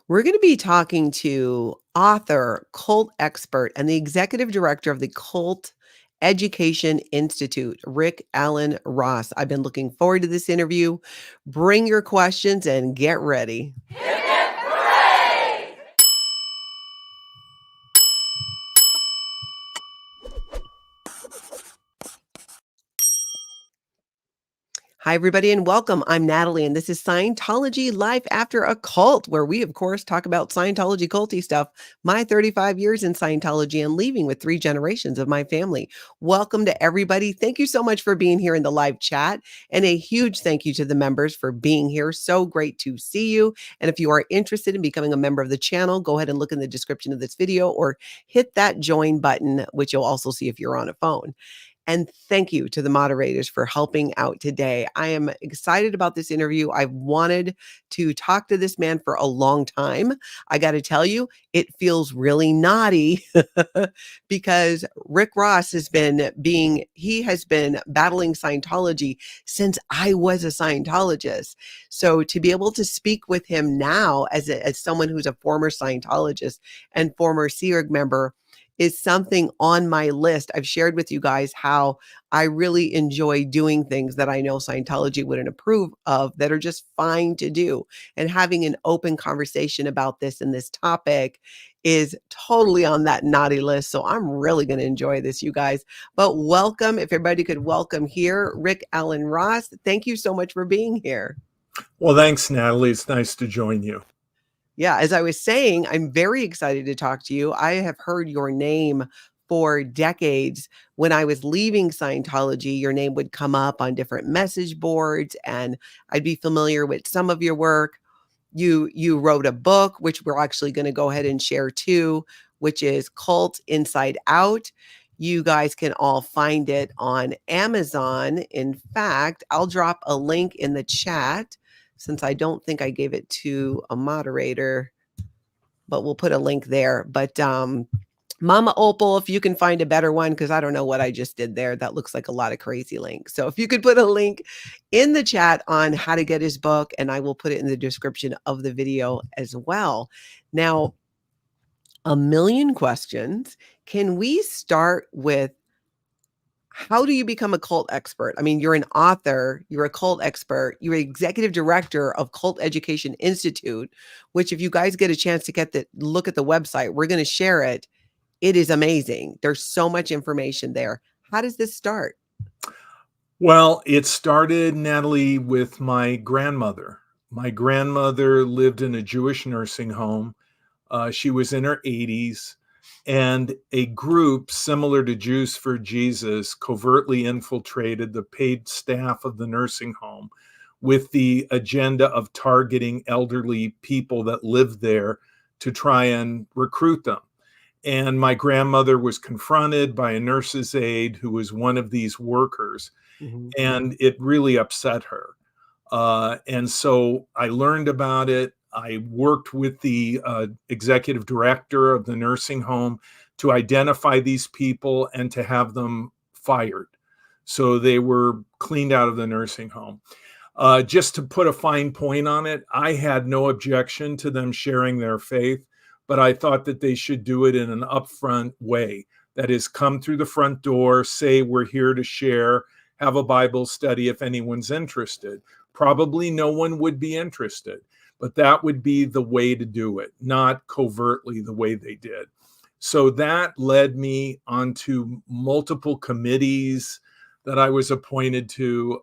We're going to be talking to author, cult expert, and the executive director of the Cult Education Institute, Rick Allen Ross. I've been looking forward to this interview. Bring your questions and get ready. Hi, everybody, and welcome. I'm Natalie, and this is Scientology Life After a Cult, where we, of course, talk about Scientology culty stuff, my 35 years in Scientology, and leaving with 3 generations of my family. Welcome to everybody. Thank you so much for being here in the live chat, and a huge thank you to the members for being here. So great to see you. And if you are interested in becoming a member of the channel, go ahead and look in the description of this video or hit that join button, which you'll also see if you're on a phone. And thank you to the moderators for helping out today. I am excited about this interview. I've wanted to talk to this man for a long time. I got to tell you, it feels really naughty because Rick Ross has been battling Scientology since I was a Scientologist. So to be able to speak with him now as someone who's a former Scientologist and former SEERG member is something on my list. I've shared with you guys how I really enjoy doing things that I know Scientology wouldn't approve of that are just fine to do. And having an open conversation about this and this topic is totally on that naughty list. So I'm really going to enjoy this, you guys. But welcome, if everybody could welcome here, Rick Allen Ross. Thank you so much for being here. Well, thanks, Natalie. It's nice to join you. Yeah, as I was saying, I'm very excited to talk to you. I have heard your name for decades. When I was leaving Scientology, your name would come up on different message boards, and I'd be familiar with some of your work. You wrote a book, which we're actually going to go ahead and share too, which is Cult Inside Out. You guys can all find it on Amazon. In fact, I'll drop a link in the chat since I don't think I gave it to a moderator, but we'll put a link there. But Mama Opal, if you can find a better one, because I don't know what I just did there. That looks like a lot of crazy links. So if you could put a link in the chat on how to get his book, and I will put it in the description of the video as well. Now, a million questions. Can we start with how do you become a cult expert? I mean, you're an author, you're a cult expert, you're executive director of Cult Education Institute, which if you guys get a chance to look at the website, we're going to share it. It is amazing. There's so much information there. How does this start? Well, it started, Natalie, with my grandmother. My grandmother lived in a Jewish nursing home. She was in her 80s, and a group similar to Jews for Jesus covertly infiltrated the paid staff of the nursing home with the agenda of targeting elderly people that lived there to try and recruit them. And my grandmother was confronted by a nurse's aide who was one of these workers, and it really upset her. And so I learned about it. I worked with the executive director of the nursing home to identify these people and to have them fired. So they were cleaned out of the nursing home. Just to put a fine point on it, I had no objection to them sharing their faith, but I thought that they should do it in an upfront way. That is, come through the front door, say we're here to share, have a Bible study if anyone's interested. Probably no one would be interested, but that would be the way to do it, not covertly the way they did. So that led me onto multiple committees that I was appointed to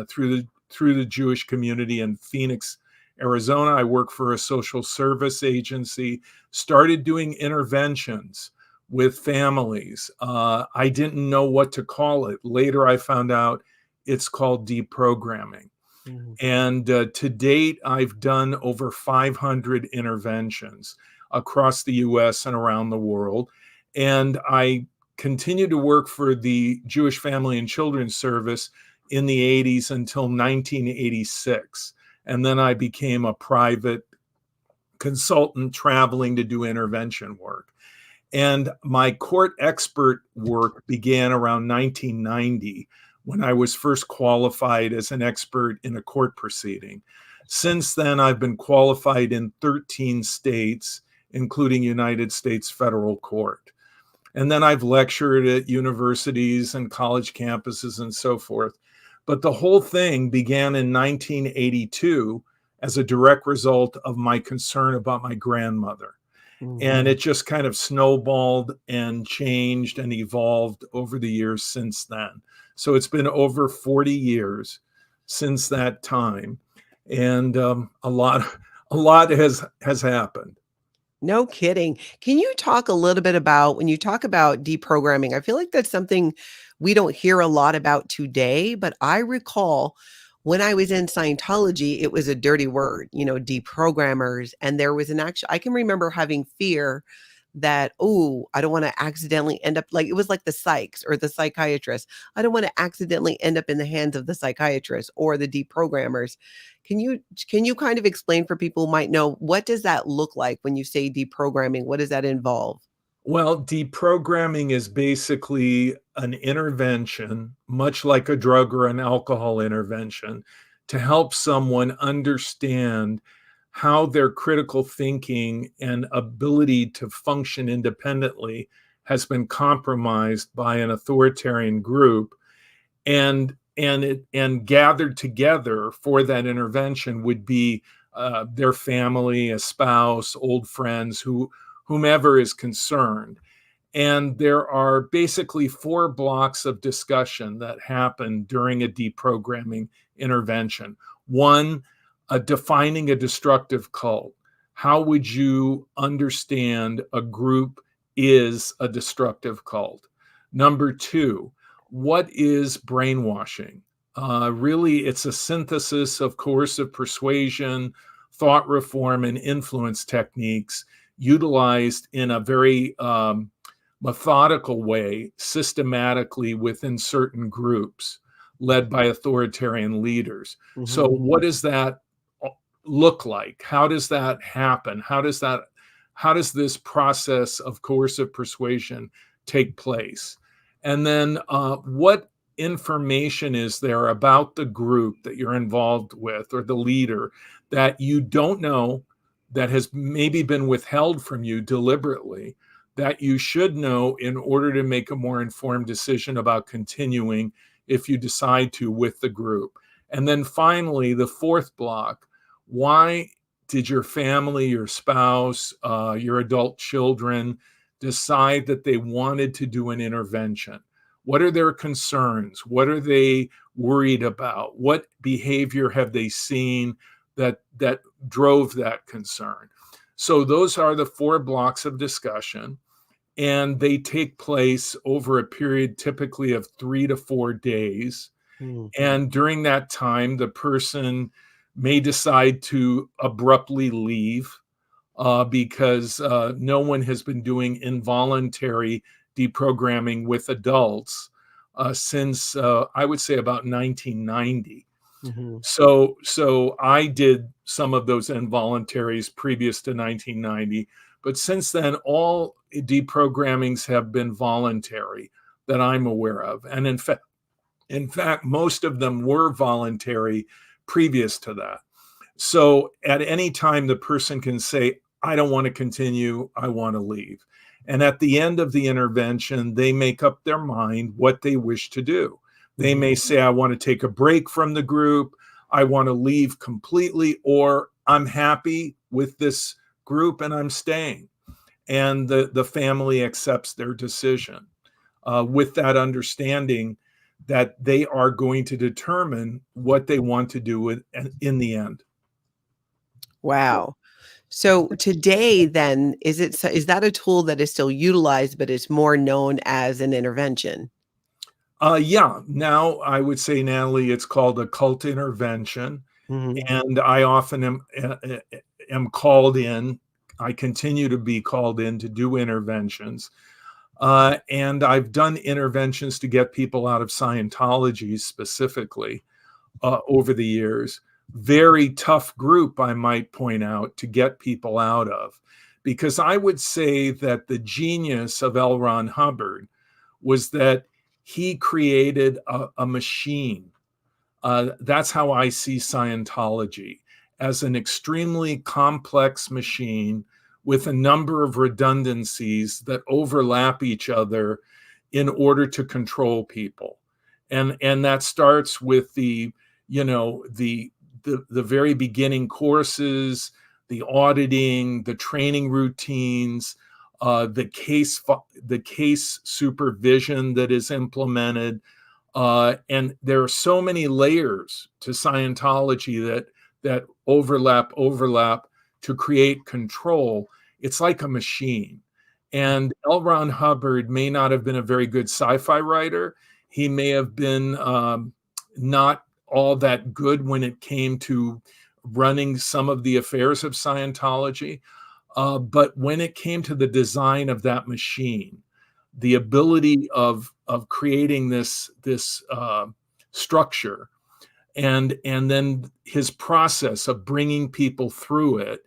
through the Jewish community in Phoenix, Arizona. I worked for a social service agency, started doing interventions with families. I didn't know what to call it. Later, I found out it's called deprogramming. And to date, I've done over 500 interventions across the US and around the world. And I continued to work for the Jewish Family and Children's Service in the 80s until 1986. And then I became a private consultant traveling to do intervention work. And my court expert work began around 1990 when I was first qualified as an expert in a court proceeding. Since then, I've been qualified in 13 states, including United States federal court. And then I've lectured at universities and college campuses and so forth. But the whole thing began in 1982 as a direct result of my concern about my grandmother. And it just kind of snowballed and changed and evolved over the years since then. So it's been over 40 years since that time. And a lot has happened. No kidding. Can you talk a little bit about when you talk about deprogramming? I feel like that's something we don't hear a lot about today, but I recall when I was in Scientology, it was a dirty word, deprogrammers. And there was I can remember having fear that, oh, I don't want to accidentally end up like it was like the psychs or the psychiatrist. I don't want to accidentally end up in the hands of the psychiatrist or the deprogrammers. Can you kind of explain for people who might know what does that look like when you say deprogramming? What does that involve? Well, deprogramming is basically an intervention, much like a drug or an alcohol intervention, to help someone understand how their critical thinking and ability to function independently has been compromised by an authoritarian group, and gathered together for that intervention would be their family, a spouse, old friends, whomever is concerned. And there are basically 4 blocks of discussion that happen during a deprogramming intervention. One, defining a destructive cult. How would you understand a group is a destructive cult? Number 2, what is brainwashing? Really, it's a synthesis of coercive persuasion, thought reform, and influence techniques utilized in a very methodical way, systematically within certain groups led by authoritarian leaders. So what does that look like? How does that happen? How does this process of coercive persuasion take place? And then what information is there about the group that you're involved with or the leader that you don't know, that has maybe been withheld from you deliberately, that you should know in order to make a more informed decision about continuing if you decide to with the group? And then finally, the 4th block, why did your family, your spouse, your adult children decide that they wanted to do an intervention? What are their concerns? What are they worried about? What behavior have they seen that drove that concern? So those are the 4 blocks of discussion, and they take place over a period typically of 3 to 4 days. And during that time, the person may decide to abruptly leave because no one has been doing involuntary deprogramming with adults since I would say about 1990. So I did some of those involuntaries previous to 1990, but since then all deprogrammings have been voluntary that I'm aware of, and in fact most of them were voluntary previous to that. So at any time the person can say, I don't want to continue, I want to leave. And at the end of the intervention, they make up their mind what they wish to do. They may say, I want to take a break from the group, I want to leave completely, or I'm happy with this group and I'm staying. And the family accepts their decision with that understanding that they are going to determine what they want to do in the end. Wow. So today then, is that a tool that is still utilized, but it's more known as an intervention? Yeah, now I would say, Natalie, it's called a cult intervention. Mhm. And I often am called in. I continue to be called in to do interventions. And I've done interventions to get people out of Scientology specifically over the years. Very tough group, I might point out, to get people out of. Because I would say that the genius of L. Ron Hubbard was that he created a machine. That's how I see Scientology, as an extremely complex machine with a number of redundancies that overlap each other in order to control people. And that starts with the, you know, the very beginning courses, the auditing, the training routines, the case supervision that is implemented, and there are so many layers to Scientology that overlap to create control. It's like a machine. And L. Ron Hubbard may not have been a very good sci-fi writer. He may have been not all that good when it came to running some of the affairs of Scientology. But when it came to the design of that machine, the ability of creating this structure, and then his process of bringing people through it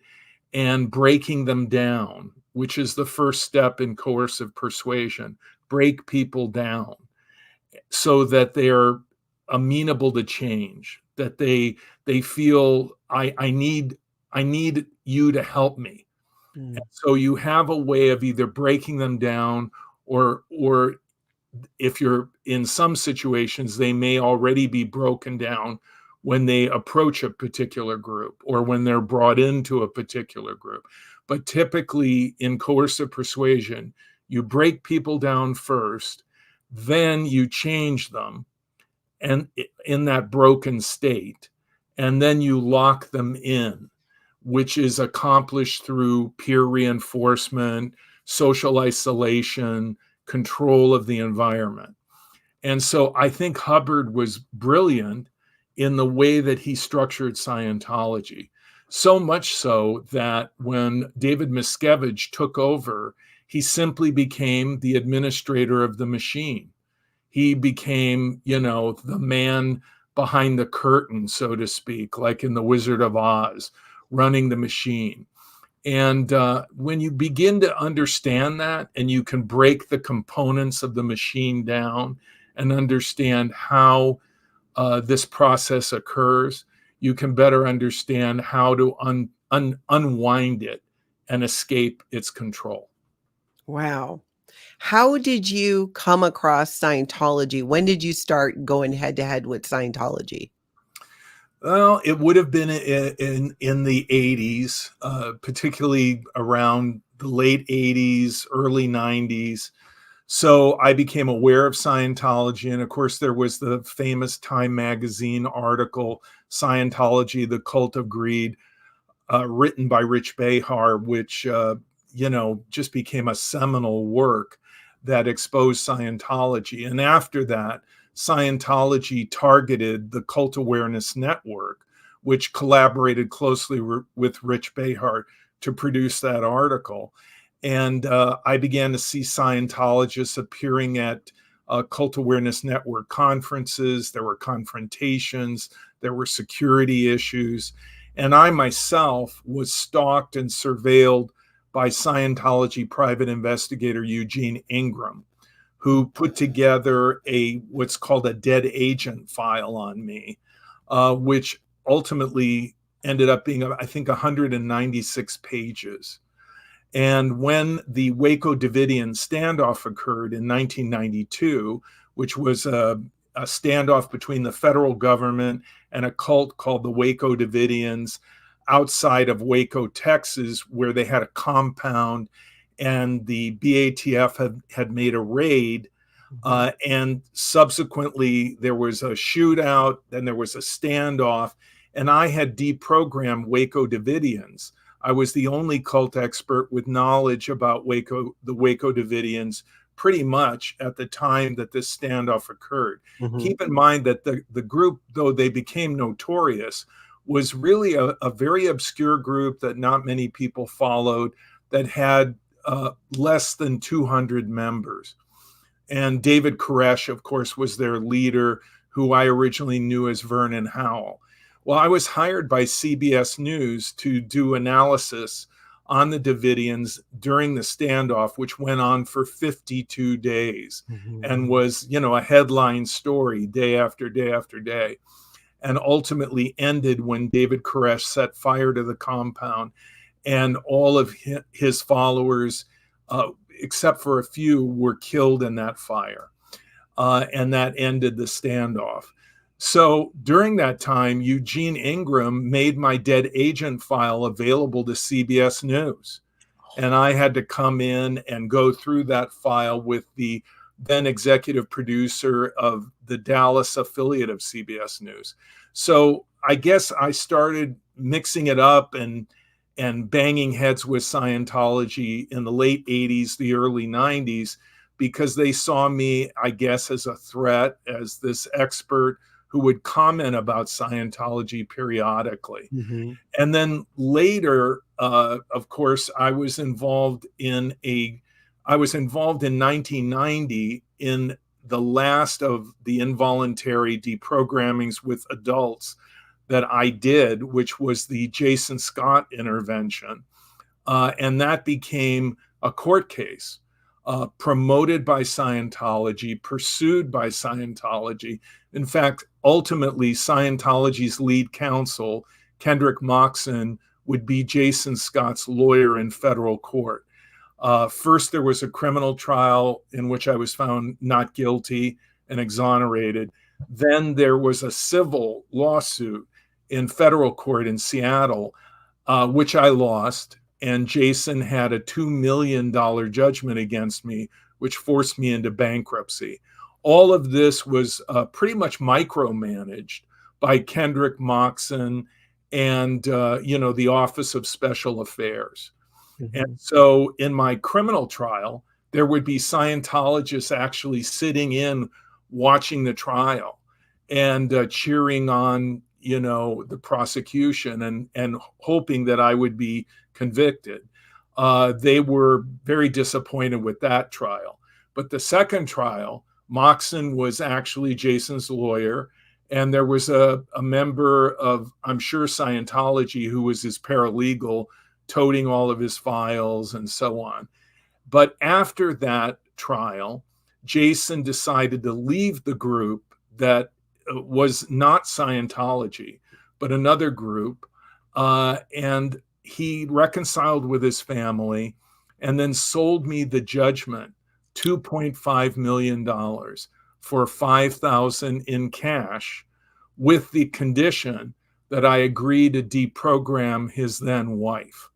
and breaking them down, which is the first step in coercive persuasion. Break people down so that they are amenable to change, that they feel I need you to help me. Mm. And so you have a way of either breaking them down, or if you're in some situations, they may already be broken down when they approach a particular group or when they're brought into a particular group. But typically in coercive persuasion, you break people down first, then you change them and in that broken state, and then you lock them in, which is accomplished through peer reinforcement, social isolation, control of the environment. And so I think Hubbard was brilliant in the way that he structured Scientology. So much so that when David Miscavige took over, he simply became the administrator of the machine. He became, you know, the man behind the curtain, so to speak, like in The Wizard of Oz, running the machine. And when you begin to understand that, and you can break the components of the machine down and understand how this process occurs, you can better understand how to unwind it and escape its control. Wow. How did you come across Scientology? When did you start going head to head with Scientology? Well, it would have been in the 80s, particularly around the late 80s, early 90s. So I became aware of Scientology. And of course, there was the famous Time magazine article, Scientology, The Cult of Greed, written by Rich Behar, which, you know, just became a seminal work that exposed Scientology. And after that, Scientology targeted the Cult Awareness Network, which collaborated closely with Rich Behar to produce that article. And I began to see Scientologists appearing at Cult Awareness Network conferences. There were confrontations, there were security issues. And I myself was stalked and surveilled by Scientology private investigator Eugene Ingram, who put together what's called a dead agent file on me, which ultimately ended up being, I think, 196 pages. And when the Waco Davidian standoff occurred in 1992, which was a standoff between the federal government and a cult called the Waco Davidians outside of Waco, Texas, where they had a compound, and the BATF had made a raid. And subsequently, there was a shootout, then there was a standoff, and I had deprogrammed Waco Davidians. I was the only cult expert with knowledge about the Waco Davidians, pretty much at the time that this standoff occurred. Mm-hmm. Keep in mind that the group, though they became notorious, was really a very obscure group that not many people followed, that had less than 200 members. And David Koresh, of course, was their leader, who I originally knew as Vernon Howell. Well, I was hired by CBS News to do analysis on the Davidians during the standoff, which went on for 52 days and was, you know, a headline story day after day after day. and ultimately ended when David Koresh set fire to the compound, and all of his followers, except for a few, were killed in that fire. And that ended the standoff. So during that time, Eugene Ingram made my dead agent file available to CBS News. And I had to come in and go through that file with the then executive producer of the Dallas affiliate of CBS News. So I guess I started mixing it up and banging heads with Scientology in the late 80s, the early 90s, because they saw me, I guess, as a threat, as this expert who would comment about Scientology periodically. Mm-hmm. And then later, of course, I was involved in 1990 in the last of the involuntary deprogrammings with adults that I did, which was the Jason Scott intervention. And that became a court case, promoted by Scientology, pursued by Scientology. In fact, ultimately, Scientology's lead counsel, Kendrick Moxon, would be Jason Scott's lawyer in federal court. First, there was a criminal trial in which I was found not guilty and exonerated. Then there was a civil lawsuit in federal court in Seattle, which I lost. And Jason had a $2 million judgment against me, which forced me into bankruptcy. All of this was pretty much micromanaged by Kendrick Moxon and the Office of Special Affairs. Mm-hmm. And so in my criminal trial, there would be Scientologists actually sitting in watching the trial and cheering on the prosecution and hoping that I would be convicted. They were very disappointed with that trial. But the second trial, Moxon was actually Jason's lawyer, and there was a member of, I'm sure, Scientology who was his paralegal, toting all of his files and so on. But after that trial, Jason decided to leave the group that was not Scientology, but another group. And he reconciled with his family and then sold me the judgment, $2.5 million for $5,000 in cash, with the condition that I agreed to deprogram his then wife.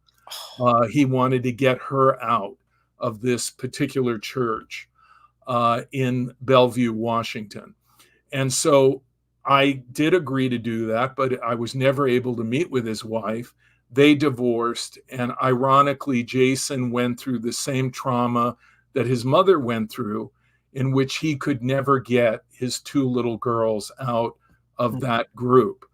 He wanted to get her out of this particular church in Bellevue, Washington. And so I did agree to do that, but I was never able to meet with his wife. They divorced. And ironically, Jason went through the same trauma that his mother went through, in which he could never get his two little girls out of that group.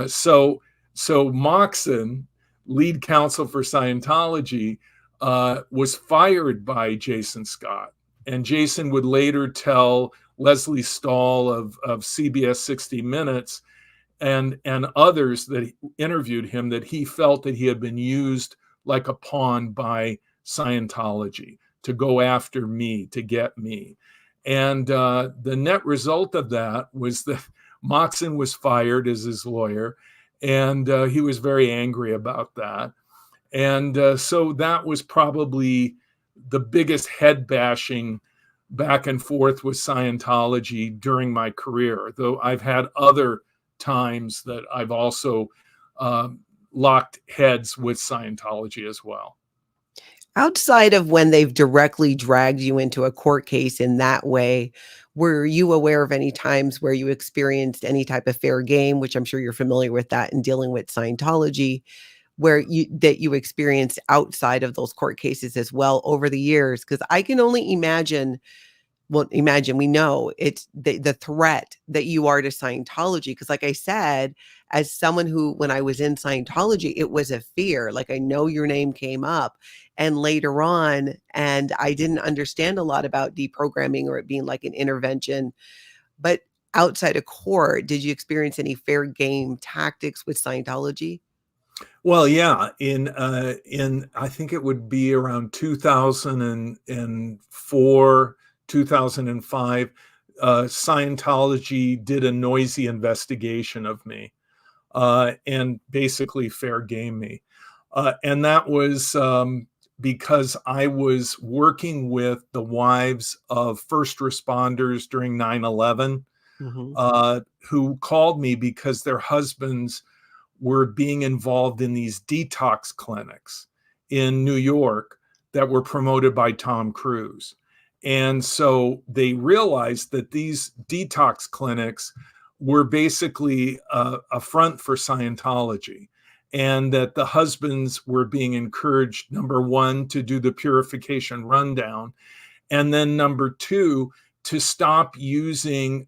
So Moxon, lead counsel for Scientology, was fired by Jason Scott. And Jason would later tell Leslie Stahl of CBS 60 Minutes and others that interviewed him that he felt that he had been used like a pawn by Scientology to go after me, to get me. And the net result of that was that Moxon was fired as his lawyer, and he was very angry about that. And so that was probably the biggest head bashing back and forth with Scientology during my career, though I've had other times that I've also locked heads with Scientology as well. Outside of when they've directly dragged you into a court case in that way, were you aware of any times where you experienced any type of fair game, which I'm sure you're familiar with that in dealing with Scientology, where you experienced outside of those court cases as well over the years? Because I can only imagine. Well, imagine, we know it's the threat that you are to Scientology. Because like I said, as someone who, when I was in Scientology, it was a fear. Like, I know your name came up and later on, and I didn't understand a lot about deprogramming or it being like an intervention. But outside of court, did you experience any fair game tactics with Scientology? Well, yeah, in I think it would be around 2004, 2005, Scientology did a noisy investigation of me and basically fair game me. And that was because I was working with the wives of first responders during 9/11 Mhm. who called me because their husbands were being involved in these detox clinics in New York that were promoted by Tom Cruise. And so they realized that these detox clinics were basically a front for Scientology, and that the husbands were being encouraged, number one, to do the purification rundown, and then number two, to stop using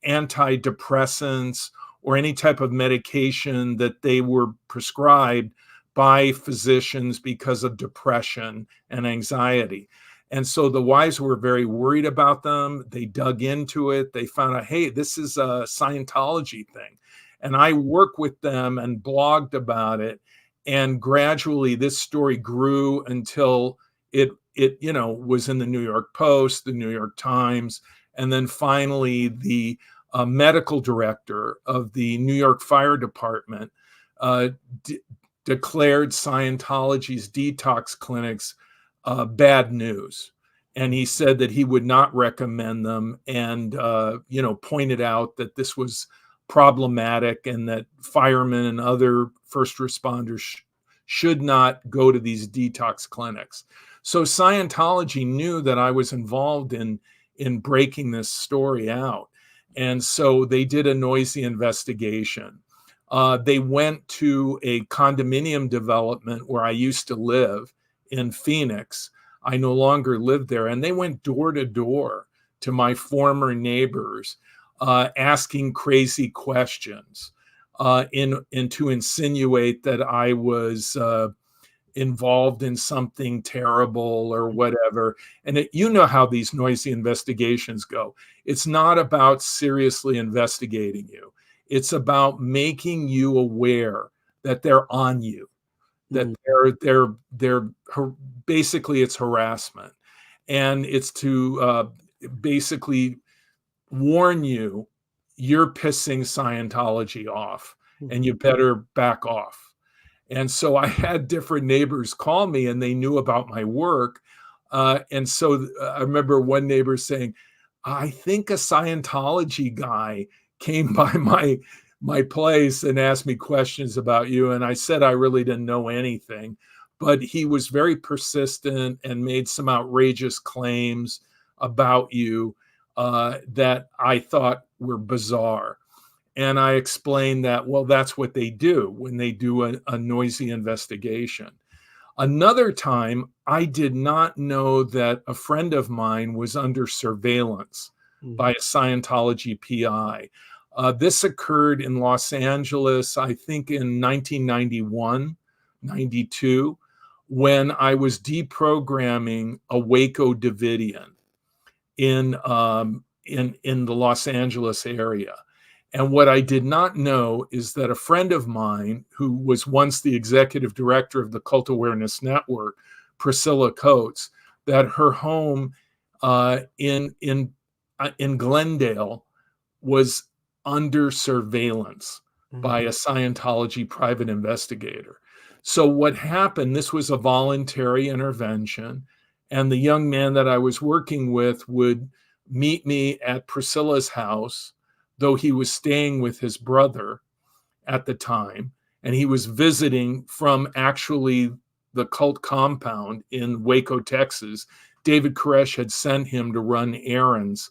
antidepressants or any type of medication that they were prescribed by physicians because of depression and anxiety. And so the wives were very worried about them. They dug into it. They found out, hey, this is a Scientology thing. And I worked with them and blogged about it. And gradually this story grew until it was in the New York Post, the New York Times, and then finally the medical director of the New York Fire Department declared Scientology's detox clinics bad news. And he said that he would not recommend them, and pointed out that this was problematic and that firemen and other first responders should not go to these detox clinics. So Scientology knew that I was involved in breaking this story out. And so they did a noisy investigation. They went to a condominium development where I used to live in Phoenix. I no longer live there. And they went door to door to my former neighbors, asking crazy questions and to insinuate that I was involved in something terrible or whatever. And you know how these noisy investigations go. It's not about seriously investigating you. It's about making you aware that they're on you, that they're basically it's harassment. And it's to basically warn you, you're pissing Scientology off and you better back off. And so I had different neighbors call me and they knew about my work. And so I remember one neighbor saying, I think a Scientology guy came by my place and asked me questions about you. And I said I really didn't know anything. But he was very persistent and made some outrageous claims about you that I thought were bizarre. And I explained that, well, that's what they do when they do a noisy investigation. Another time, I did not know that a friend of mine was under surveillance by a Scientology PI. This occurred in Los Angeles, I think in 1991, 92, when I was deprogramming a Waco Davidian in the Los Angeles area. And what I did not know is that a friend of mine, who was once the executive director of the Cult Awareness Network, Priscilla Coates, that her home in Glendale was under surveillance by a Scientology private investigator. So what happened, this was a voluntary intervention, and the young man that I was working with would meet me at Priscilla's house, though he was staying with his brother at the time, and he was visiting from actually the cult compound in Waco, Texas. David Koresh had sent him to run errands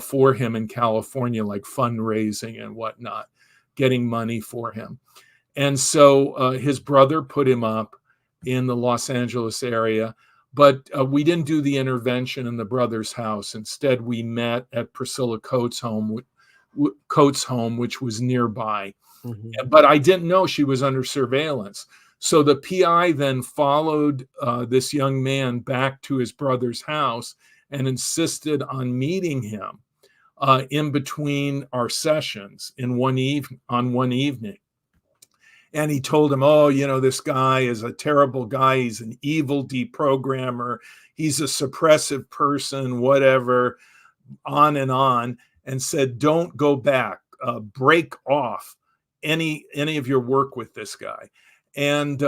for him in California, like fundraising and whatnot, getting money for him. And so his brother put him up in the Los Angeles area, but we didn't do the intervention in the brother's house. Instead, we met at Priscilla Coates' home, which was nearby. But I didn't know she was under surveillance. So the PI then followed this young man back to his brother's house and insisted on meeting him in between our sessions on one evening. And he told him, oh, this guy is a terrible guy. He's an evil deprogrammer. He's a suppressive person, whatever. on and said, don't go back, break off any of your work with this guy. And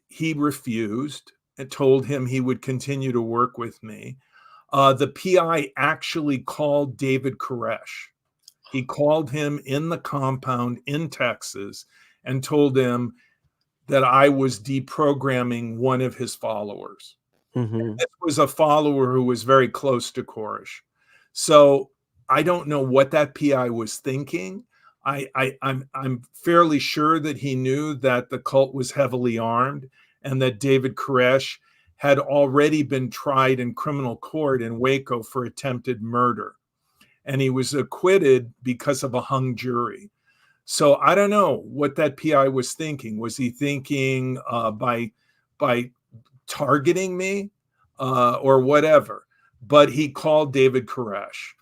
he refused and told him he would continue to work with me. The PI actually called David Koresh. He called him in the compound in Texas and told him that I was deprogramming one of his followers. Mm-hmm. This was a follower who was very close to Koresh. So I don't know what that PI was thinking. I'm fairly sure that he knew that the cult was heavily armed and that David Koresh had already been tried in criminal court in Waco for attempted murder. And he was acquitted because of a hung jury. So I don't know what that PI was thinking. Was he thinking by targeting me or whatever? But he called David Koresh.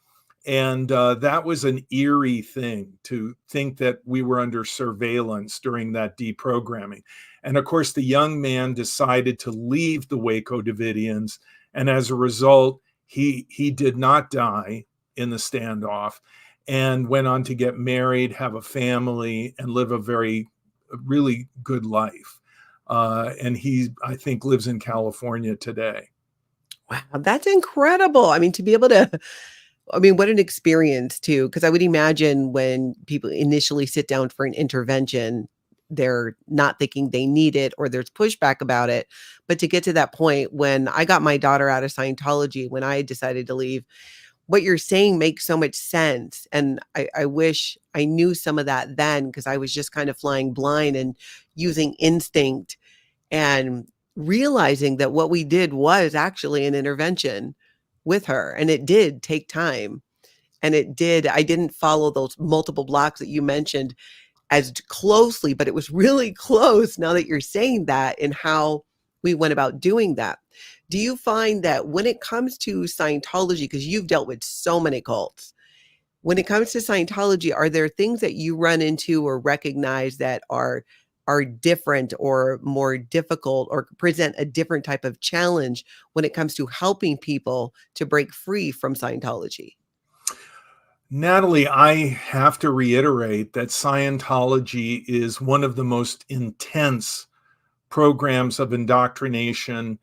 And that was an eerie thing, to think that we were under surveillance during that deprogramming. And of course, the young man decided to leave the Waco Davidians. And as a result, he did not die in the standoff and went on to get married, have a family, and live a really good life. And he, I think, lives in California today. Wow, that's incredible. I mean, to be able to, I mean, what an experience too, because I would imagine when people initially sit down for an intervention, they're not thinking they need it or there's pushback about it. But to get to that point, when I got my daughter out of Scientology, when I decided to leave, what you're saying makes so much sense. And I wish I knew some of that then, because I was just kind of flying blind and using instinct and realizing that what we did was actually an intervention with her. And it did take time. And I didn't follow those multiple blocks that you mentioned as closely, but it was really close now that you're saying that, and how we went about doing that. Do you find that when it comes to Scientology, because you've dealt with so many cults, when it comes to Scientology, are there things that you run into or recognize that are different or more difficult or present a different type of challenge when it comes to helping people to break free from Scientology? Natalie, I have to reiterate that Scientology is one of the most intense programs of indoctrination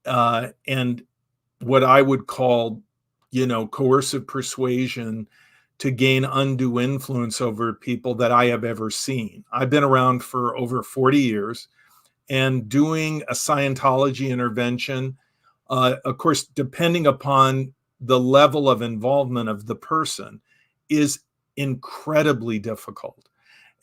and what I would call, coercive persuasion to gain undue influence over people that I have ever seen. I've been around for over 40 years, and doing a Scientology intervention, of course, depending upon the level of involvement of the person, is incredibly difficult.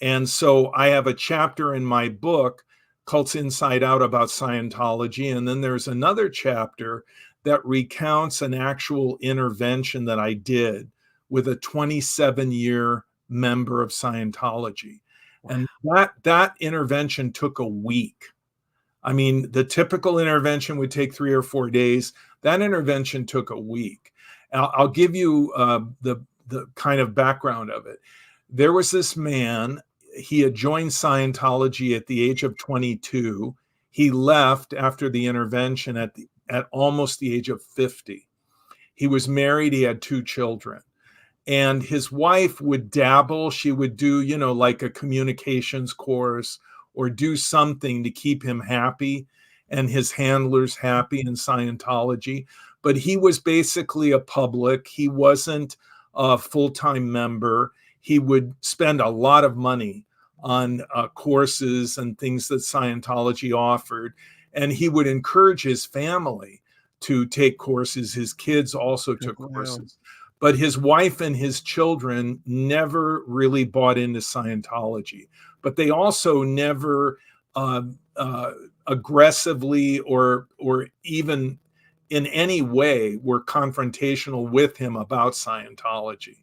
And so I have a chapter in my book, Cults Inside Out, about Scientology. And then there's another chapter that recounts an actual intervention that I did with a 27-year member of Scientology. And that intervention took a week. I mean, the typical intervention would take 3 or 4 days. That intervention took a week. I'll give you the kind of background of it. There was this man. He had joined Scientology at the age of 22. He left after the intervention at almost the age of 50. He was married. He had 2 children. And his wife would dabble. She would do, like a communications course or do something to keep him happy and his handlers happy in Scientology. But he was basically a public. He wasn't a full-time member. He would spend a lot of money on courses and things that Scientology offered. And he would encourage his family to take courses. His kids also took courses. But his wife and his children never really bought into Scientology. But they also never aggressively or even in any way were confrontational with him about Scientology.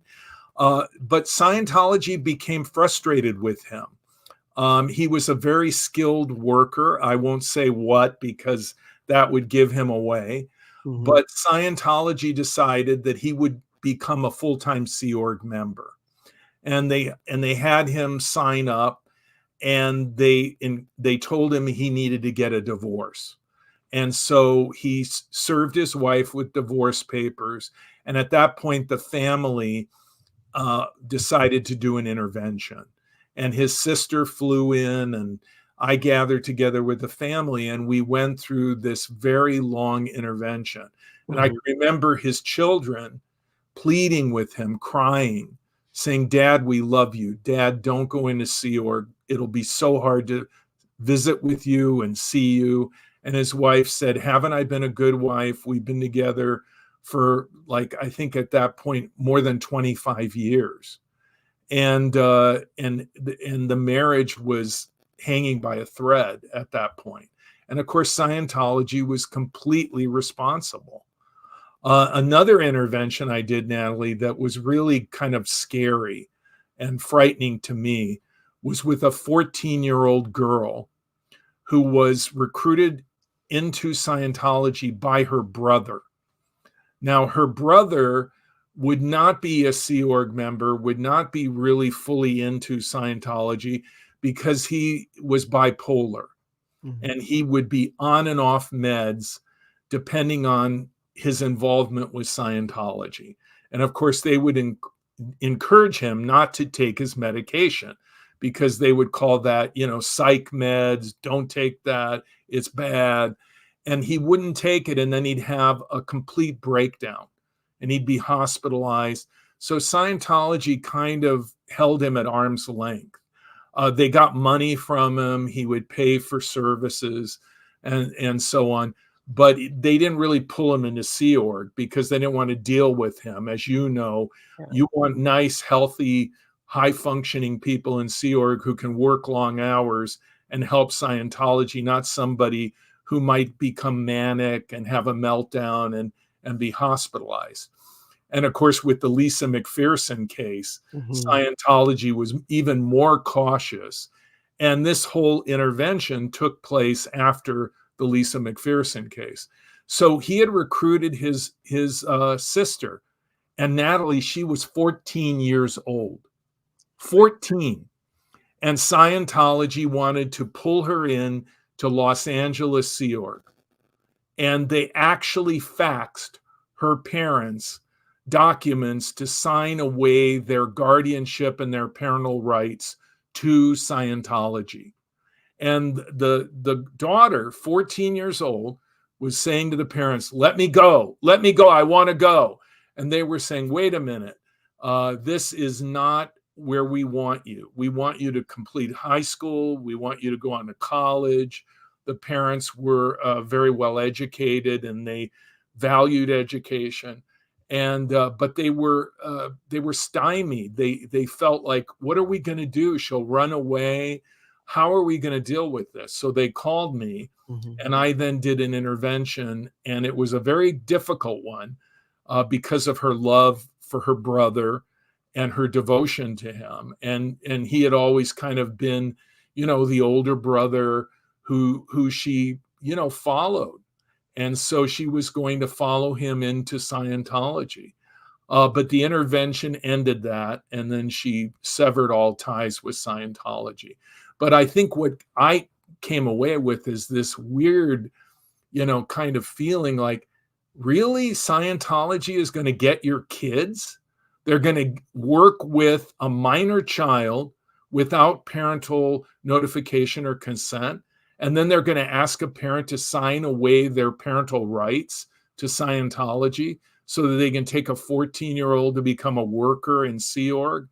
But Scientology became frustrated with him. He was a very skilled worker. I won't say what, because that would give him away. Mm-hmm. But Scientology decided that he would become a full-time Sea Org member. And they had him sign up, and they told him he needed to get a divorce. And so he served his wife with divorce papers, And at that point, the family decided to do an intervention. And his sister flew in, and I gathered together with the family, and we went through this very long intervention. And I Mhm. remember his children pleading with him, crying, saying, "Dad, we love you. Dad, don't go into Sea Org. It'll be so hard to visit with you and see you." And his wife said, "Haven't I been a good wife? We've been together for, like, I think at that point, more than 25 years." And the marriage was hanging by a thread at that point. And of course, Scientology was completely responsible. Another intervention I did, Natalie, that was really kind of scary and frightening to me was with a 14-year-old girl who was recruited into Scientology by her brother. Now, her brother would not be a Sea Org member, would not be really fully into Scientology because he was bipolar Mhm. and he would be on and off meds depending on his involvement with Scientology. And of course, they would encourage him not to take his medication because they would call that, psych meds, don't take that, it's bad. And he wouldn't take it, and then he'd have a complete breakdown and he'd be hospitalized. So Scientology kind of held him at arm's length. They got money from him. He would pay for services and so on. But they didn't really pull him into Sea Org because they didn't want to deal with him. As you know, Yeah. you want nice, healthy, high functioning people in Sea Org who can work long hours and help Scientology, not somebody who might become manic and have a meltdown and be hospitalized. And of course, with the Lisa McPherson case, Mhm. Scientology was even more cautious. And this whole intervention took place after the Lisa McPherson case. So he had recruited his sister, and Natalie, she was 14 years old. 14. And Scientology wanted to pull her in to Los Angeles Sea Org. And they actually faxed her parents documents to sign away their guardianship and their parental rights to Scientology. And the daughter, 14 years old, was saying to the parents, let me go, I want to go. And they were saying, wait a minute, this is not where we want you. We want you to complete high school. We want you to go on to college. The parents were very well educated and they valued education. And but they were stymied. They felt like, what are we going to do? She'll run away. How are we going to deal with this? So they called me, Mhm. and I then did an intervention, and it was a very difficult one because of her love for her brother and her devotion to him. And he had always kind of been, the older brother who she, followed. And so she was going to follow him into Scientology. But the intervention ended that, and then she severed all ties with Scientology. But I think what I came away with is this weird, kind of feeling like, really, Scientology is going to get your kids? They're going to work with a minor child without parental notification or consent. And then they're going to ask a parent to sign away their parental rights to Scientology so that they can take a 14-year-old to become a worker in Sea Org.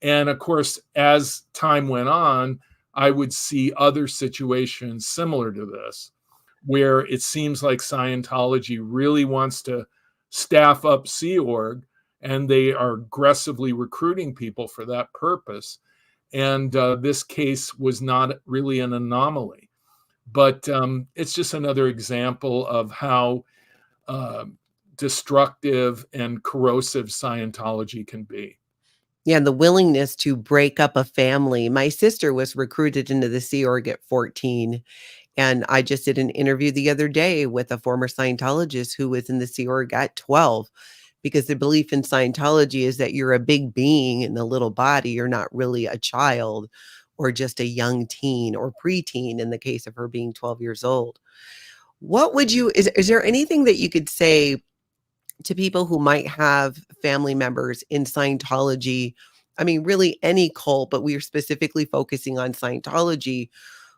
And of course, as time went on, I would see other situations similar to this, where it seems like Scientology really wants to staff up Sea Org, and they are aggressively recruiting people for that purpose. And this case was not really an anomaly, but it's just another example of how uh, destructive and corrosive Scientology can be. Yeah, the willingness to break up a family. My sister was recruited into the Sea Org at 14, and I just did an interview the other day with a former Scientologist who was in the Sea Org at 12, because the belief in Scientology is that you're a big being in a little body. You're not really a child or just a young teen or preteen in the case of her being 12 years old. What would you is there anything that you could say to people who might have family members in Scientology. I mean, really any cult, but we are specifically focusing on Scientology,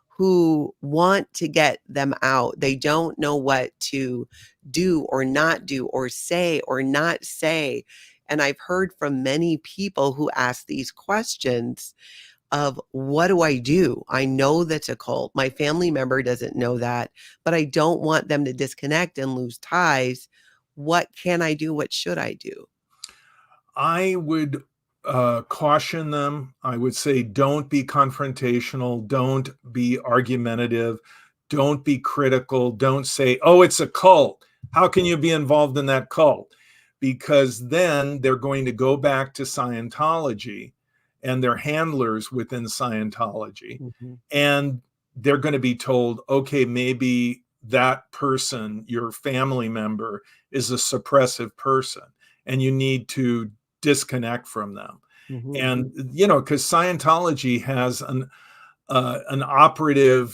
who want to get them out. They don't know what to do or not do or say or not say. And I've heard from many people who ask these questions of, what do I do? I know that's a cult. My family member doesn't know that, but I don't want them to disconnect and lose ties. What can I do? What should I do? I would caution them. I would say, don't be confrontational. Don't be argumentative. Don't be critical. Don't say, oh, it's a cult. How can you be involved in that cult? Because then they're going to go back to Scientology and their handlers within Scientology. Mm-hmm. And they're going to be told, okay, maybe that person, your family member, is a suppressive person and you need to disconnect from them. Mm-hmm. And, because Scientology has an operative,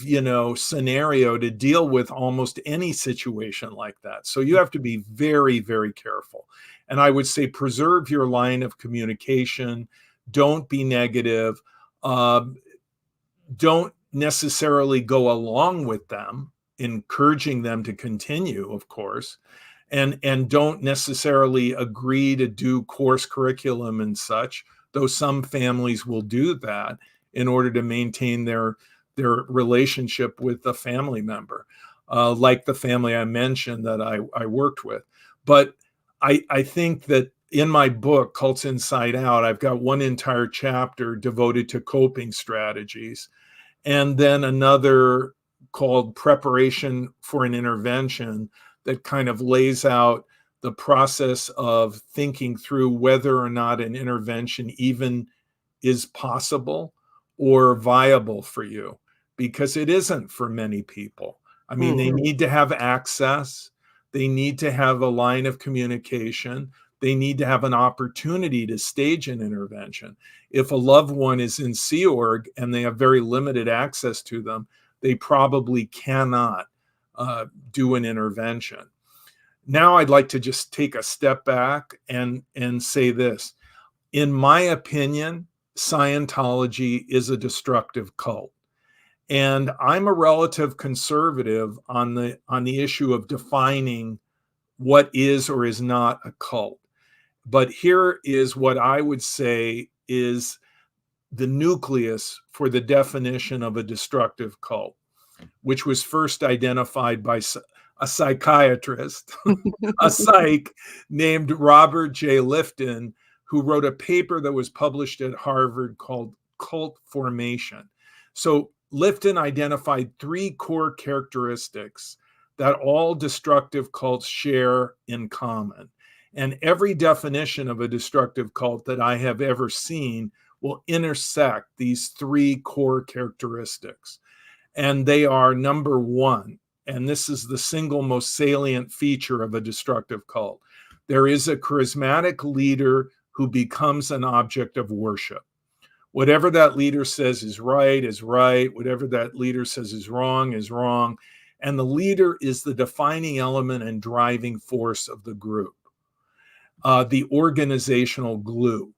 scenario to deal with almost any situation like that. So you have to be very, very careful. And I would say preserve your line of communication. Don't be negative. Don't necessarily go along with them, encouraging them to continue, of course, and don't necessarily agree to do course curriculum and such, though some families will do that in order to maintain their relationship with a family member, like the family I mentioned that I worked with. But I think that in my book, Cults Inside Out, I've got one entire chapter devoted to coping strategies, and then another called Preparation for an Intervention that kind of lays out the process of thinking through whether or not an intervention even is possible or viable for you, because it isn't for many people. I mean, they need to have access. They need to have a line of communication. They need to have an opportunity to stage an intervention. If a loved one is in Sea Org and they have very limited access to them, they probably cannot do an intervention. Now I'd like to just take a step back and say this. In my opinion, Scientology is a destructive cult. And I'm a relative conservative on the issue of defining what is or is not a cult. But here is what I would say is the nucleus for the definition of a destructive cult, which was first identified by a psychiatrist, a psych named Robert J. Lifton, who wrote a paper that was published at Harvard called Cult Formation. So Lifton identified 3 core characteristics that all destructive cults share in common. And every definition of a destructive cult that I have ever seen will intersect these 3 core characteristics. And they are, number 1, and this is the single most salient feature of a destructive cult, there is a charismatic leader who becomes an object of worship. Whatever that leader says is right, is right. Whatever that leader says is wrong, is wrong. And the leader is the defining element and driving force of the group, the organizational glue.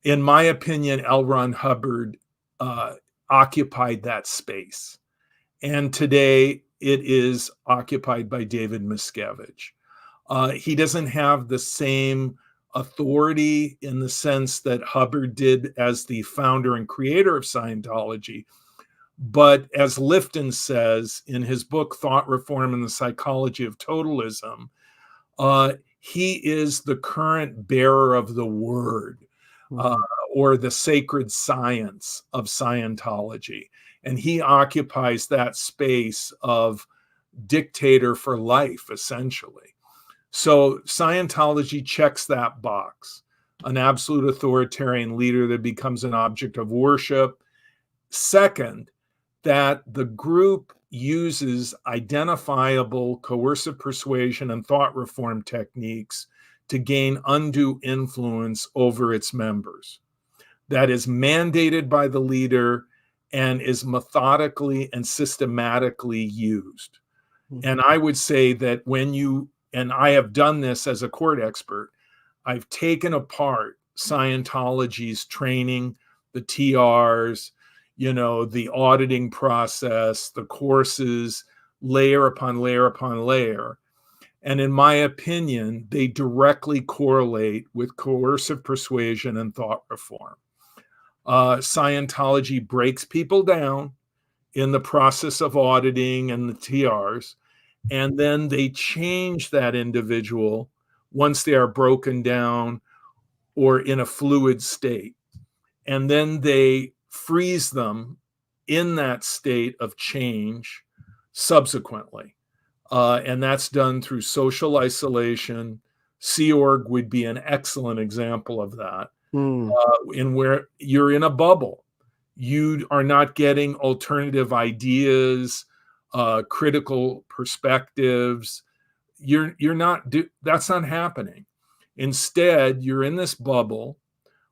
In my opinion, L. Ron Hubbard occupied that space. And today it is occupied by David Miscavige. He doesn't have the same authority in the sense that Hubbard did as the founder and creator of Scientology. But as Lifton says in his book, Thought Reform and the Psychology of Totalism, he is the current bearer of the word, or the sacred science of Scientology. And he occupies that space of dictator for life, essentially. So Scientology checks that box, an absolute authoritarian leader that becomes an object of worship. Second, that the group uses identifiable coercive persuasion and thought reform techniques to gain undue influence over its members. That is mandated by the leader and is methodically and systematically used. And I would say that when you and I have done this as a court expert, I've taken apart Scientology's training, the TRs, the auditing process, the courses, layer upon layer upon layer. And in my opinion, they directly correlate with coercive persuasion and thought reform. Scientology breaks people down in the process of auditing and the TRs, and then they change that individual once they are broken down or in a fluid state. And then they freeze them in that state of change subsequently. And that's done through social isolation. Sea Org would be an excellent example of that, in where you're in a bubble. You are not getting alternative ideas, critical perspectives. That's not happening. Instead, you're in this bubble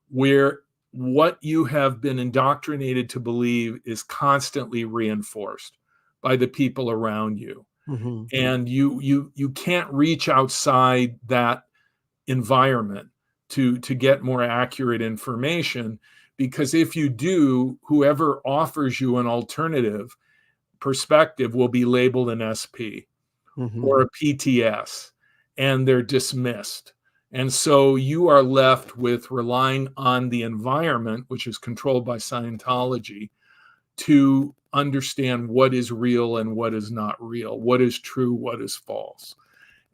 where what you have been indoctrinated to believe is constantly reinforced by the people around you. Mm-hmm. And you can't reach outside that environment to get more accurate information, because if you do, whoever offers you an alternative perspective will be labeled an SP or a PTS, and they're dismissed. And so you are left with relying on the environment, which is controlled by Scientology, to understand what is real and what is not real, what is true, what is false.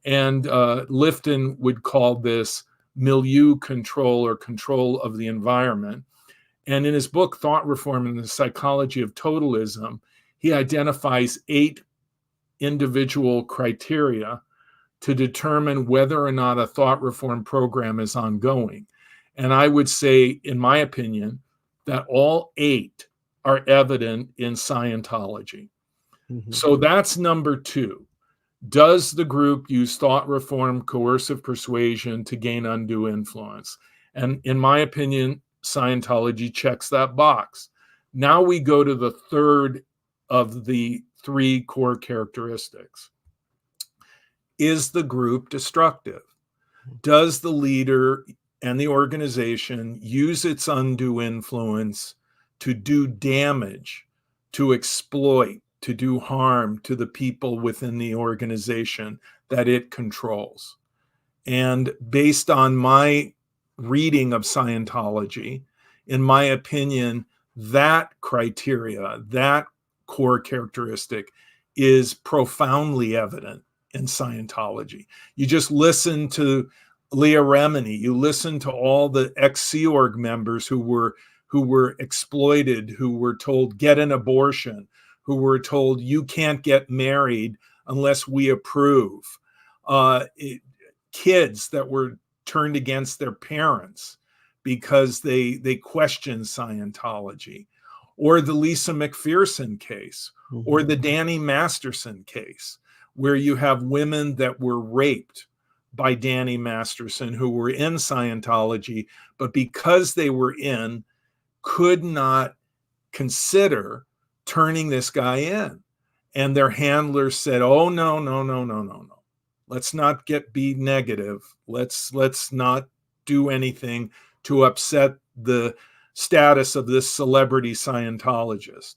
And Lifton would call this milieu control, or control of the environment. And in his book, Thought Reform and the Psychology of Totalism, he identifies 8 individual criteria to determine whether or not a thought reform program is ongoing. And I would say, in my opinion, that all 8 are evident in Scientology. So that's number 2. Does the group use thought reform, coercive persuasion to gain undue influence? And in my opinion, Scientology checks that box. Now we go to the third of the 3 core characteristics. Is the group destructive? Does the leader and the organization use its undue influence to do damage, to exploit, to do harm to the people within the organization that it controls? And based on my reading of Scientology, in my opinion, that criteria, that core characteristic, is profoundly evident in Scientology. You just listen to Leah Remini, you listen to all the ex-Sea Org members who were exploited, who were told get an abortion, who were told you can't get married unless we approve, kids that were turned against their parents because they questioned Scientology, or the Lisa McPherson case, or the Danny Masterson case, where you have women that were raped by Danny Masterson who were in Scientology, but because they were in, could not consider turning this guy in. And their handlers said, oh, no. Let's not be negative. Let's not do anything to upset the status of this celebrity Scientologist.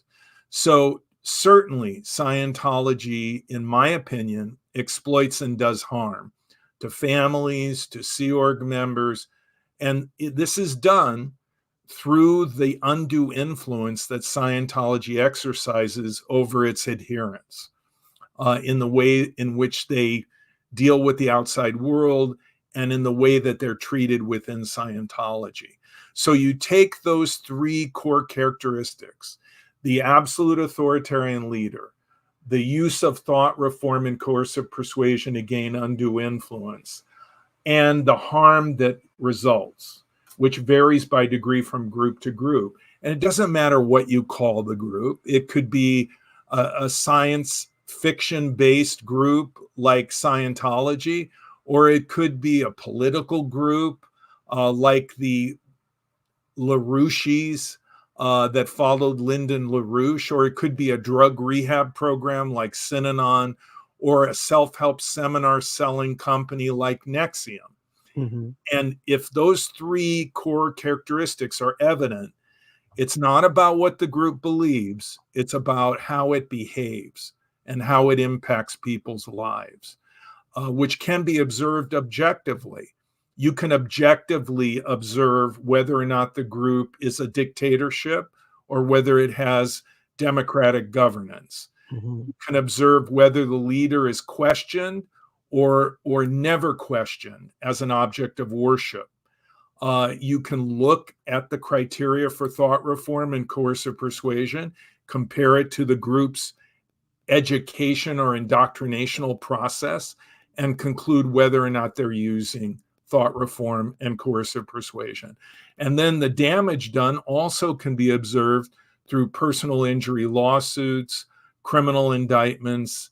So certainly Scientology, in my opinion, exploits and does harm to families, to Sea Org members. And this is done through the undue influence that Scientology exercises over its adherents, in the way in which they deal with the outside world and in the way that they're treated within Scientology. So you take those 3 core characteristics: the absolute authoritarian leader, the use of thought reform and coercive persuasion to gain undue influence, and the harm that results, which varies by degree from group to group. And it doesn't matter what you call the group. It could be a science fiction-based group like Scientology, or it could be a political group like the LaRouches that followed Lyndon LaRouche, or it could be a drug rehab program like Synanon, or a self-help seminar selling company like Nexium. Mhm. And if those three core characteristics are evident, it's not about what the group believes, it's about how it behaves and how it impacts people's lives, which can be observed objectively. You can objectively observe whether or not the group is a dictatorship or whether it has democratic governance. Mhm. You can observe whether the leader is questioned or never questioned as an object of worship. You can look at the criteria for thought reform and coercive persuasion, compare it to the group's education or indoctrinational process, and conclude whether or not they're using thought reform and coercive persuasion. And then the damage done also can be observed through personal injury lawsuits, criminal indictments,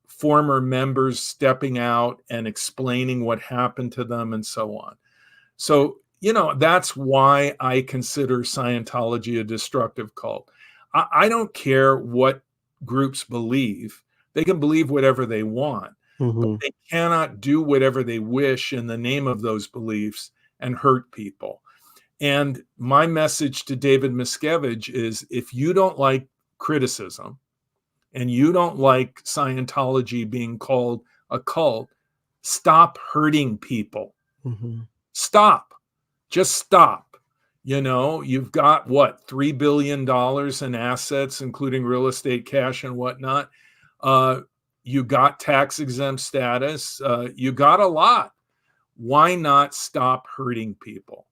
former members stepping out and explaining what happened to them, and so on. So, that's why I consider Scientology a destructive cult. I don't care what groups believe. They can believe whatever they want, but Mhm. they cannot do whatever they wish in the name of those beliefs and hurt people. And my message to David Miscavige is, if you don't like criticism and you don't like Scientology being called a cult, stop hurting people. Mhm. Stop. Just stop. You've got what, $3 billion in assets, including real estate, cash, and whatnot. You got tax exempt status. You got a lot. Why not stop hurting people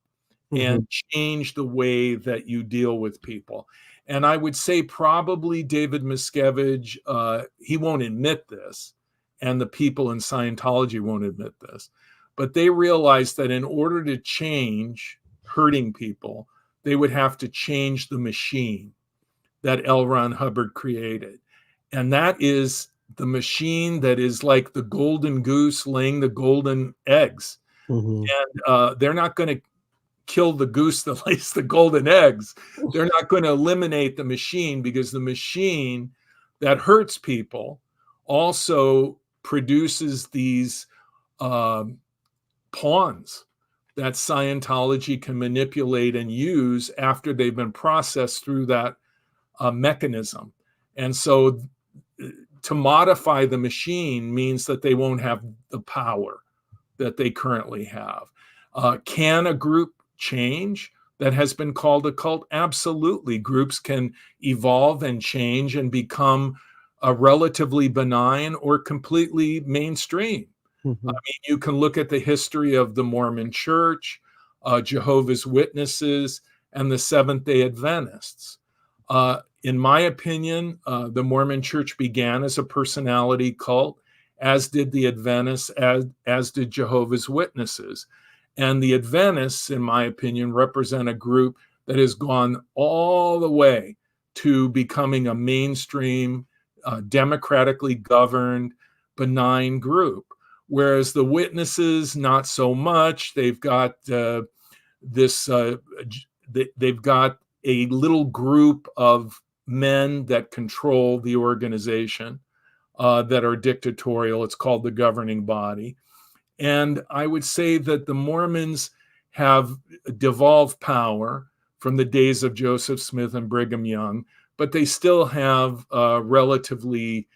Mhm. and change the way that you deal with people? And I would say probably David Miscavige, he won't admit this, and the people in Scientology won't admit this, but they realized that in order to change hurting people, they would have to change the machine that L. Ron Hubbard created. And that is the machine that is like the golden goose laying the golden eggs. Mhm. And they're not going to kill the goose that lays the golden eggs. They're not going to eliminate the machine, because the machine that hurts people also produces these pawns that Scientology can manipulate and use after they've been processed through that mechanism. And so to modify the machine means that they won't have the power that they currently have. Can a group change that has been called a cult? Absolutely. Groups can evolve and change and become relatively benign or completely mainstream. I Mhm. mean, you can look at the history of the Mormon Church, Jehovah's Witnesses, and the Seventh-day Adventists. In my opinion, the Mormon Church began as a personality cult, as did the Adventists, as did Jehovah's Witnesses. And the Adventists, in my opinion, represent a group that has gone all the way to becoming a mainstream, democratically governed, benign group. Whereas the Witnesses, not so much. They've got this. They've got a little group of men that control the organization, that are dictatorial. It's called the governing body. And I would say that the Mormons have devolved power from the days of Joseph Smith and Brigham Young, but they still have a relatively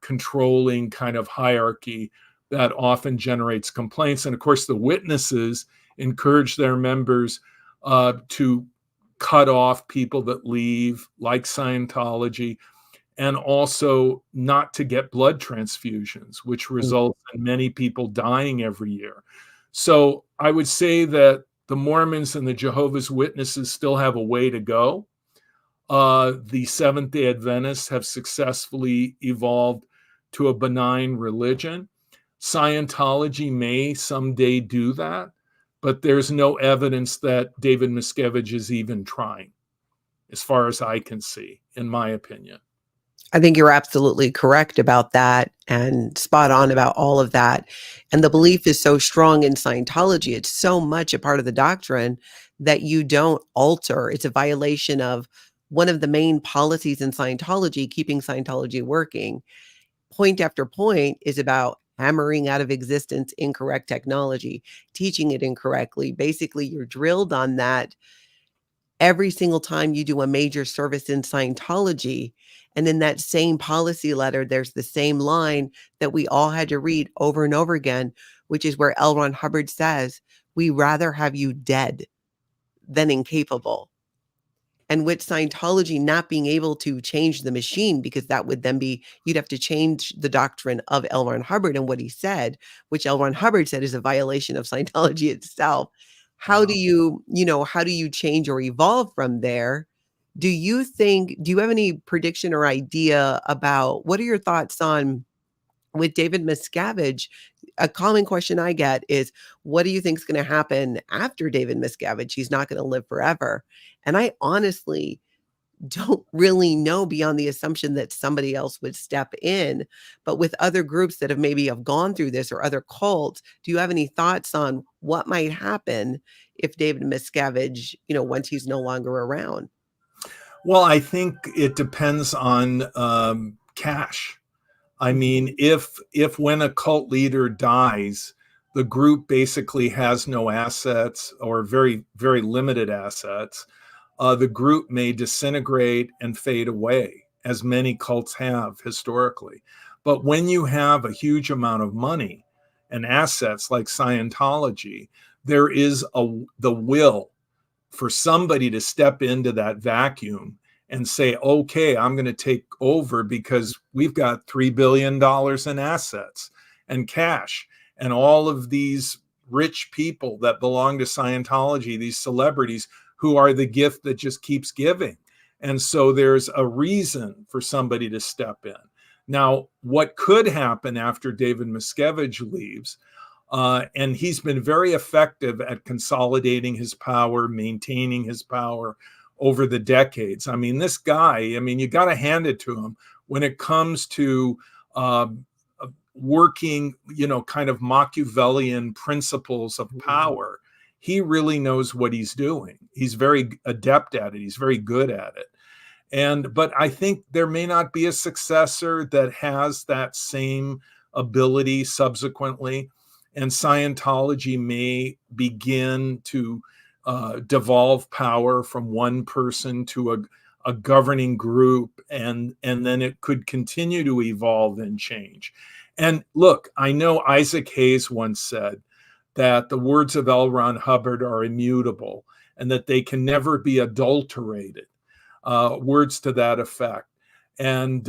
controlling kind of hierarchy that often generates complaints. And of course, the Witnesses encourage their members to cut off people that leave, like Scientology, and also not to get blood transfusions, which results in many people dying every year. So I would say that the Mormons and the Jehovah's Witnesses still have a way to go. The Seventh-day Adventists have successfully evolved to a benign religion. Scientology may someday do that, but there's no evidence that David Miscavige is even trying, as far as I can see, in my opinion. I think you're absolutely correct about that and spot on about all of that. And the belief is so strong in Scientology. It's so much a part of the doctrine that you don't alter. It's a violation of one of the main policies in Scientology, keeping Scientology working. point after point is about hammering out of existence incorrect technology, teaching it incorrectly. Basically, you're drilled on that every single time you do a major service in Scientology. And in that same policy letter, there's the same line that we all had to read over and over again, which is where L. Ron Hubbard says, "We rather have you dead than incapable." And with Scientology not being able to change the machine, because that would then be, you'd have to change the doctrine of L. Ron Hubbard and what he said, which L. Ron Hubbard said is a violation of Scientology itself. How do Wow. how do you change or evolve from there? Do you have any prediction or idea about, what are your thoughts on with David Miscavige? A common question I get is, what do you think is going to happen after David Miscavige? He's not going to live forever. And I honestly don't really know, beyond the assumption that somebody else would step in. But with other groups that have gone through this, or other cults, do you have any thoughts on what might happen if David Miscavige, once he's no longer around? Well, I think it depends on cash. I mean, if when a cult leader dies, the group basically has no assets, or very, very limited assets, the group may disintegrate and fade away, as many cults have historically. But when you have a huge amount of money and assets like Scientology, there is the will for somebody to step into that vacuum and say, okay, I'm going to take over because we've got $3 billion in assets and cash, and all of these rich people that belong to Scientology, these celebrities who are the gift that just keeps giving. And so there's a reason for somebody to step in. Now, what could happen after David Miscavige leaves, and he's been very effective at consolidating his power, maintaining his power over the decades. I mean, this guy, I mean, you got to hand it to him when it comes to working, kind of Machiavellian principles of power. He really knows what he's doing. He's very adept at it. He's very good at it. But I think there may not be a successor that has that same ability subsequently. And Scientology may begin to devolve power from one person to a governing group, and then it could continue to evolve and change. And look, I know Isaac Hayes once said that the words of L. Ron Hubbard are immutable and that they can never be adulterated, words to that effect. And,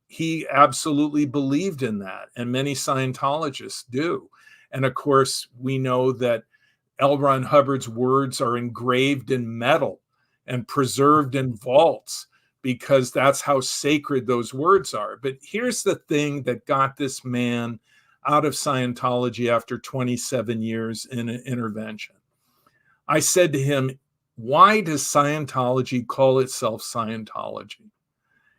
he absolutely believed in that, and many Scientologists do. And of course, we know that L. Ron Hubbard's words are engraved in metal and preserved in vaults, because that's how sacred those words are. But here's the thing that got this man out of Scientology after 27 years in an intervention. I said to him, why does Scientology call itself Scientology?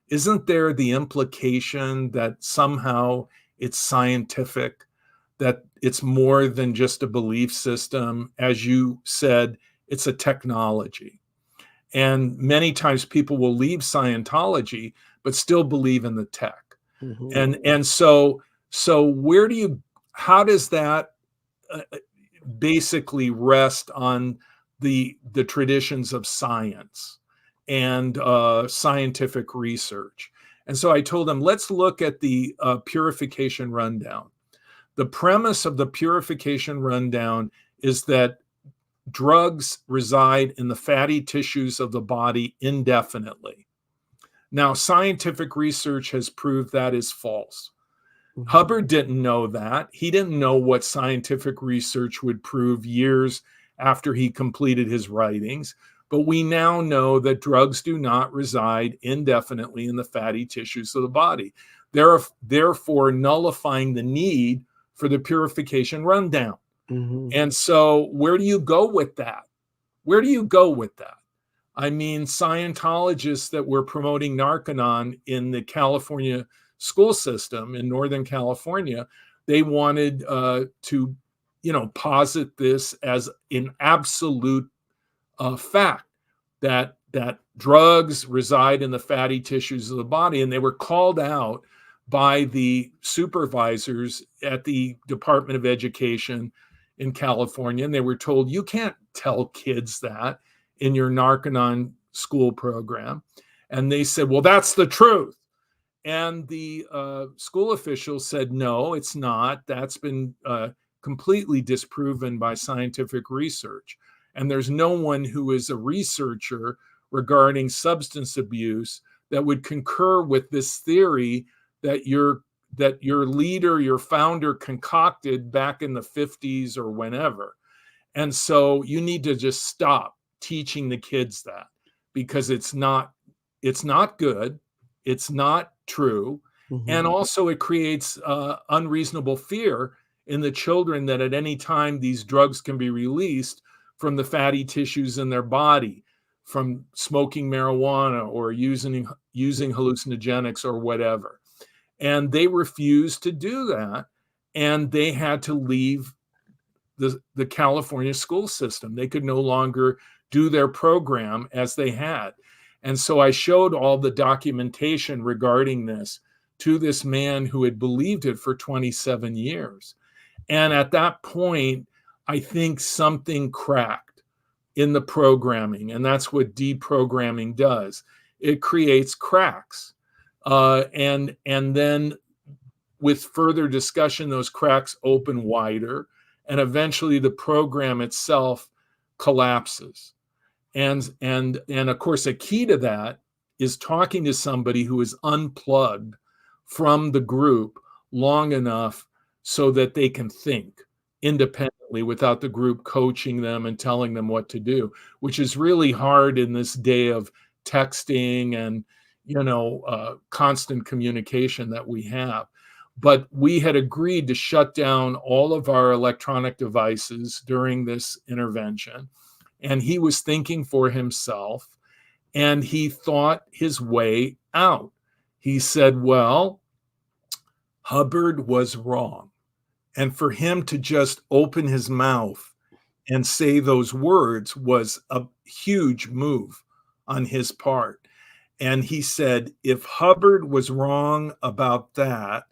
Isn't there the implication that somehow it's scientific, that it's more than just a belief system? As you said, it's a technology. And many times people will leave Scientology, but still believe in the tech. Mm-hmm. And so how does that basically rest on the traditions of science and scientific research? And so I told them, let's look at the purification rundown. The premise of the purification rundown is that drugs reside in the fatty tissues of the body indefinitely. Now, scientific research has proved that is false. Mm-hmm. Hubbard didn't know that. He didn't know what scientific research would prove years after he completed his writings. But we now know that drugs do not reside indefinitely in the fatty tissues of the body, therefore nullifying the need for the purification rundown. Mm-hmm. And so where do you go with that? Where do you go with that? I mean, Scientologists that were promoting Narconon in the California school system in Northern California, they wanted to, posit this as an absolute fact that that drugs reside in the fatty tissues of the body, and they were called out by the supervisors at the Department of Education in California, and they were told, you can't tell kids that in your Narconon school program. And they said, well, that's the truth. And the school officials said, no, it's not. That's been completely disproven by scientific research. And there's no one who is a researcher regarding substance abuse that would concur with this theory that your leader, your founder concocted back in the 50s or whenever. And so you need to just stop teaching the kids that, because it's not good. It's not true. Mm-hmm. And also it creates unreasonable fear in the children that at any time these drugs can be released from the fatty tissues in their body, from smoking marijuana or using hallucinogenics or whatever. And they refused to do that. And they had to leave the California school system. They could no longer do their program as they had. And so I showed all the documentation regarding this to this man who had believed it for 27 years. And at that point, I think something cracked in the programming. And that's what deprogramming does. It creates cracks. And then with further discussion, those cracks open wider. And eventually the program itself collapses. And of course, a key to that is talking to somebody who is unplugged from the group long enough so that they can think independently without the group coaching them and telling them what to do, which is really hard in this day of texting and, constant communication that we have. But we had agreed to shut down all of our electronic devices during this intervention. And he was thinking for himself, and he thought his way out. He said, well, Hubbard was wrong. And for him to just open his mouth and say those words was a huge move on his part. And he said, if Hubbard was wrong about that,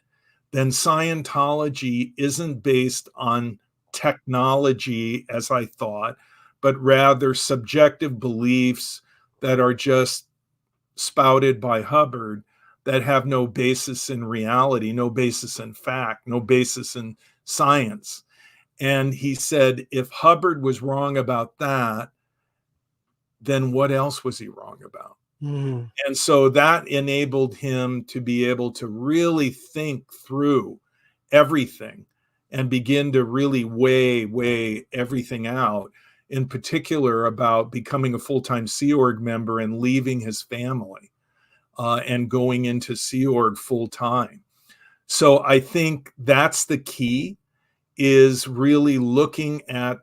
then Scientology isn't based on technology, as I thought, but rather subjective beliefs that are just spouted by Hubbard that have no basis in reality, no basis in fact, no basis in science. And he said, if Hubbard was wrong about that, then what else was he wrong about? Mm. And so that enabled him to be able to really think through everything and begin to really weigh everything out, in particular about becoming a full-time Sea Org member and leaving his family and going into Sea Org full-time. So I think that's the key, is really looking at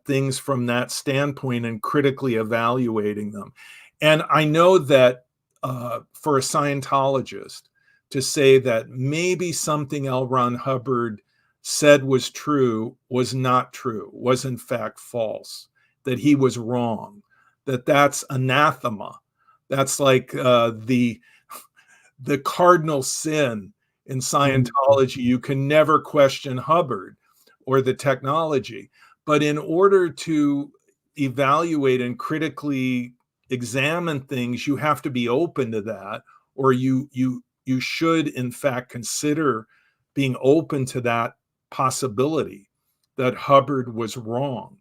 things from that standpoint and critically evaluating them. And I know that for a Scientologist to say that maybe something L. Ron Hubbard said was true was not true, was in fact false, that he was wrong, that's anathema. That's like the cardinal sin in Scientology. You can never question Hubbard or the technology. But in order to evaluate and critically examine things, you have to be open to that, or you should in fact consider being open to that possibility that Hubbard was wrong.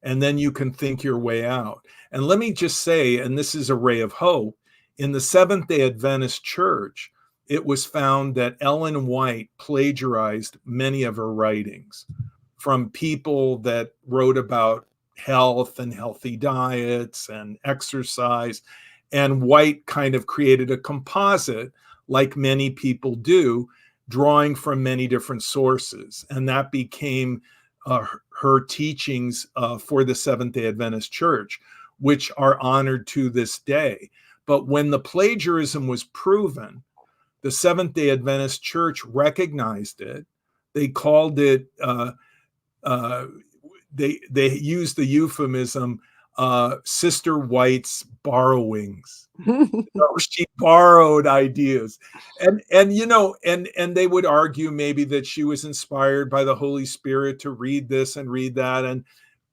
And then you can think your way out. And let me just say, and this is a ray of hope, in the Seventh-day Adventist Church, it was found that Ellen White plagiarized many of her writings from people that wrote about health and healthy diets and exercise. And White kind of created a composite, like many people do, drawing from many different sources. And that became her teachings for the Seventh-day Adventist Church, which are honored to this day. But when the plagiarism was proven, the Seventh-day Adventist Church recognized it. They called it, they used the euphemism, Sister White's borrowings. So she borrowed ideas, and you know, and they would argue maybe that she was inspired by the Holy Spirit to read this and read that and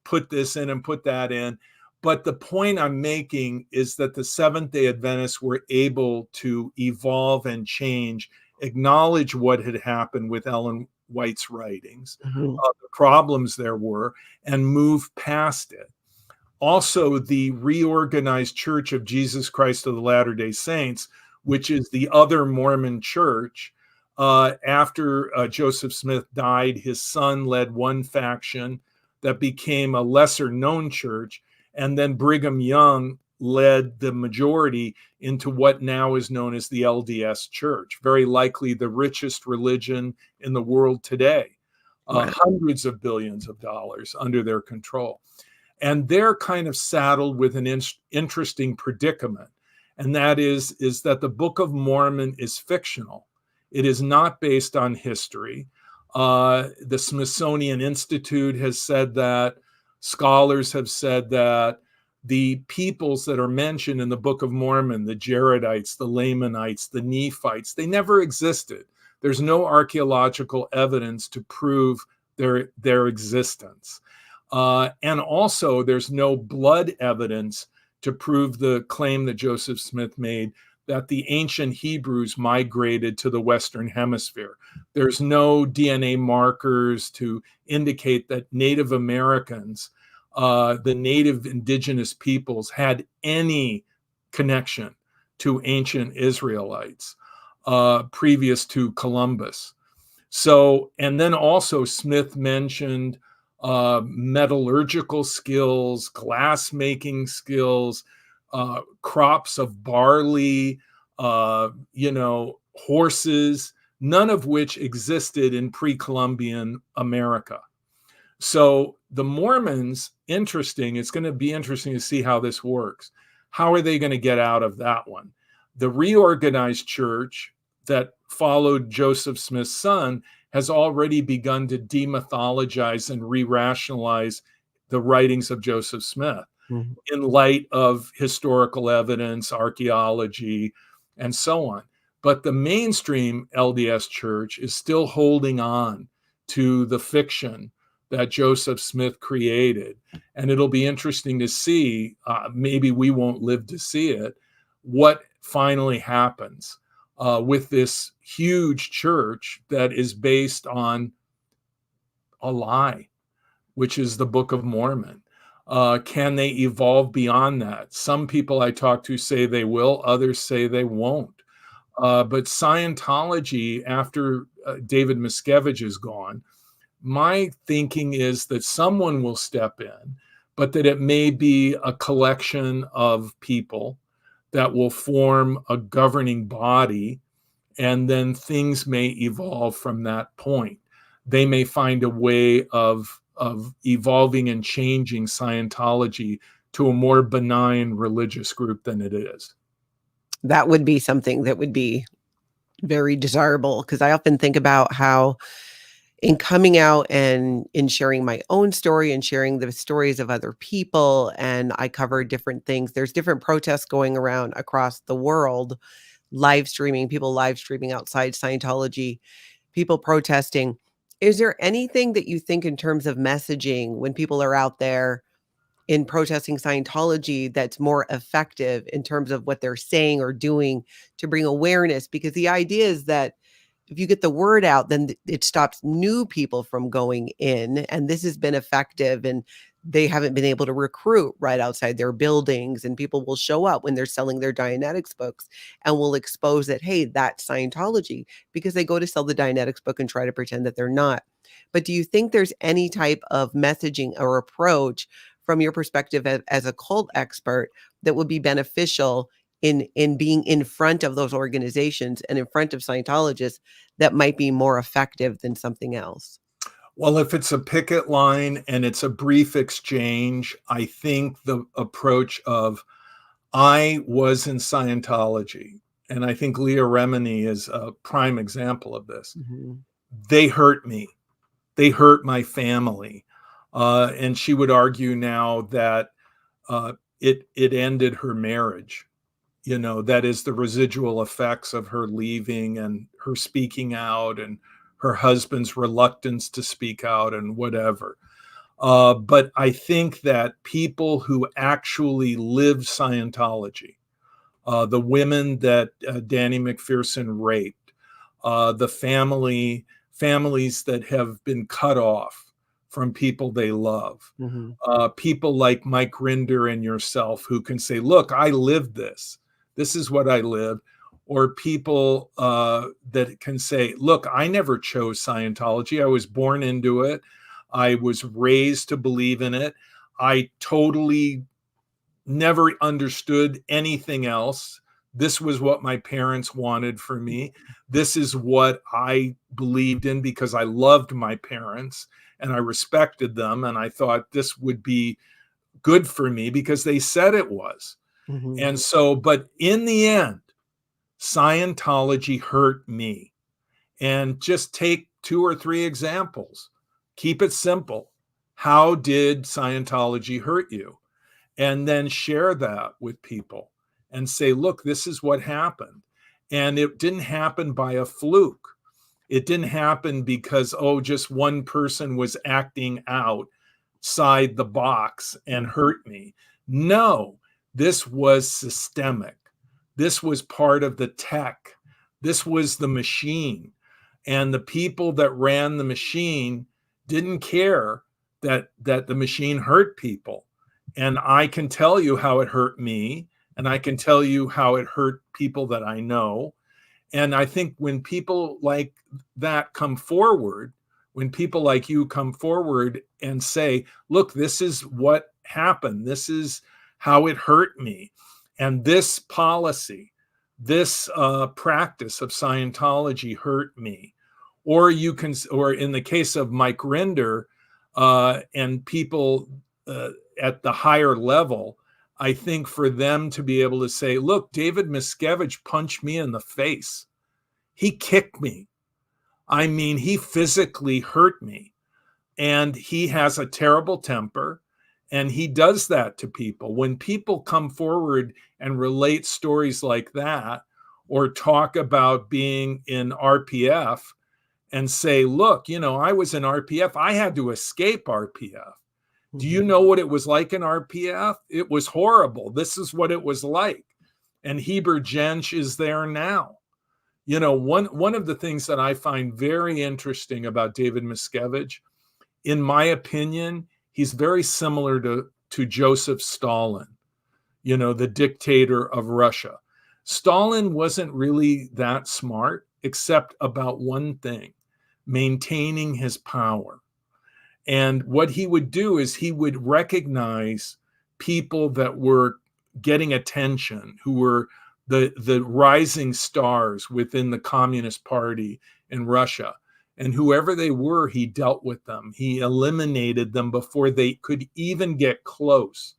put this in and put that in. But the point I'm making is that the Seventh-day Adventists were able to evolve and change, acknowledge what had happened with Ellen White's writings, Mhm. the problems there were, and move past it. Also, the Reorganized Church of Jesus Christ of the Latter-day Saints, which is the other Mormon church, after Joseph Smith died, his son led one faction that became a lesser known church, and then Brigham Young led the majority into what now is known as the LDS Church, very likely the richest religion in the world today, Wow. hundreds of billions of dollars under their control. And they're kind of saddled with an interesting predicament. And that is that the Book of Mormon is fictional. It is not based on history. The Smithsonian Institute has said that. Scholars have said that. The peoples that are mentioned in the Book of Mormon, the Jaredites, the Lamanites, the Nephites, they never existed. There's no archaeological evidence to prove their existence. And also, there's no blood evidence to prove the claim that Joseph Smith made that the ancient Hebrews migrated to the Western Hemisphere. There's no DNA markers to indicate that Native Americans, the native indigenous peoples, had any connection to ancient Israelites previous to Columbus. So, and then also Smith mentioned metallurgical skills, glass making skills, crops of barley, horses, none of which existed in pre-Columbian America. So the Mormons, interesting, it's going to be interesting to see how this works. How are they going to get out of that one? The Reorganized Church that followed Joseph Smith's son has already begun to demythologize and re-rationalize the writings of Joseph Smith Mhm. in light of historical evidence, archaeology, and so on. But the mainstream LDS Church is still holding on to the fiction that Joseph Smith created. And it'll be interesting to see, maybe we won't live to see it, what finally happens with this huge church that is based on a lie, which is the Book of Mormon. Can they evolve beyond that? Some people I talk to say they will, others say they won't. But Scientology, after David Miscavige is gone, my thinking is that someone will step in, but that it may be a collection of people that will form a governing body, and then things may evolve from that point. They may find a way of evolving and changing Scientology to a more benign religious group than it is. That would be something that would be very desirable, because I often think about how in coming out and in sharing my own story and sharing the stories of other people, and I cover different things. There's different protests going around across the world, live streaming, people live streaming outside Scientology, people protesting. Is there anything that you think in terms of messaging when people are out there in protesting Scientology that's more effective in terms of what they're saying or doing to bring awareness? Because the idea is that if you get the word out, then it stops new people from going in, and this has been effective, and they haven't been able to recruit right outside their buildings, and people will show up when they're selling their Dianetics books and will expose that, hey, that's Scientology, because they go to sell the Dianetics book and try to pretend that they're not. But do you think there's any type of messaging or approach from your perspective as a cult expert that would be beneficial in being in front of those organizations and in front of Scientologists that might be more effective than something else? Well, if it's a picket line and it's a brief exchange, I think the approach of I was in Scientology, and I think Leah Remini is a prime example of this. Mhm. They hurt me. They hurt my family. And she would argue now that it ended her marriage. That is the residual effects of her leaving and her speaking out and her husband's reluctance to speak out and whatever. But I think that people who actually live Scientology, the women that Danny McPherson raped, the families that have been cut off from people they love, Mm-hmm. people like Mike Rinder and yourself who can say, look, I lived this. This is what I lived. Or people that can say, look, I never chose Scientology. I was born into it. I was raised to believe in it. I totally never understood anything else. This was what my parents wanted for me. This is what I believed in because I loved my parents and I respected them. And I thought this would be good for me because they said it was. Mm-hmm. And so, but in the end, Scientology hurt me. And just take 2 or 3 examples. Keep it simple. How did Scientology hurt you? And then share that with people and say, look, this is what happened. And it didn't happen by a fluke. It didn't happen because, just one person was acting outside the box and hurt me. No, this was systemic. This was part of the tech. This was the machine. And the people that ran the machine didn't care that the machine hurt people. And I can tell you how it hurt me, and I can tell you how it hurt people that I know. And I think when people like that come forward, when people like you come forward and say, look, this is what happened, this is how it hurt me, and this policy, this practice of Scientology hurt me. Or in the case of Mike Rinder and people at the higher level, I think for them to be able to say, look, David Miscavige punched me in the face. He kicked me. I mean, he physically hurt me. And he has a terrible temper. And he does that to people. When people come forward and relate stories like that, or talk about being in RPF and say, look, I was in RPF. I had to escape RPF. Do you know what it was like in RPF? It was horrible. This is what it was like. And Heber Jensch is there now. One of the things that I find very interesting about David Miscavige, in my opinion, he's very similar to Joseph Stalin, the dictator of Russia. Stalin wasn't really that smart, except about one thing: maintaining his power. And what he would do is he would recognize people that were getting attention, who were the rising stars within the Communist Party in Russia. And whoever they were, he dealt with them. He eliminated them before they could even get close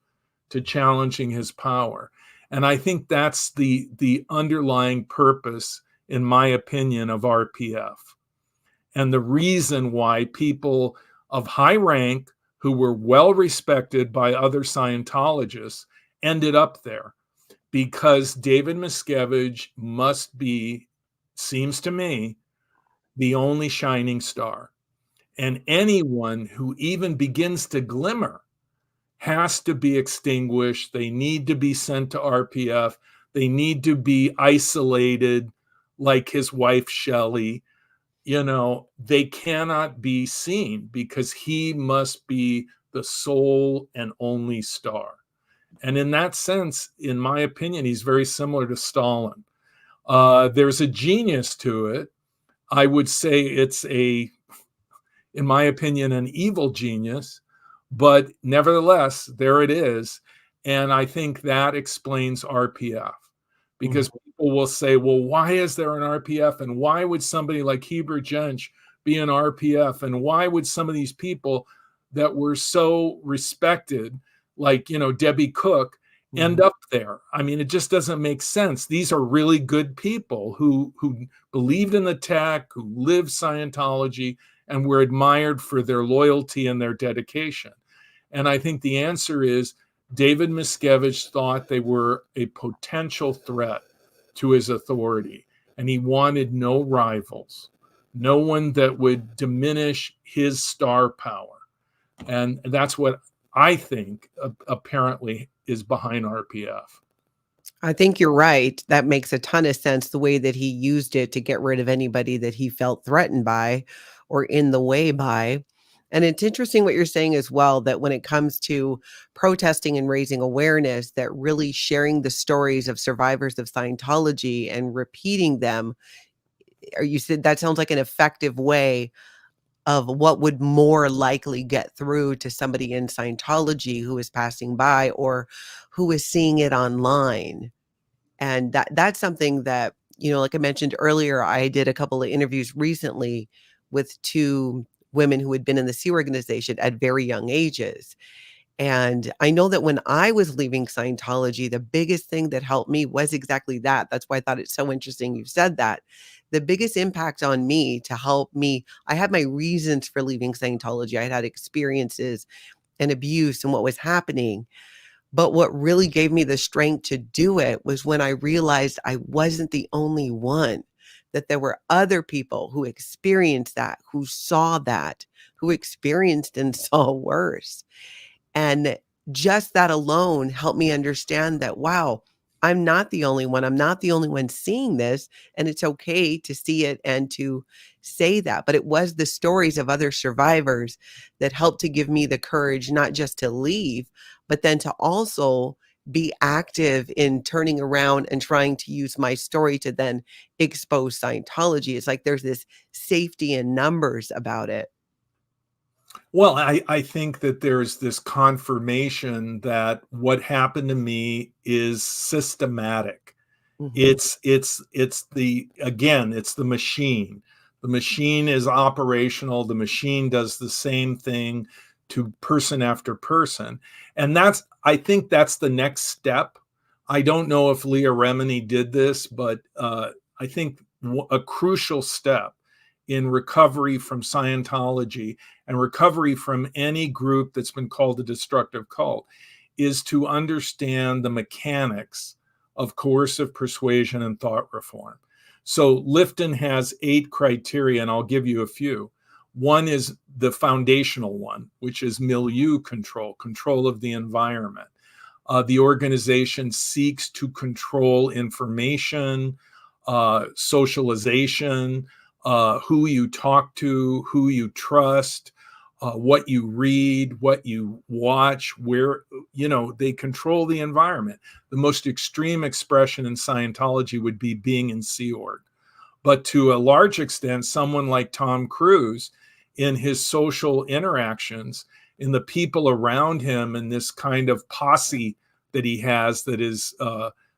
to challenging his power. And I think that's the underlying purpose, in my opinion, of RPF. And the reason why people of high rank who were well respected by other Scientologists ended up there, because David Miscavige must be, seems to me, the only shining star. And anyone who even begins to glimmer has to be extinguished. They need to be sent to RPF. They need to be isolated, like his wife, Shelley. They cannot be seen, because he must be the sole and only star. And in that sense, in my opinion, he's very similar to Stalin. There's a genius to it. I would say it's in my opinion, an evil genius, but nevertheless, there it is. And I think that explains RPF. Because people will say, well, why is there an RPF? And why would somebody like Heber Jensch be an RPF? And why would some of these people that were so respected, like, Debbie Cook, end up there? I mean, it just doesn't make sense. These are really good people who believed in the tech, who lived Scientology, and were admired for their loyalty and their dedication. And I think the answer is David Miscavige thought they were a potential threat to his authority, and he wanted no rivals, no one that would diminish his star power. And that's what I think apparently is behind RPF. I think you're right. That makes a ton of sense, the way that he used it to get rid of anybody that he felt threatened by or in the way by. And it's interesting what you're saying as well, that when it comes to protesting and raising awareness, that really sharing the stories of survivors of Scientology and repeating them, or you said that sounds like an effective way of what would more likely get through to somebody in Scientology who is passing by or who is seeing it online. And that's something that, like I mentioned earlier, I did a couple of interviews recently with two women who had been in the Sea Organization at very young ages. And I know that when I was leaving Scientology, the biggest thing that helped me was exactly that. That's why I thought it's so interesting you said that. The biggest impact on me to help me, I had my reasons for leaving Scientology. I had experiences and abuse and what was happening. But what really gave me the strength to do it was when I realized I wasn't the only one, that there were other people who experienced that, who saw that, who experienced and saw worse. And just that alone helped me understand that, wow, I'm not the only one. I'm not the only one seeing this. And it's okay to see it and to say that. But it was the stories of other survivors that helped to give me the courage, not just to leave, but then to also be active in turning around and trying to use my story to then expose Scientology. It's like there's this safety in numbers about it. Well, I think that there's this confirmation that what happened to me is systematic. Mhm. It's the machine. The machine is operational. The machine does the same thing to person after person. And I think that's the next step. I don't know if Leah Remini did this, but I think a crucial step in recovery from Scientology and recovery from any group that's been called a destructive cult is to understand the mechanics of coercive persuasion and thought reform. So Lifton has 8 criteria, and I'll give you a few. One is the foundational one, which is milieu control, control of the environment. The organization seeks to control information, socialization, who you talk to, who you trust, what you read, what you watch, where, they control the environment. The most extreme expression in Scientology would be being in Sea Org. But to a large extent, someone like Tom Cruise, in his social interactions, in the people around him, and this kind of posse that he has that is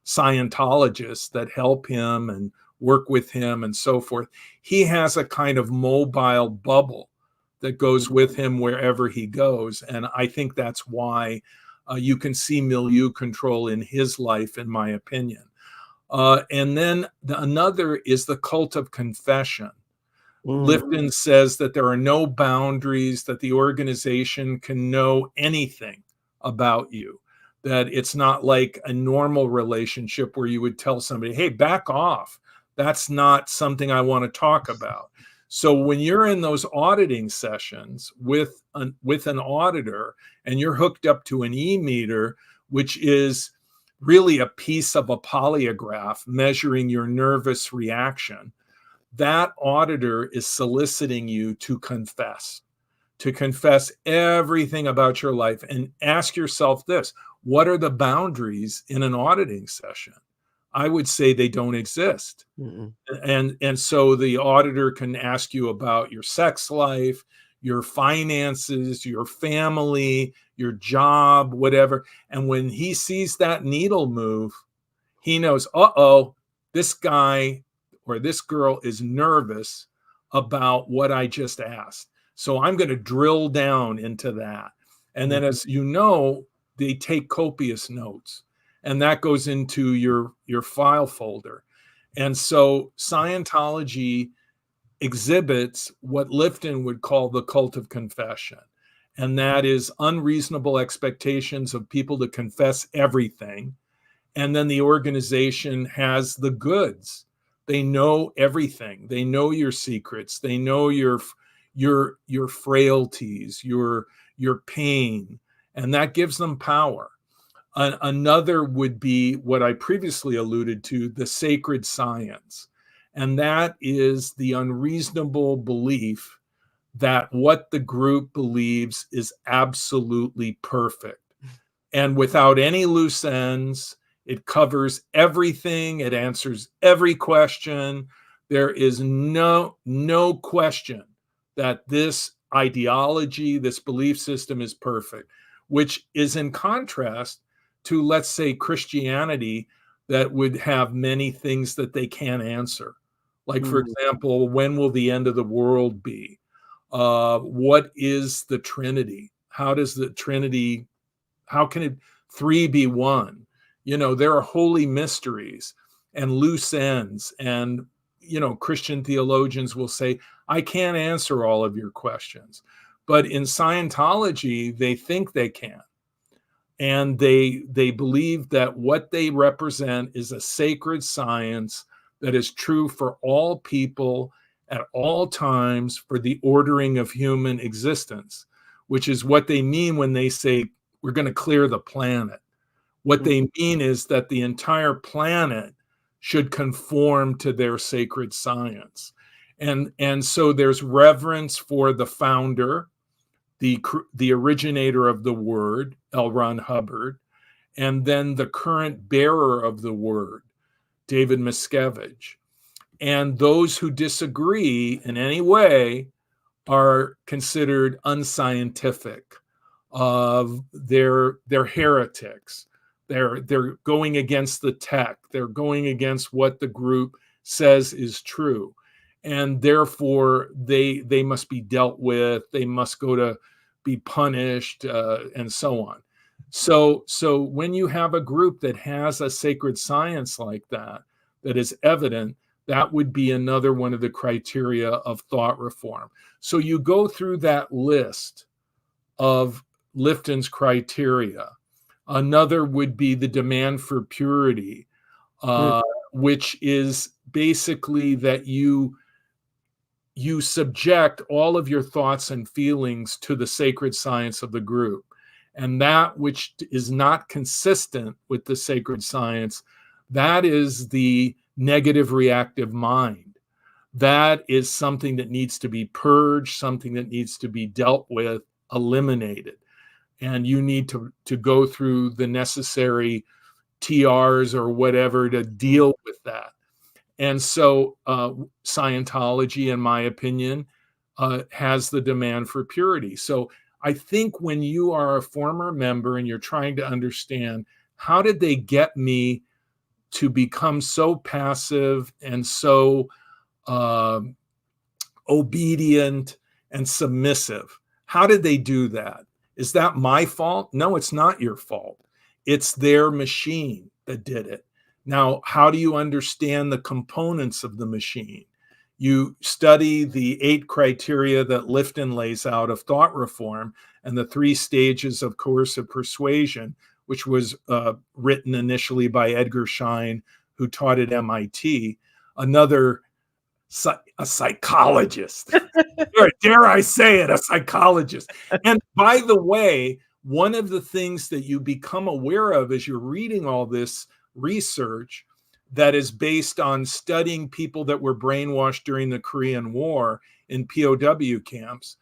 Scientologists that help him and work with him and so forth, he has a kind of mobile bubble that goes with him wherever he goes. And I think that's why you can see milieu control in his life, in my opinion. And then another is the cult of confession. Mm. Lifton says that there are no boundaries, that the organization can know anything about you, that it's not like a normal relationship where you would tell somebody, hey, back off. That's not something I want to talk about. So when you're in those auditing sessions with an auditor and you're hooked up to an e-meter, which is really a piece of a polygraph measuring your nervous reaction, that auditor is soliciting you to confess everything about your life. And ask yourself this: what are the boundaries in an auditing session? I would say they don't exist. Mm-mm. And so the auditor can ask you about your sex life, your finances, your family, your job, whatever. And when he sees that needle move, he knows, uh-oh, this guy or this girl is nervous about what I just asked. So I'm going to drill down into that. And then, as you know, they take copious notes, and that goes into your file folder. And so Scientology exhibits what Lifton would call the cult of confession. and that is unreasonable expectations of people to confess everything. And then the organization has the goods. They know everything. They know your secrets. They know your frailties, your pain, and that gives them power. Another would be what I previously alluded to, the sacred science. And that is the unreasonable belief that what the group believes is absolutely perfect. And without any loose ends, it covers everything. It answers every question. There is no question that this ideology, this belief system is perfect, which is in contrast to, let's say, Christianity, that would have many things that they can't answer. Like, for example, when will the end of the world be? What is the Trinity? How does the Trinity, how can it three be one? You know, there are holy mysteries and loose ends. And, you know, Christian theologians will say, I can't answer all of your questions. But in Scientology, they think they can. And they believe that what they represent is a sacred science that is true for all people at all times for the ordering of human existence, which is what they mean when they say we're going to clear the planet. What they mean is that the entire planet should conform to their sacred science. And so there's reverence for the founder, the originator of the word, L. Ron Hubbard, and then the current bearer of the word, David Miscavige. And those who disagree in any way are considered unscientific. They're heretics. They're going against the tech. They're going against what the group says is true. And therefore, they must be dealt with. They must go to be punished, and so on. So when you have a group that has a sacred science like that is evident, that would be another one of the criteria of thought reform. So you go through that list of Lifton's criteria. Another would be the demand for purity, which is basically that you subject all of your thoughts and feelings to the sacred science of the group. And that which is not consistent with the sacred science, that is the negative reactive mind. That is something that needs to be purged, something that needs to be dealt with, eliminated. And you need to go through the necessary TRs or whatever to deal with that. And so Scientology, in my opinion, has the demand for purity. So I think when you are a former member and you're trying to understand, how did they get me to become so passive and so obedient and submissive? How did they do that? Is that my fault? No, it's not your fault. It's their machine that did it. Now, how do you understand the components of the machine? You study the 8 criteria that Lifton lays out of thought reform and the 3 stages of coercive persuasion, which was written initially by Edgar Schein, who taught at MIT, a psychologist. Dare I say it, a psychologist. And by the way, one of the things that you become aware of as you're reading all this research that is based on studying people that were brainwashed during the Korean War in POW camps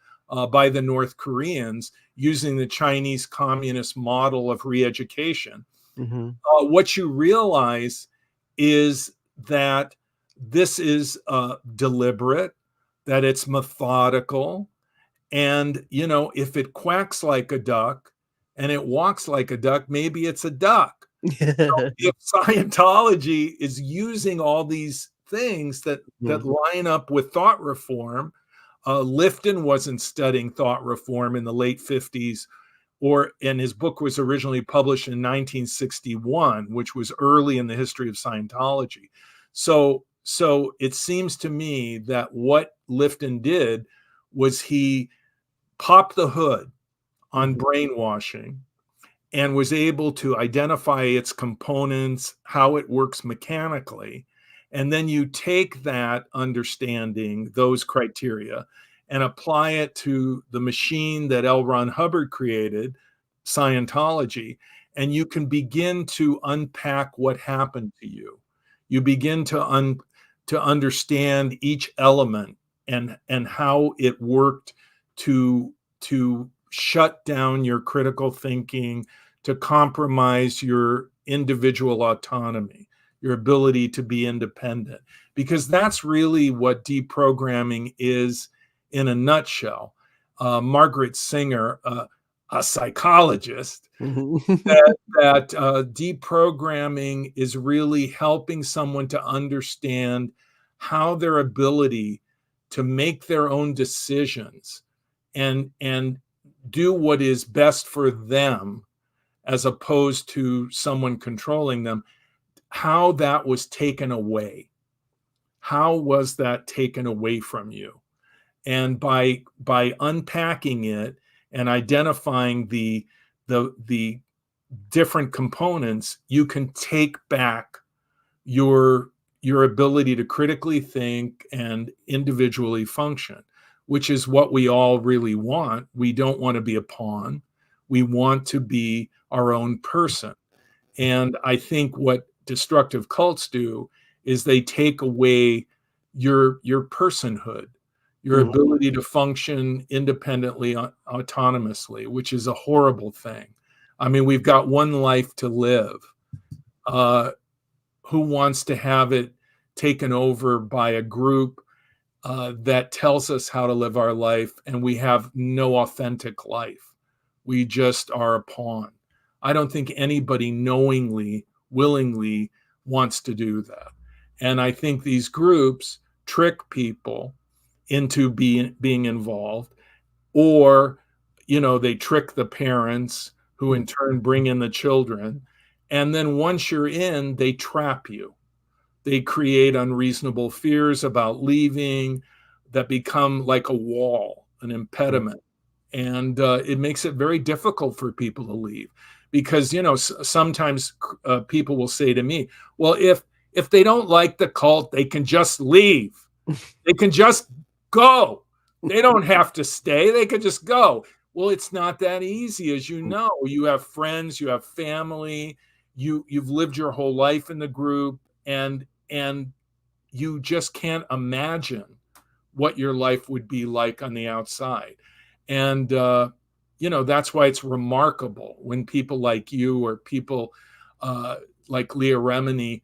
by the North Koreans using the Chinese communist model of re-education. What you realize is that this is deliberate, that it's methodical, and, you know, if it quacks like a duck and it walks like a duck, maybe it's a duck. So if Scientology is using all these things that line up with thought reform, Lifton wasn't studying thought reform in the late 50s, and his book was originally published in 1961, which was early in the history of Scientology. So it seems to me that what Lifton did was he popped the hood on brainwashing and was able to identify its components, how it works mechanically. And then you take that understanding, those criteria, and apply it to the machine that L. Ron Hubbard created, Scientology, and you can begin to unpack what happened to you. You begin to understand each element and how it worked to shut down your critical thinking, to compromise your individual autonomy, your ability to be independent, because that's really what deprogramming is in a nutshell. Margaret Singer, a psychologist, that deprogramming is really helping someone to understand how their ability to make their own decisions and do what is best for them as opposed to someone controlling them, how that was taken away. How was that taken away from you? And by unpacking it and identifying the different components, you can take back your ability to critically think and individually function, which is what we all really want. We don't want to be a pawn. We want to be our own person. And I think what destructive cults do is they take away your personhood, your ability to function independently, autonomously, which is a horrible thing. I mean, we've got one life to live. Who wants to have it taken over by a group that tells us how to live our life, and we have no authentic life? We just are a pawn. I don't think anybody knowingly, willingly wants to do that. And I think these groups trick people into being involved, or, they trick the parents who in turn bring in the children. And then once you're in, they trap you. They create unreasonable fears about leaving that become like a wall, an impediment. And it makes it very difficult for people to leave, because, sometimes people will say to me, well, if they don't like the cult, they can just leave. They can just go. They don't have to stay. They can just go. Well, it's not that easy. As you know, you have friends, you have family, you've lived your whole life in the group, and you just can't imagine what your life would be like on the outside. And that's why it's remarkable when people like you or people like Leah Remini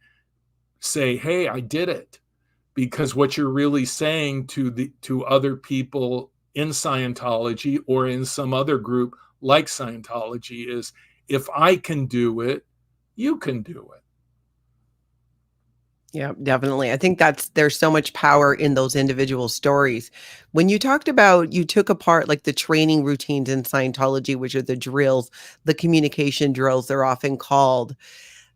say, hey, I did it. Because what you're really saying to other people in Scientology or in some other group like Scientology is, if I can do it, you can do it. Yeah, definitely. I think there's so much power in those individual stories. When you talked about, you took apart like the training routines in Scientology, which are the drills, the communication drills, they're often called.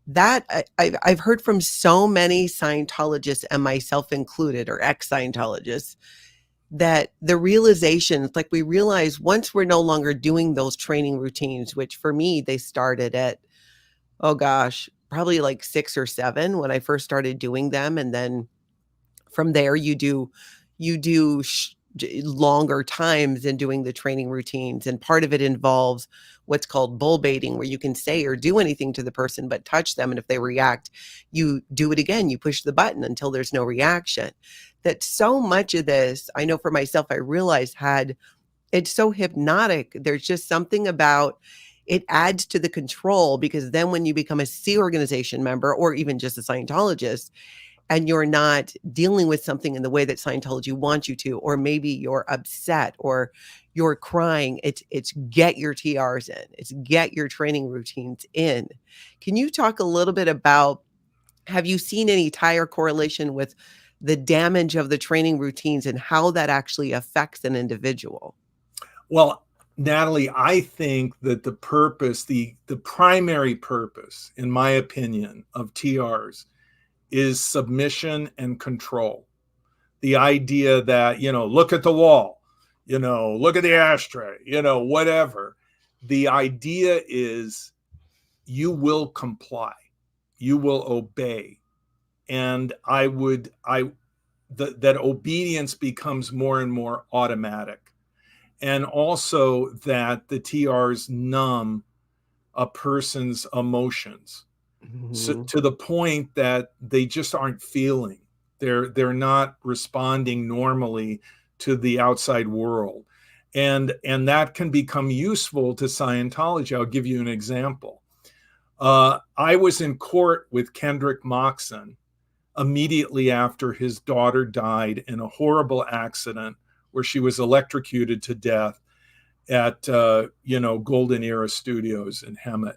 That I've heard from so many Scientologists, and myself included, or ex-Scientologists, that the realization, like, we realize once we're no longer doing those training routines, which for me, they started at, oh gosh, probably like 6 or 7 when I first started doing them. And then from there, you do longer times in doing the training routines. And part of it involves what's called bull baiting, where you can say or do anything to the person, but touch them. And if they react, you do it again. You push the button until there's no reaction. That so much of this, I know for myself, I realized it's so hypnotic. There's just something about it adds to the control, because then when you become a C organization member or even just a Scientologist, and you're not dealing with something in the way that Scientology wants you to, or maybe you're upset or you're crying, it's get your TRs in, it's get your training routines in. Can you talk a little bit about, have you seen any tie or correlation with the damage of the training routines and how that actually affects an individual? Well, Natalie, I think that the primary purpose, in my opinion, of TRs is submission and control. The idea that, look at the wall, look at the ashtray, whatever. the idea is you will comply, you will obey. And that obedience becomes more and more automatic. And also that the TRs numb a person's emotions, so, Mhm. to the point that they just aren't feeling. They're not responding normally to the outside world. And that can become useful to Scientology. I'll give you an example. I was in court with Kendrick Moxon immediately after his daughter died in a horrible accident where she was electrocuted to death at Golden Era Studios in Hemet.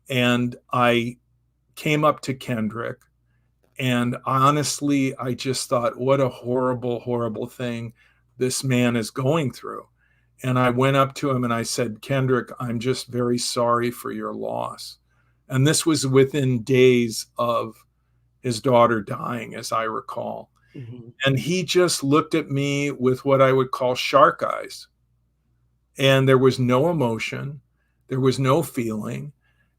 And I came up to Kendrick, and honestly, I just thought, what a horrible, horrible thing this man is going through. And I went up to him and I said, Kendrick, I'm just very sorry for your loss. And this was within days of his daughter dying, as I recall. Mhm. And he just looked at me with what I would call shark eyes. And there was no emotion, there was no feeling.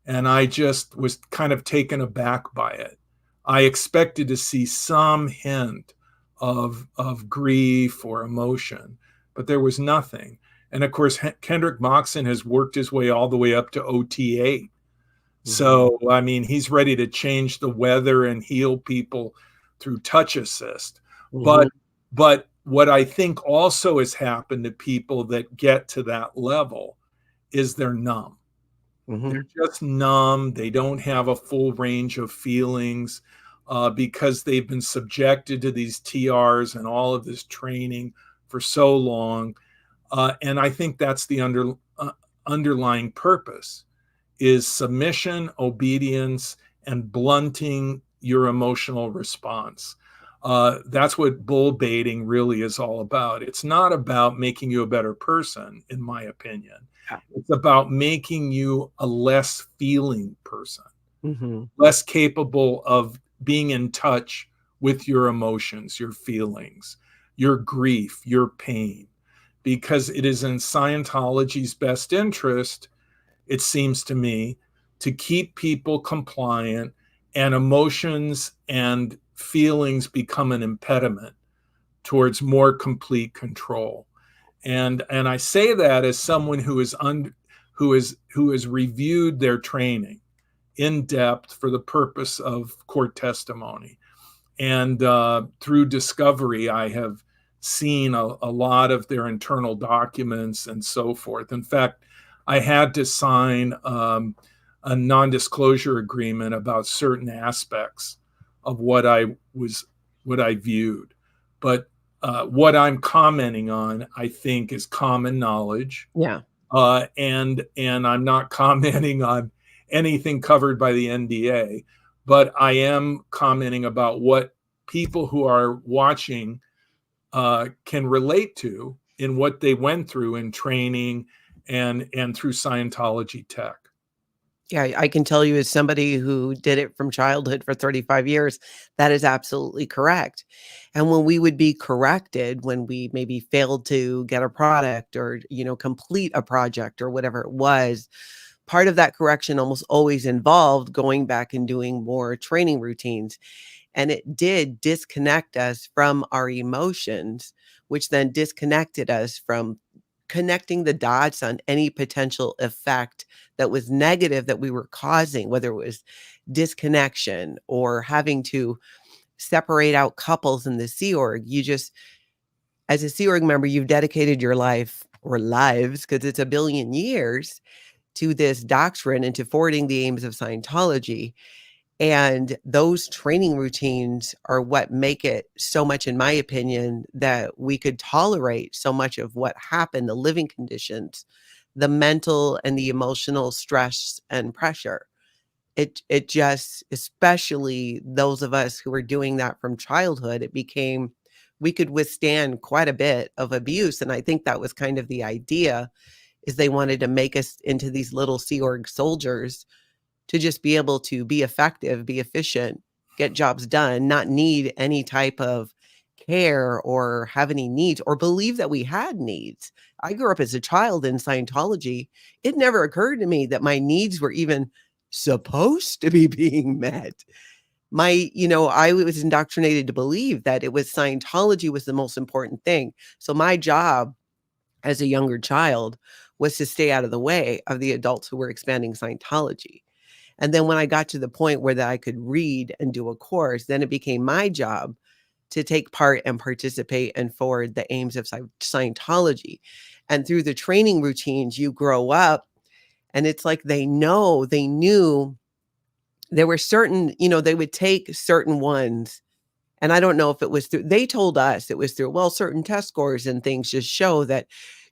And I just was kind of taken aback by it. I expected to see some hint of grief or emotion, but there was nothing. And of course, Kendrick Moxon has worked his way all the way up to OT8. Mhm. So, I mean, he's ready to change the weather and heal people through touch assist. Mhm. But what I think also has happened to people that get to that level is they're numb. They're Mhm. just numb. They don't have a full range of feelings because they've been subjected to these TRs and all of this training for so long. And I think that's the underlying purpose is submission, obedience, and blunting your emotional response. That's what bull baiting really is all about. It's not about making you a better person, in my opinion. Yeah. It's about making you a less feeling person, Mhm. less capable of being in touch with your emotions, your feelings, your grief, your pain, because it is in Scientology's best interest, it seems to me, to keep people compliant and emotions and feelings become an impediment towards more complete control. And I say that as someone who has reviewed their training in depth for the purpose of court testimony. And through discovery, I have seen a lot of their internal documents and so forth. In fact, I had to sign a non-disclosure agreement about certain aspects of what I viewed. But what I'm commenting on, I think, is common knowledge, Yeah. and I'm not commenting on anything covered by the NDA, but I am commenting about what people who are watching can relate to in what they went through in training and through Scientology tech. Yeah, I can tell you as somebody who did it from childhood for 35 years, that is absolutely correct. And when we would be corrected, when we maybe failed to get a product or, complete a project or whatever it was, part of that correction almost always involved going back and doing more training routines. And it did disconnect us from our emotions, which then disconnected us from connecting the dots on any potential effect that was negative that we were causing, whether it was disconnection or having to separate out couples in the Sea Org. You just, as a Sea Org member, you've dedicated your life or lives, because it's a billion years, to this doctrine and to forwarding the aims of Scientology. And those training routines are what make it so much, in my opinion, that we could tolerate so much of what happened, the living conditions, the mental and the emotional stress and pressure. It just, especially those of us who were doing that from childhood, it became, we could withstand quite a bit of abuse. And I think that was kind of the idea, is they wanted to make us into these little Sea Org soldiers to just be able to be effective, be efficient, get jobs done, not need any type of care or have any needs or believe that we had needs. I grew up as a child in Scientology. It never occurred to me that my needs were even supposed to be being met. I was indoctrinated to believe that it was Scientology was the most important thing. So my job as a younger child was to stay out of the way of the adults who were expanding Scientology. And then when I got to the point where that I could read and do a course, then it became my job to take part and participate and forward the aims of Scientology. And through the training routines, you grow up and it's like they knew there were certain, they would take certain ones. And I don't know if it was through, they told us it was through, well, certain test scores and things just show that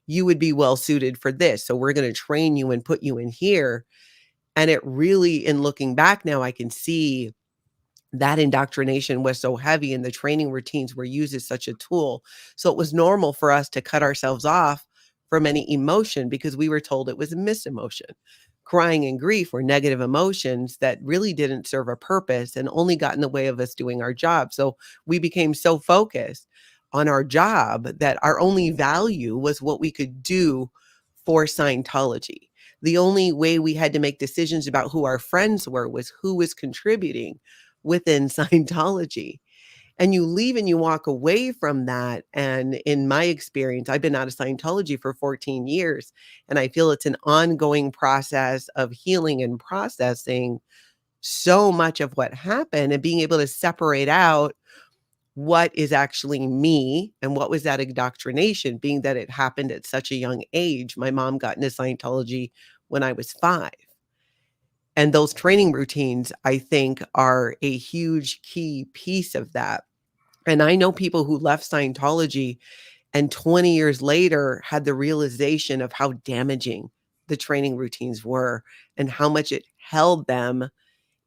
you would be well suited for this. So we're going to train you and put you in here. And it really, in looking back now, I can see that indoctrination was so heavy and the training routines were used as such a tool. So it was normal for us to cut ourselves off from any emotion because we were told it was a misemotion. Crying and grief were negative emotions that really didn't serve a purpose and only got in the way of us doing our job. So we became so focused on our job that our only value was what we could do for Scientology. The only way we had to make decisions about who our friends were was who was contributing within Scientology. And you leave and you walk away from that. And in my experience, I've been out of Scientology for 14 years, and I feel it's an ongoing process of healing and processing so much of what happened and being able to separate out what is actually me and what was that indoctrination, being that it happened at such a young age. My mom got into Scientology when I was 5. And those training routines, I think, are a huge key piece of that. And I know people who left Scientology and 20 years later had the realization of how damaging the training routines were and how much it held them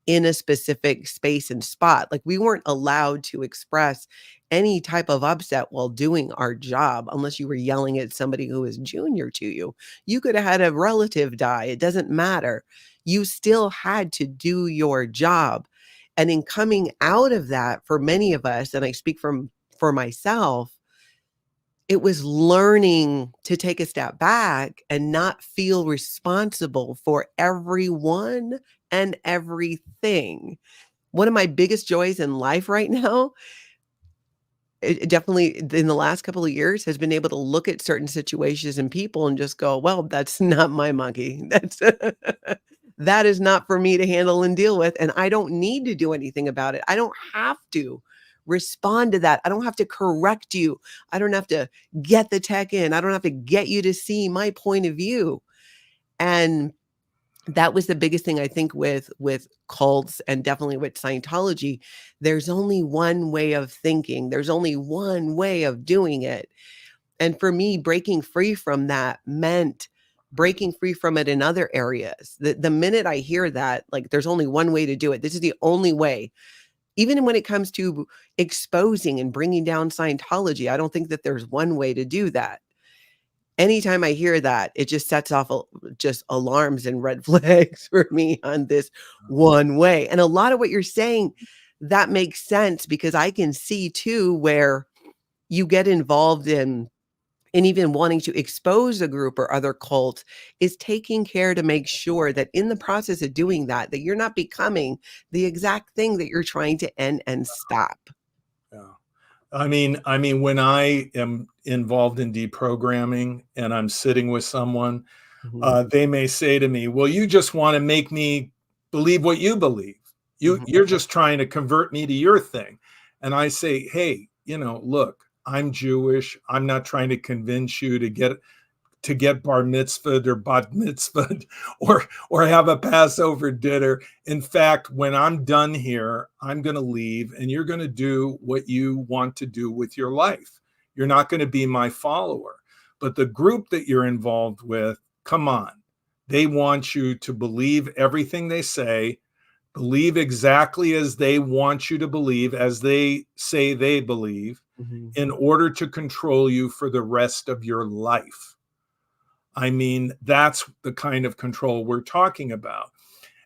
in a specific space and spot. Like we weren't allowed to express any type of upset while doing our job unless you were yelling at somebody who was junior to you. You could have had a relative die. It doesn't matter. You still had to do your job. And in coming out of that, for many of us, and I speak for myself, it was learning to take a step back and not feel responsible for everyone and everything. One of my biggest joys in life right now, it definitely in the last couple of years has been able to look at certain situations and people and just go, well, that's not my monkey. That is not for me to handle and deal with. And I don't need to do anything about it. I don't have to respond to that. I don't have to correct you. I don't have to get the tech in. I don't have to get you to see my point of view. And that was the biggest thing I think with cults and definitely with Scientology. There's only one way of thinking. There's only one way of doing it. And for me, breaking free from that meant breaking free from it in other areas. The minute I hear that, like, there's only one way to do it. This is the only way. Even when it comes to exposing and bringing down Scientology, I don't think that there's one way to do that. Anytime I hear that, it just sets off just alarms and red flags for me on this one way. And a lot of what you're saying, that makes sense because I can see too where you get involved in and even wanting to expose a group or other cult is taking care to make sure that in the process of doing that, that you're not becoming the exact thing that you're trying to end and stop. Yeah. I mean, when I am involved in deprogramming and I'm sitting with someone, Mhm, they may say to me, "Well, you just want to make me believe what you believe. mhm, You're just trying to convert me to your thing." And I say, "Hey, look, I'm Jewish. I'm not trying to convince you to get bar mitzvahed or bat mitzvahed or have a Passover dinner. In fact, when I'm done here, I'm going to leave and you're going to do what you want to do with your life. You're not going to be my follower. But the group that you're involved with, come on. They want you to believe everything they say, believe exactly as they want you to believe, as they say they believe, mhm. in order to control you for the rest of your life." I mean, that's the kind of control we're talking about.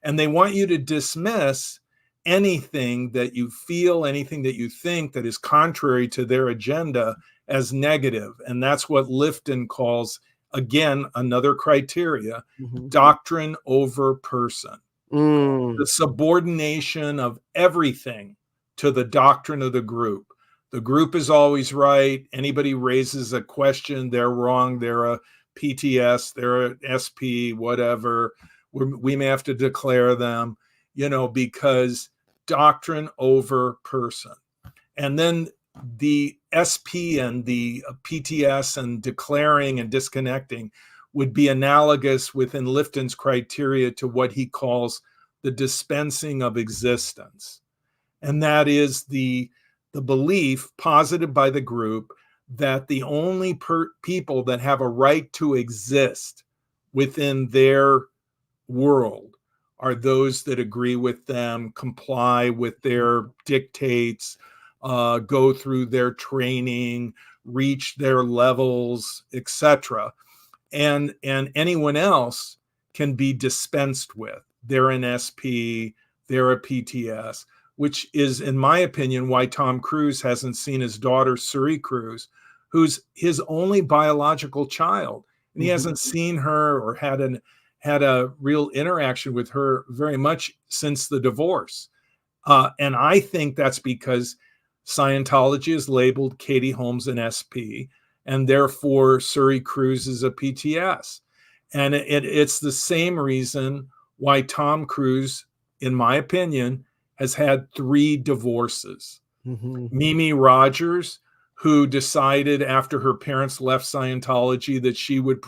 And they want you to dismiss anything that you feel, anything that you think that is contrary to their agenda as negative. And that's what Lifton calls, again, another criteria, doctrine over person. The subordination of everything to the doctrine of the group. The group is always right. Anybody raises a question, they're wrong. They're a PTS, they're an SP, whatever. We may have to declare them, because doctrine over person. And then the SP and the PTS and declaring and disconnecting would be analogous within Lifton's criteria to what he calls the dispensing of existence. And that is the belief posited by the group that the only people that have a right to exist within their world are those that agree with them, comply with their dictates, go through their training, reach their levels, etc. And anyone else can be dispensed with. They're an SP, they're a PTS, which is, in my opinion, why Tom Cruise hasn't seen his daughter, Suri Cruise, who's his only biological child. And he hasn't seen her or had a real interaction with her very much since the divorce. And I think that's because Scientology is labeled Katie Holmes an SP, and therefore Suri Cruise is a PTS. And it's the same reason why Tom Cruise, in my opinion, has had 3 divorces. Mimi Rogers, who decided after her parents left Scientology that she would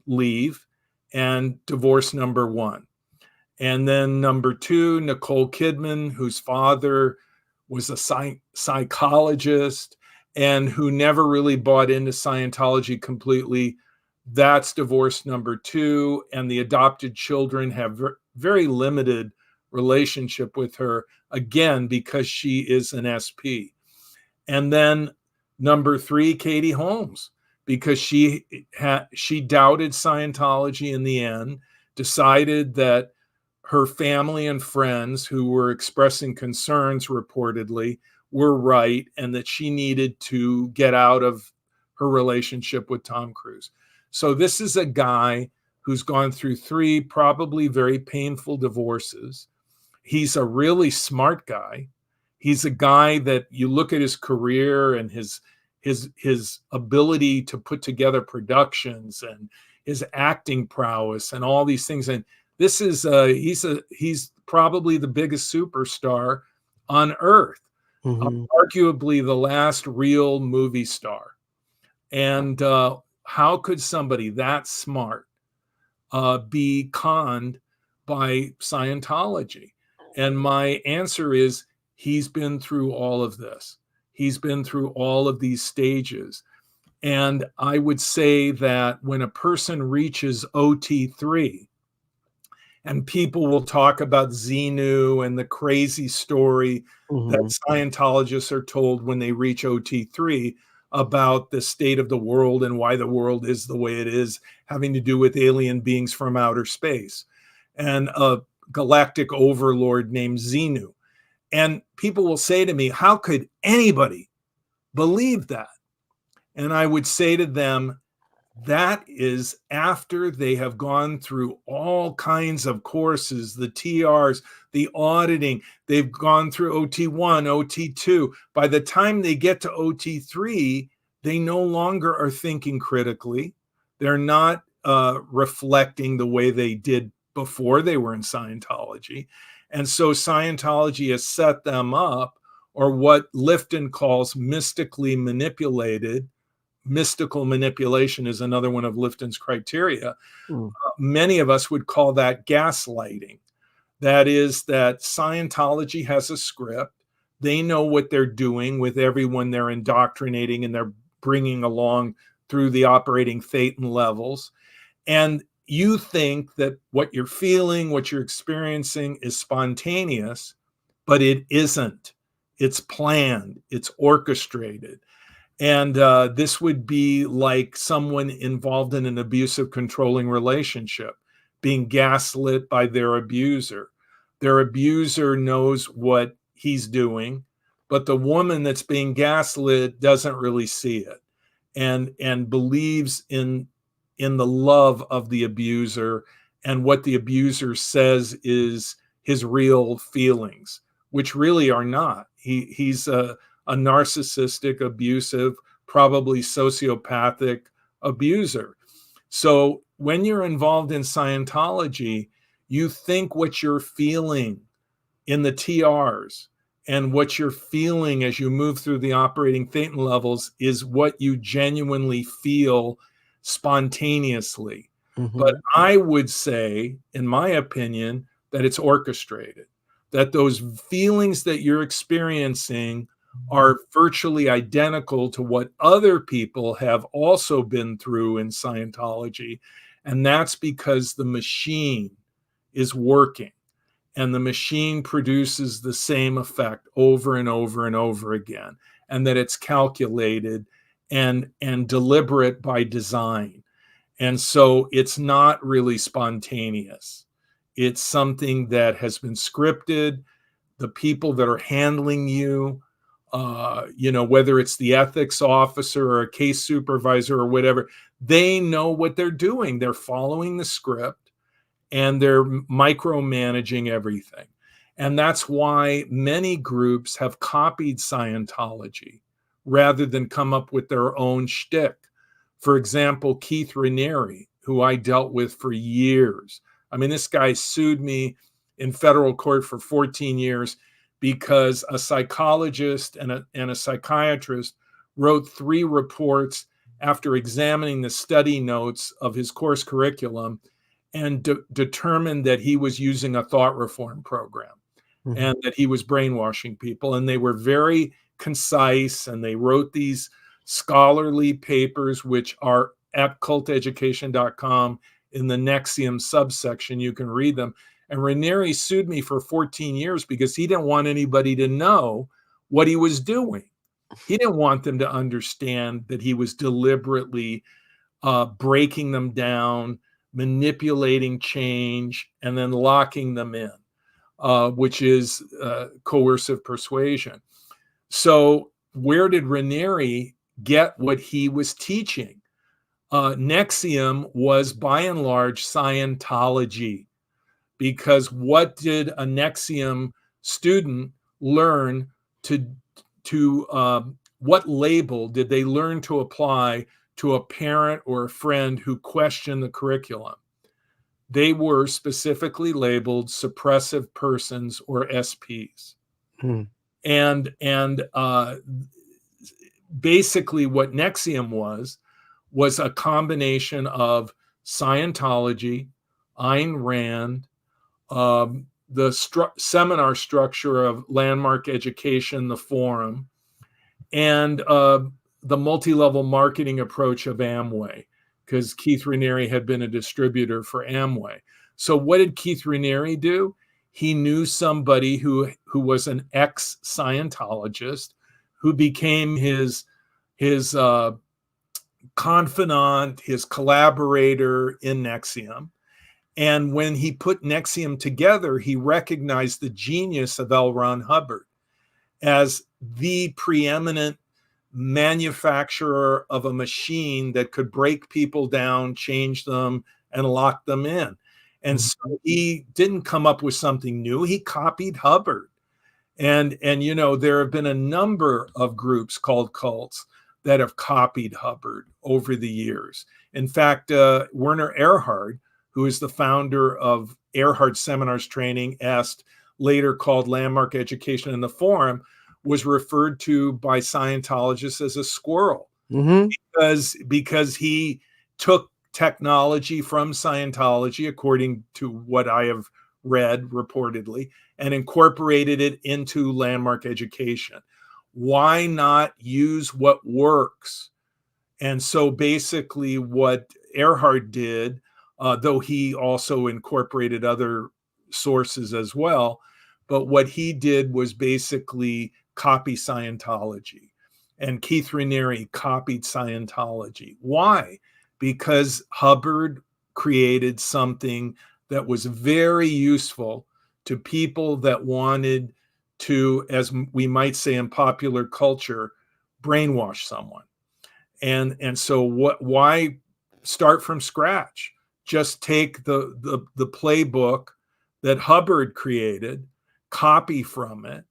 leave, and divorce number 1. And then number 2, Nicole Kidman, whose father was a psychologist and who never really bought into Scientology completely. That's divorce number 2. And the adopted children have very limited relationship with her, again, because she is an SP. And then number 3, Katie Holmes, because she doubted Scientology in the end, decided that her family and friends who were expressing concerns reportedly were right, and that she needed to get out of her relationship with Tom Cruise. So this is a guy who's gone through 3 probably very painful divorces. He's a really smart guy. He's a guy that you look at his career and his ability to put together productions and his acting prowess and all these things. And this is he's probably the biggest superstar on earth, arguably the last real movie star. And how could somebody that smart be conned by Scientology? And my answer is, he's been through all of this. He's been through all of these stages. And I would say that when a person reaches OT3, and people will talk about Xenu and the crazy story that Scientologists are told when they reach OT3 about the state of the world and why the world is the way it is, having to do with alien beings from outer space and a galactic overlord named Xenu. And people will say to me, how could anybody believe that? And I would say to them, that is after they have gone through all kinds of courses, the TRs, the auditing. They've gone through OT1, OT2. By the time they get to OT3, they no longer are thinking critically. They're not reflecting the way they did before they were in Scientology. And so Scientology has set them up, or what Lifton calls mystically manipulated. Mystical manipulation is another one of Lifton's criteria. Many of us would call that gaslighting. That is, that Scientology has a script. They know what they're doing with everyone they're indoctrinating and they're bringing along through the operating Thetan levels. And you think that what you're feeling, what you're experiencing is spontaneous, but it isn't. It's planned. It's orchestrated. And this would be like someone involved in an abusive, controlling relationship, being gaslit by their abuser. Their abuser knows what he's doing, but the woman that's being gaslit doesn't really see it, and believes in the love of the abuser, and what the abuser says is his real feelings, which really are not. He's a narcissistic, abusive, probably sociopathic abuser. So when you're involved in Scientology, you think what you're feeling in the TRs and what you're feeling as you move through the operating thetan levels is what you genuinely feel spontaneously. But I would say, in my opinion, that it's orchestrated, that those feelings that you're experiencing are virtually identical to what other people have also been through in Scientology. And that's because the machine is working, and the machine produces the same effect over and over and over again, and that it's calculated and deliberate by design. And so it's not really spontaneous. It's something that has been scripted. The people that are handling you, whether it's the ethics officer or a case supervisor or whatever, they know what they're doing. They're following the script and they're micromanaging everything. And that's why many groups have copied Scientology rather than come up with their own shtick. For example, Keith Raniere, who I dealt with for years. I mean, this guy sued me in federal court for 14 years because a psychologist and a psychiatrist wrote 3 reports after examining the study notes of his course curriculum and determined that he was using a thought reform program and that he was brainwashing people. And they were very concise, and they wrote these scholarly papers, which are at culteducation.com in the NXIVM subsection. You can read them. And Raniere sued me for 14 years because he didn't want anybody to know what he was doing. He didn't want them to understand that he was deliberately breaking them down, manipulating change, and then locking them in, which is coercive persuasion. So where did Raniere get what he was teaching? NXIVM was by and large Scientology, because what did a NXIVM student learn what label did they learn to apply to a parent or a friend who questioned the curriculum? They were specifically labeled suppressive persons, or SPs. And basically what NXIVM was a combination of Scientology, Ayn Rand, the seminar structure of Landmark Education, the Forum, and the multi-level marketing approach of Amway, because Keith Raniere had been a distributor for Amway. So what did Keith Raniere do? He knew somebody who was an ex-Scientologist who became his confidant, his collaborator in NXIVM. And when he put NXIVM together, he recognized the genius of L. Ron Hubbard as the preeminent manufacturer of a machine that could break people down, change them, and lock them in. And so he didn't come up with something new. He copied Hubbard. And there have been a number of groups called cults that have copied Hubbard over the years. In fact, Werner Erhard, who is the founder of Erhard Seminars Training, later called Landmark Education and the Forum, was referred to by Scientologists as a squirrel, because he took technology from Scientology, according to what I have read reportedly, and incorporated it into Landmark Education. Why not use what works? And so basically what Erhard did, though he also incorporated other sources as well, but what he did was basically copy Scientology. And Keith Raniere copied Scientology. Why? Because Hubbard created something that was very useful to people that wanted to, as we might say in popular culture, brainwash someone. And so why start from scratch? Just take the playbook that Hubbard created, copy from it,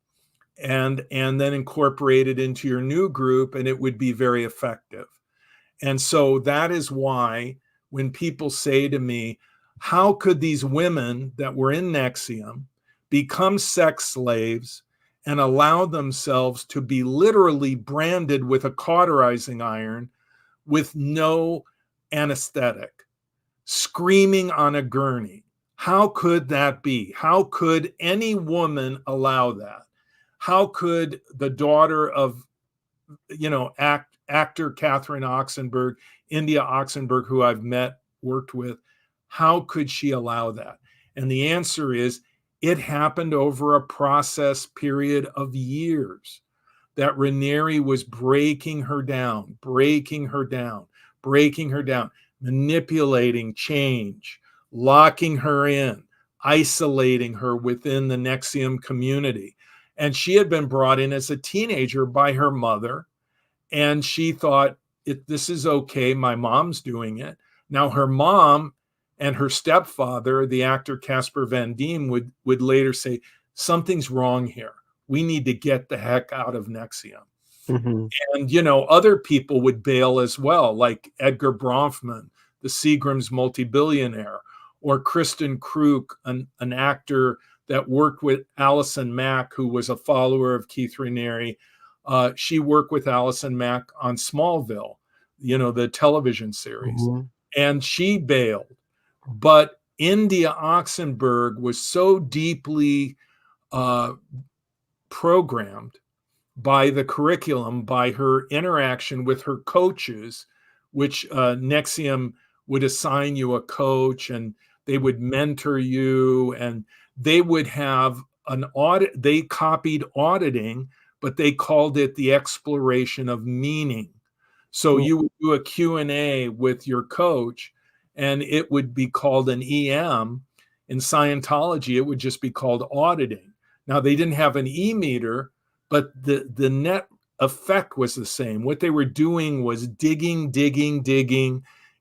and then incorporate it into your new group, and it would be very effective. And so that is why when people say to me, how could these women that were in NXIVM become sex slaves and allow themselves to be literally branded with a cauterizing iron with no anesthetic, screaming on a gurney? How could that be? How could any woman allow that? How could the daughter of, actor Catherine Oxenberg, India Oxenberg, who I've worked with, how could she allow that? And the answer is, it happened over a process period of years that Raniere was breaking her down, manipulating change, locking her in, isolating her within the NXIVM community. And she had been brought in as a teenager by her mother, and she thought, this is okay, my mom's doing it. Now her mom and her stepfather, the actor Casper Van Dien, would later say, something's wrong here. We need to get the heck out of NXIVM. Mm-hmm. And, other people would bail as well, like Edgar Bronfman, the Seagram's multi-billionaire, or Kristen Kruk, an actor that worked with Allison Mack, who was a follower of Keith Raniere. She worked with Allison Mack on Smallville, the television series, mm-hmm. and she bailed. But India Oxenberg was so deeply programmed by the curriculum, by her interaction with her coaches, which NXIVM would assign you a coach, and they would mentor you, and they would have an audit. They copied auditing, but they called it the exploration of meaning. So you would do a Q&A with your coach, and it would be called an EM. In Scientology, it would just be called auditing. Now, they didn't have an E-meter, but the net effect was the same. What they were doing was digging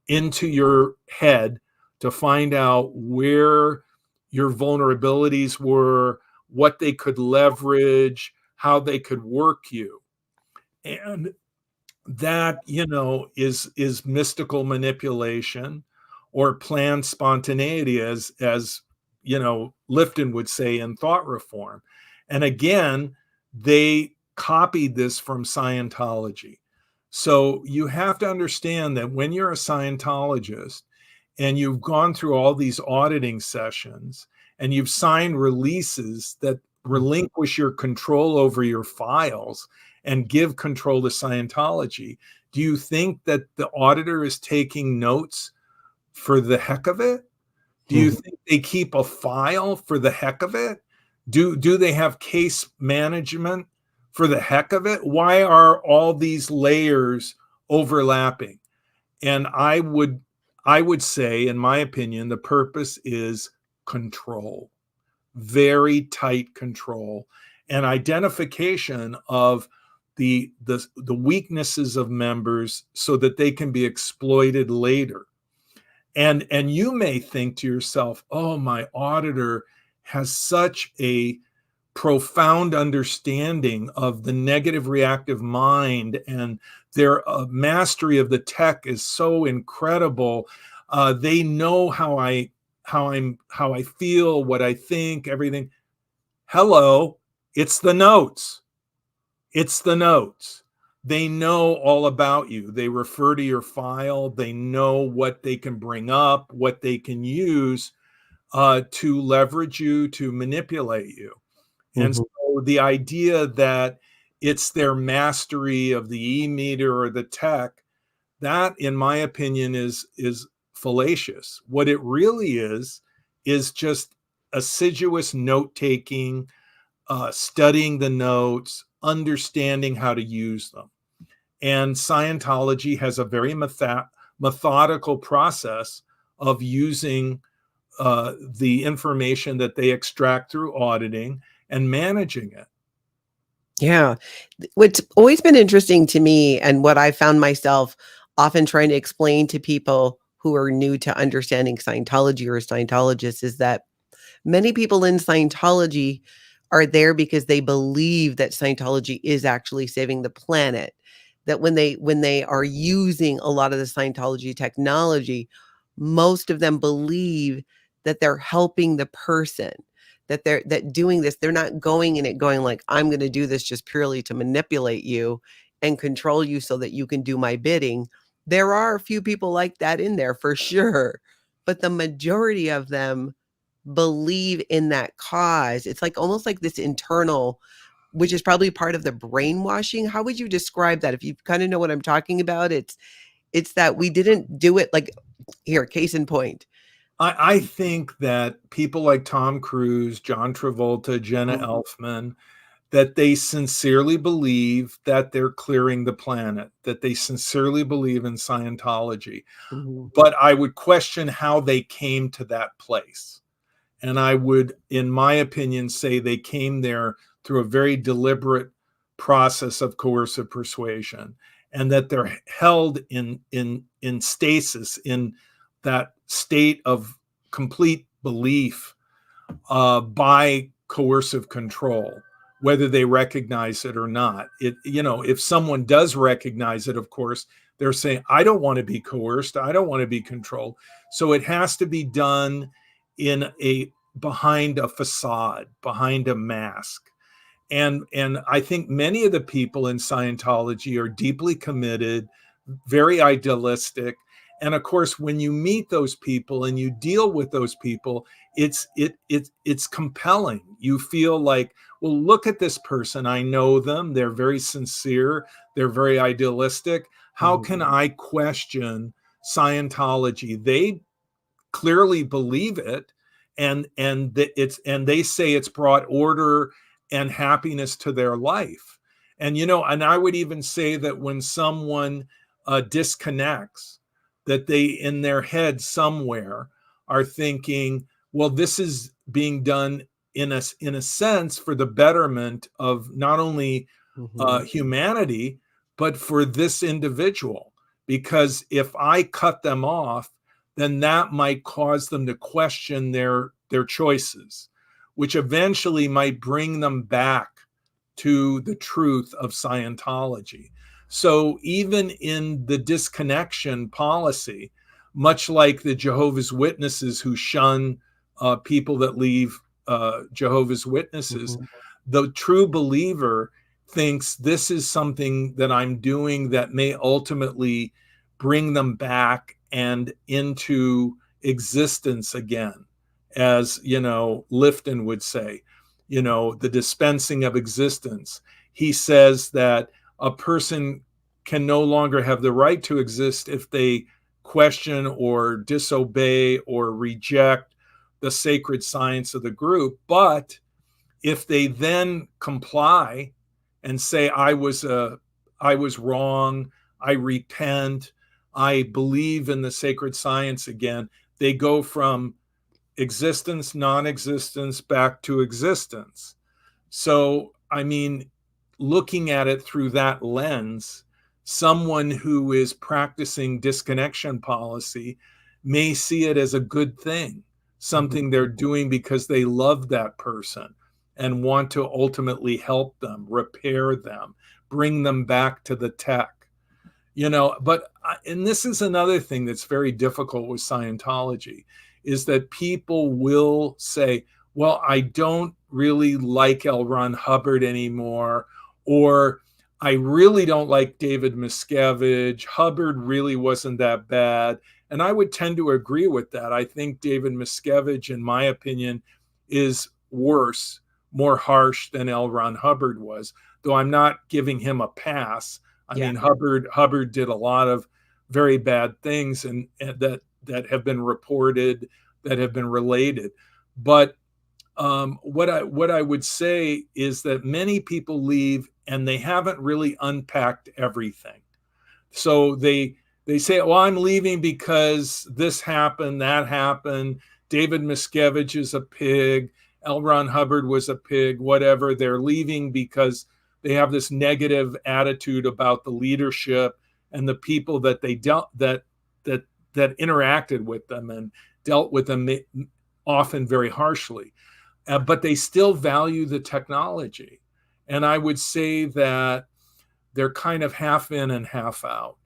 into your head to find out where your vulnerabilities were, what they could leverage, how they could work you. And that, is mystical manipulation or planned spontaneity, as Lifton would say in thought reform. And again, they copied this from Scientology. So you have to understand that when you're a Scientologist and you've gone through all these auditing sessions and you've signed releases that relinquish your control over your files and give control to Scientology, do you think that the auditor is taking notes for the heck of it? Do you think they keep a file for the heck of it? Do they have case management for the heck of it? Why are all these layers overlapping? And I would say, in my opinion, the purpose is control, very tight control, and identification of the weaknesses of members so that they can be exploited later. And you may think to yourself, oh, my auditor has such a profound understanding of the negative reactive mind, and their mastery of the tech is so incredible. They know how I feel, what I think, everything. Hello, it's the notes. It's the notes. They know all about you. They refer to your file. They know what they can bring up, what they can use to leverage you, to manipulate you. Mm-hmm. And so the idea that it's their mastery of the e-meter or the tech, that, in my opinion, is fallacious. What it really is just assiduous note-taking, studying the notes, understanding how to use them. And Scientology has a very methodical process of using the information that they extract through auditing and managing it. Yeah. What's always been interesting to me, and what I found myself often trying to explain to people who are new to understanding Scientology or Scientologists, is that many people in Scientology are there because they believe that Scientology is actually saving the planet. That when they are using a lot of the Scientology technology, most of them believe that they're helping the person, that doing this, they're not going in it going like, I'm going to do this just purely to manipulate you and control you so that you can do my bidding. There are a few people like that in there for sure, but the majority of them believe in that cause. It's like almost like this internal, which is probably part of the brainwashing. How would you describe that? If you kind of know what I'm talking about, it's that we didn't do it like, here, case in point. I think that people like Tom Cruise, John Travolta, Jenna Mhm, Elfman, that they sincerely believe that they're clearing the planet, that they sincerely believe in Scientology. mhm, But I would question how they came to that place. And I would, in my opinion, say they came there through a very deliberate process of coercive persuasion, and that they're held in stasis, in that state of complete belief by coercive control, whether they recognize it or not. If someone does recognize it, of course, they're saying, I don't want to be coerced. I don't want to be controlled. So it has to be done behind a facade, behind a mask. And I think many of the people in Scientology are deeply committed, very idealistic. And of course, when you meet those people and you deal with those people, it's compelling. You feel like, well, look at this person. I know them. They're very sincere. They're very idealistic. How mhm, can I question Scientology? They clearly believe it, and they say it's brought order and happiness to their life. And I would even say that when someone disconnects, that they in their head somewhere are thinking, well, this is being done in a sense for the betterment of not only mhm, humanity, but for this individual. Because if I cut them off, then that might cause them to question their choices, which eventually might bring them back to the truth of Scientology. So even in the disconnection policy, much like the Jehovah's Witnesses who shun people that leave Jehovah's Witnesses, mhm, the true believer thinks this is something that I'm doing that may ultimately bring them back and into existence again, as Lifton would say, the dispensing of existence. He says that a person can no longer have the right to exist if they question or disobey or reject the sacred science of the group. But if they then comply and say, I was wrong, I repent, I believe in the sacred science again, they go from existence, non-existence, back to existence. So, I mean, looking at it through that lens, someone who is practicing disconnection policy may see it as a good thing, mhm. something they're doing because they love that person and want to ultimately help them, repair them, bring them back to the tech. And this is another thing that's very difficult with Scientology, is that people will say, well, I don't really like L. Ron Hubbard anymore, or I really don't like David Miscavige. Hubbard really wasn't that bad. And I would tend to agree with that. I think David Miscavige, in my opinion, is worse, more harsh than L. Ron Hubbard was, though I'm not giving him a pass. I Yeah. mean, Hubbard did a lot of very bad things, and that have been reported, that have been related. But what I would say is that many people leave and they haven't really unpacked everything. So they say, "Well, I'm leaving because this happened, that happened. David Miscavige is a pig, L. Ron Hubbard was a pig, whatever. They're leaving because they have this negative attitude about the leadership and the people that they that interacted with them and dealt with them often very harshly. But they still value the technology. And I would say that they're kind of half in and half out.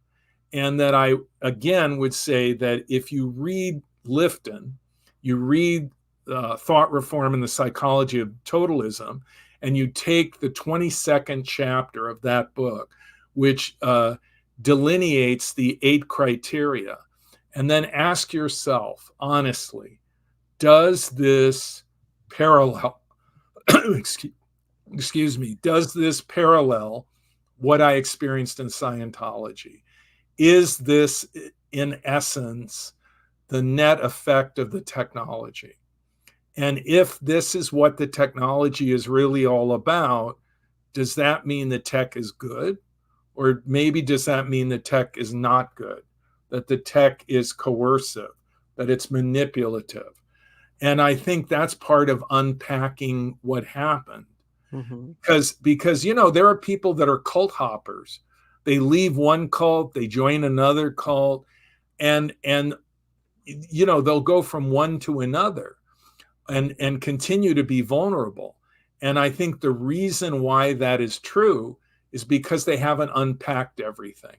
And that I, again, would say that if you read Lifton, you read Thought Reform and the Psychology of Totalism, and you take the 22nd chapter of that book, which delineates the 8 criteria, and then ask yourself, honestly, does this parallel, excuse me, does this parallel what I experienced in Scientology? Is this, in essence, the net effect of the technology? And if this is what the technology is really all about, does that mean the tech is good? Or maybe does that mean the tech is not good? That the tech is coercive, that it's manipulative? And I think that's part of unpacking what happened. Mm-hmm. Because there are people that are cult hoppers. They leave one cult, they join another cult, and they'll go from one to another and continue to be vulnerable. And I think the reason why that is true is because they haven't unpacked everything.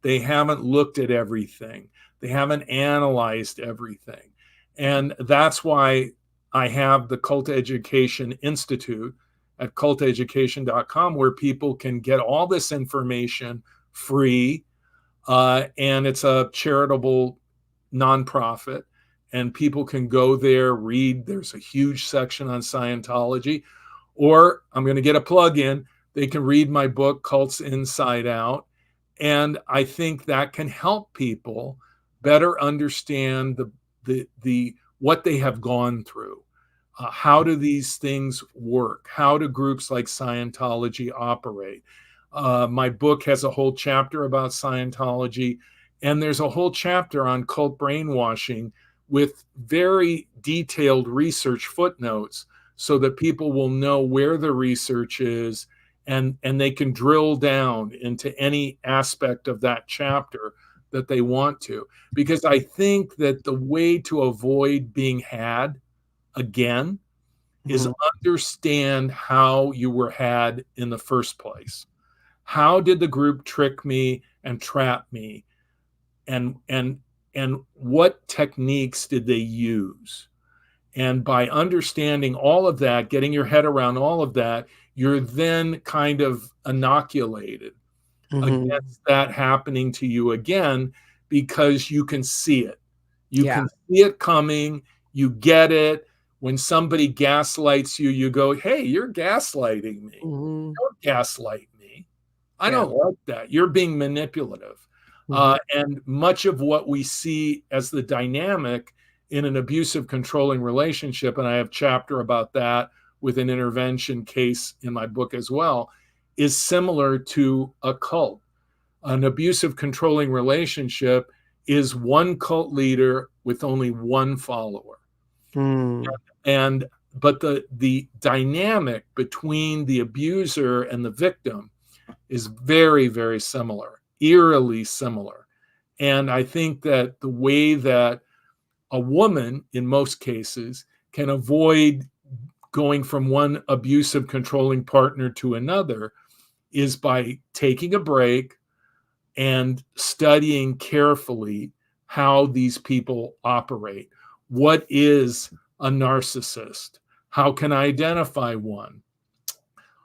They haven't looked at everything. They haven't analyzed everything. And that's why I have the Cult Education Institute at culteducation.com, where people can get all this information free. And it's a charitable nonprofit. And people can go there, read. There's a huge section on Scientology. Or I'm going to get a plug in. They can read my book, Cults Inside Out. And I think that can help people better understand the what they have gone through. How do these things work? How do groups like Scientology operate? My book has a whole chapter about Scientology, and there's a whole chapter on cult brainwashing with very detailed research footnotes so that people will know where the research is, and they can drill down into any aspect of that chapter that they want to. Because I think that the way to avoid being had again is understand how you were had in the first place. How did the group trick me and trap me? And what techniques did they use? And by understanding all of that, getting your head around all of that, you're then kind of inoculated against that happening to you again, because you can see it. You can see it coming. You get it. When somebody gaslights you, you go, hey, you're gaslighting me. Don't gaslight me. I don't like that. You're being manipulative. And much of what we see as the dynamic in an abusive, controlling relationship, and I have a chapter about that with an intervention case in my book as well, is similar to a cult. An abusive, controlling relationship is one cult leader with only one follower. But the dynamic between the abuser and the victim is very, very similar, eerily similar. And I think that the way that a woman, in most cases, can avoid going from one abusive, controlling partner to another is by taking a break and studying carefully how these people operate. What is a narcissist? How can I identify one?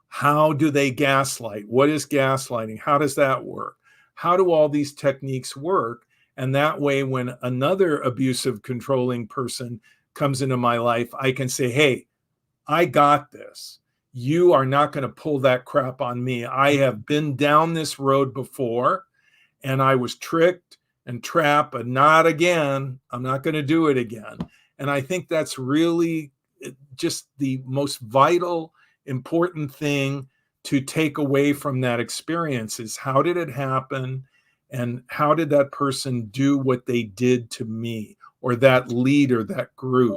How do they gaslight? What is gaslighting? How does that work? How do all these techniques work? And that way, when another abusive, controlling person comes into my life, I can say, hey, I got this. You are not going to pull that crap on me. I have been down this road before, and I was tricked and trapped, but not again. I'm not going to do it again. And I think that's really just the most vital, important thing to take away from that experience is, how did it happen? And how did that person do what they did to me? or that leader, that group.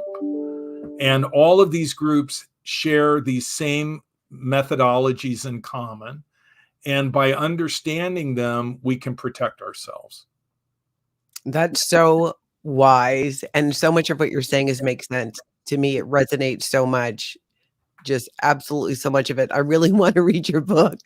And all of these groups share these same methodologies in common. And by understanding them, we can protect ourselves. That's so wise, and so much of what you're saying makes sense. To me, it resonates so much, just absolutely so much of it. I really wanna read your book.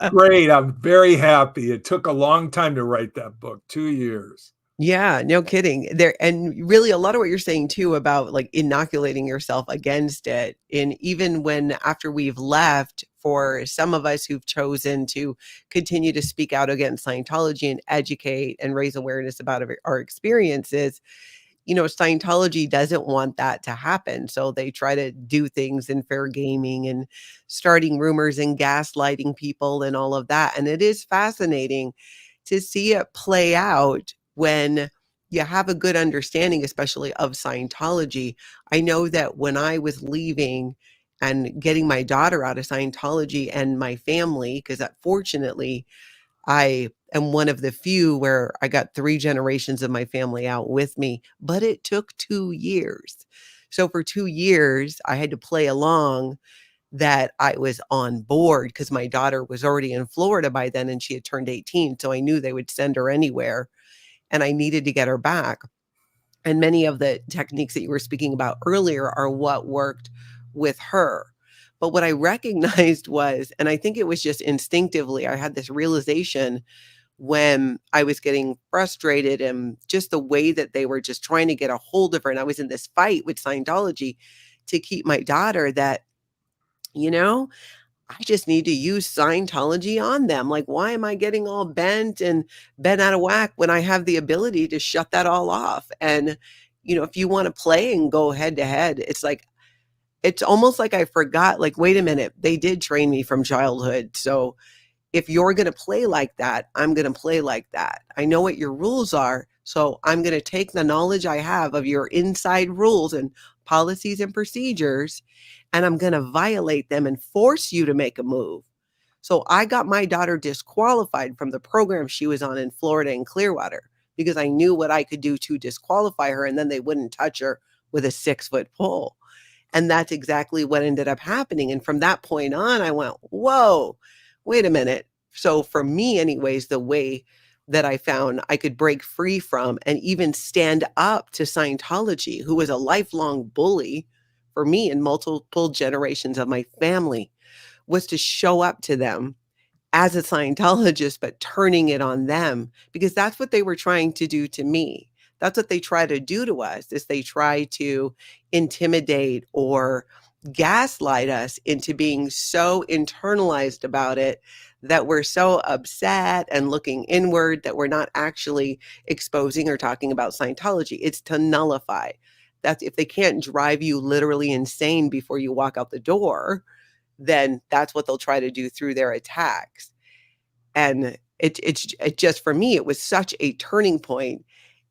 Great. I'm very happy. It took a long time to write that book, 2 years. Yeah, no kidding. There and really a lot of what you're saying too about like inoculating yourself against it. And even when after we've left, for some of us who've chosen to continue to speak out against Scientology and educate and raise awareness about our experiences, Scientology doesn't want that to happen. So they try to do things in fair gaming and starting rumors and gaslighting people and all of that. And it is fascinating to see it play out when you have a good understanding, especially of Scientology. I know that when I was leaving and getting my daughter out of Scientology and my family, because fortunately, I am one of the few where I got 3 generations of my family out with me, but it took 2 years. So for 2 years, I had to play along that I was on board because my daughter was already in Florida by then and she had turned 18, so I knew they would send her anywhere, and I needed to get her back. And many of the techniques that you were speaking about earlier are what worked with her. But what I recognized was, and I think it was just instinctively, I had this realization when I was getting frustrated and just the way that they were just trying to get a hold of her. And I was in this fight with Scientology to keep my daughter that, you know, I just need to use Scientology on them. Like, why am I getting all bent out of whack when I have the ability to shut that all off? And, if you want to play and go head to head, it's almost like I forgot, like, wait a minute, they did train me from childhood. So if you're going to play like that, I'm going to play like that. I know what your rules are. So I'm going to take the knowledge I have of your inside rules and policies and procedures, and I'm going to violate them and force you to make a move. So I got my daughter disqualified from the program she was on in Florida and Clearwater because I knew what I could do to disqualify her, and then they wouldn't touch her with a 6-foot pole. And that's exactly what ended up happening. And from that point on, I went, whoa, wait a minute. So for me, anyways, the way that I found I could break free from and even stand up to Scientology, who was a lifelong bully for me and multiple generations of my family, was to show up to them as a Scientologist, but turning it on them because that's what they were trying to do to me. That's what they try to do to us is they try to intimidate or gaslight us into being so internalized about it that we're so upset and looking inward that we're not actually exposing or talking about Scientology. It's to nullify. That's if they can't drive you literally insane before you walk out the door, then that's what they'll try to do through their attacks. And it just for me, it was such a turning point,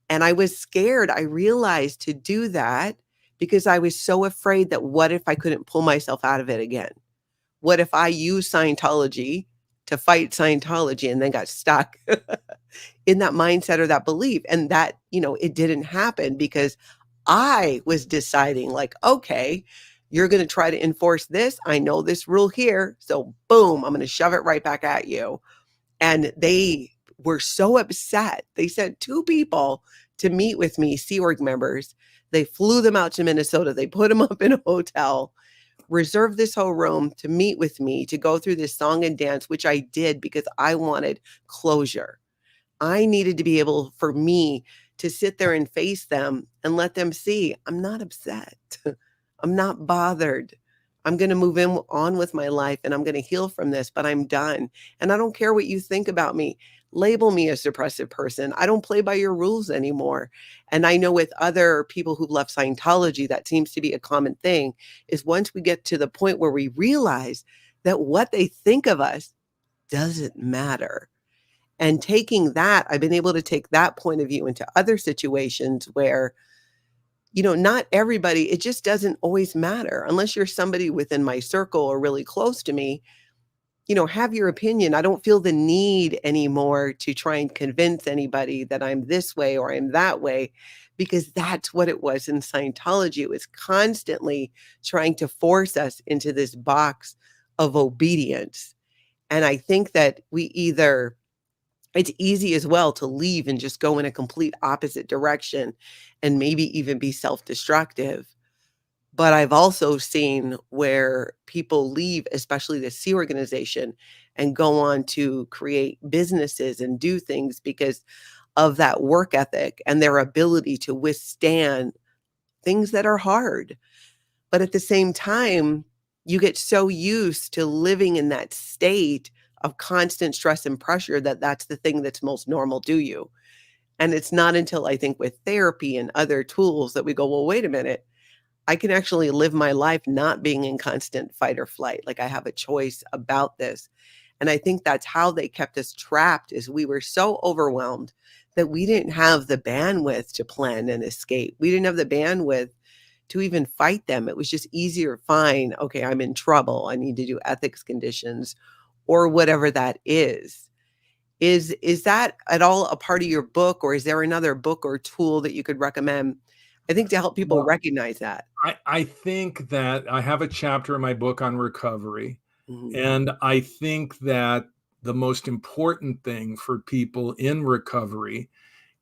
and I was scared. I realized to do that because I was so afraid that what if I couldn't pull myself out of it again? What if I used Scientology to fight Scientology and then got stuck in that mindset or that belief? And that, it didn't happen because I was deciding like, okay, you're going to try to enforce this. I know this rule here. So boom, I'm going to shove it right back at you. And they were so upset. They sent 2 people to meet with me, Sea Org members. They flew them out to Minnesota. They put them up in a hotel, reserved this whole room to meet with me, to go through this song and dance, which I did because I wanted closure. I needed to be able for me to sit there and face them and let them see I'm not upset. I'm not bothered. I'm going to on with my life and I'm going to heal from this, but I'm done. And I don't care what you think about me. Label me a suppressive person. I don't play by your rules anymore. And I know with other people who've left Scientology, that seems to be a common thing is once we get to the point where we realize that what they think of us doesn't matter. And taking that, I've been able to take that point of view into other situations where not everybody, it just doesn't always matter unless you're somebody within my circle or really close to me. have your opinion. I don't feel the need anymore to try and convince anybody that I'm this way or I'm that way, because that's what it was in Scientology. It was constantly trying to force us into this box of obedience. And I think that it's easy as well to leave and just go in a complete opposite direction and maybe even be self-destructive. But I've also seen where people leave, especially the C organization, and go on to create businesses and do things because of that work ethic and their ability to withstand things that are hard. But at the same time, you get so used to living in that state of constant stress and pressure that that's the thing that's most normal to you. And it's not until I think with therapy and other tools that we go, well, wait a minute. I can actually live my life not being in constant fight or flight. Like I have a choice about this. And I think that's how they kept us trapped is we were so overwhelmed that we didn't have the bandwidth to plan and escape. We didn't have the bandwidth to even fight them. It was just easier, fine, okay, I'm in trouble. I need to do ethics conditions or whatever that is. Is that at all a part of your book, or is there another book or tool that you could recommend? I think to help people Well, recognize that. I think that I have a chapter in my book on recovery. Mhm. And I think that the most important thing for people in recovery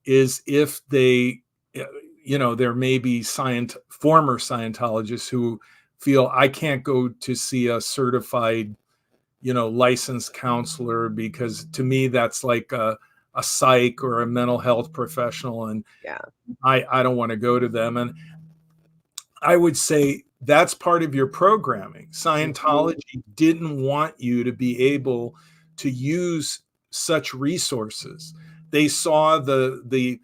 is if they, there may be former Scientologists who feel I can't go to see a certified, licensed counselor because to me that's like a psych or a mental health professional, and Yeah. I don't want to go to them. And I would say that's part of your programming. Mhm. Scientology didn't want you to be able to use such resources. They saw the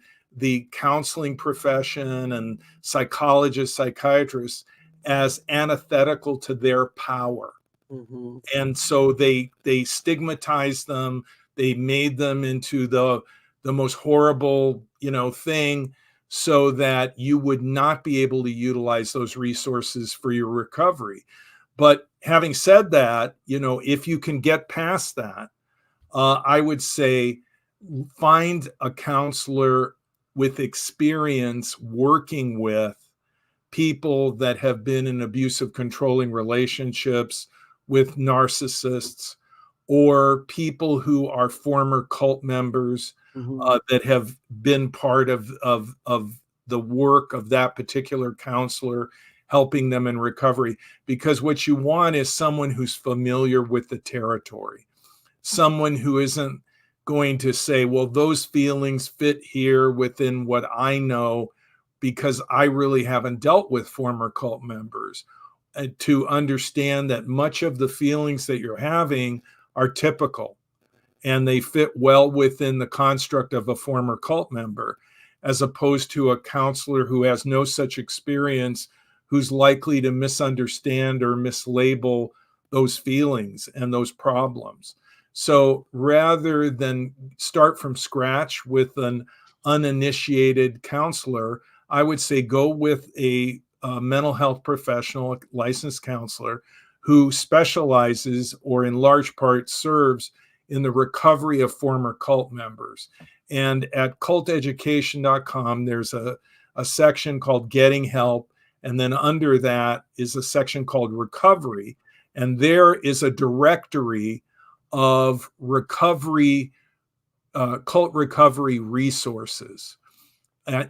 counseling profession and psychologists, psychiatrists as antithetical to their power. Mhm. And so they stigmatized them. They made them into the most horrible, thing, so that you would not be able to utilize those resources for your recovery. But having said that, if you can get past that, I would say find a counselor with experience working with people that have been in abusive, controlling relationships with narcissists, or people who are former cult members Mhm. that have been part of the work of that particular counselor, helping them in recovery. Because what you want is someone who's familiar with the territory, someone who isn't going to say, well, those feelings fit here within what I know, because I really haven't dealt with former cult members, to understand that much of the feelings that you're having are typical and they fit well within the construct of a former cult member, as opposed to a counselor who has no such experience, who's likely to misunderstand or mislabel those feelings and those problems. So rather than start from scratch with an uninitiated counselor, I would say go with a mental health professional, a licensed counselor, who specializes or in large part serves in the recovery of former cult members. And at culteducation.com, there's a section called Getting Help. And then under that is a section called Recovery. And there is a directory of recovery, cult recovery resources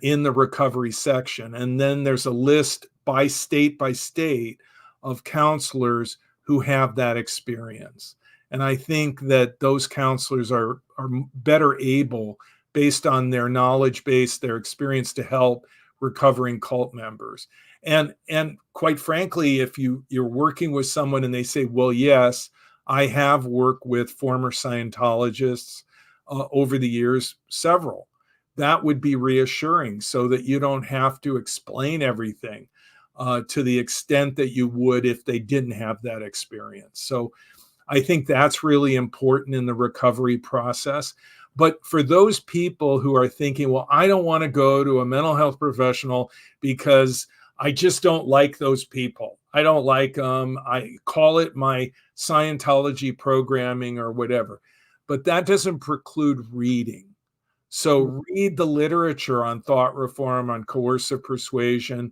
in the recovery section. And then there's a list by state of counselors who have that experience. And I think that those counselors are better able, based on their knowledge base, their experience, to help recovering cult members. And quite frankly, if you're working with someone and they say, well, yes, I have worked with former Scientologists over the years, several, that would be reassuring, so that you don't have to explain everything to the extent that you would if they didn't have that experience. So I think that's really important in the recovery process. But for those people who are thinking, well, I don't want to go to a mental health professional because I just don't like those people, I don't like them. I call it my Scientology programming or whatever. But that doesn't preclude reading. So read the literature on thought reform, on coercive persuasion.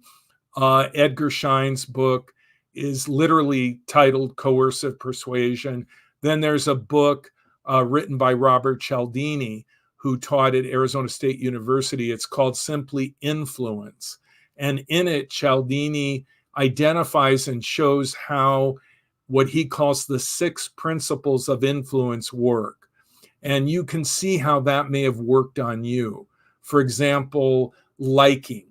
Edgar Schein's book is literally titled Coercive Persuasion. Then there's a book written by Robert Cialdini, who taught at Arizona State University. It's called simply Influence. And in it, Cialdini identifies and shows how what he calls the 6 principles of influence work. And you can see how that may have worked on you. For example, liking.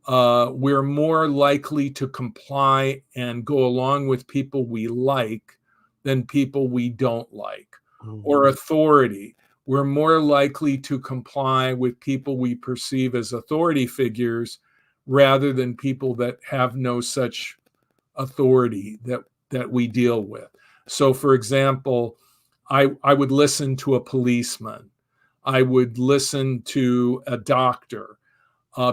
We're more likely to comply and go along with people we like than people we don't like. Or authority. We're more likely to comply with people we perceive as authority figures rather than people that have no such authority that we deal with. So, for example, I would listen to a policeman. I would listen to a doctor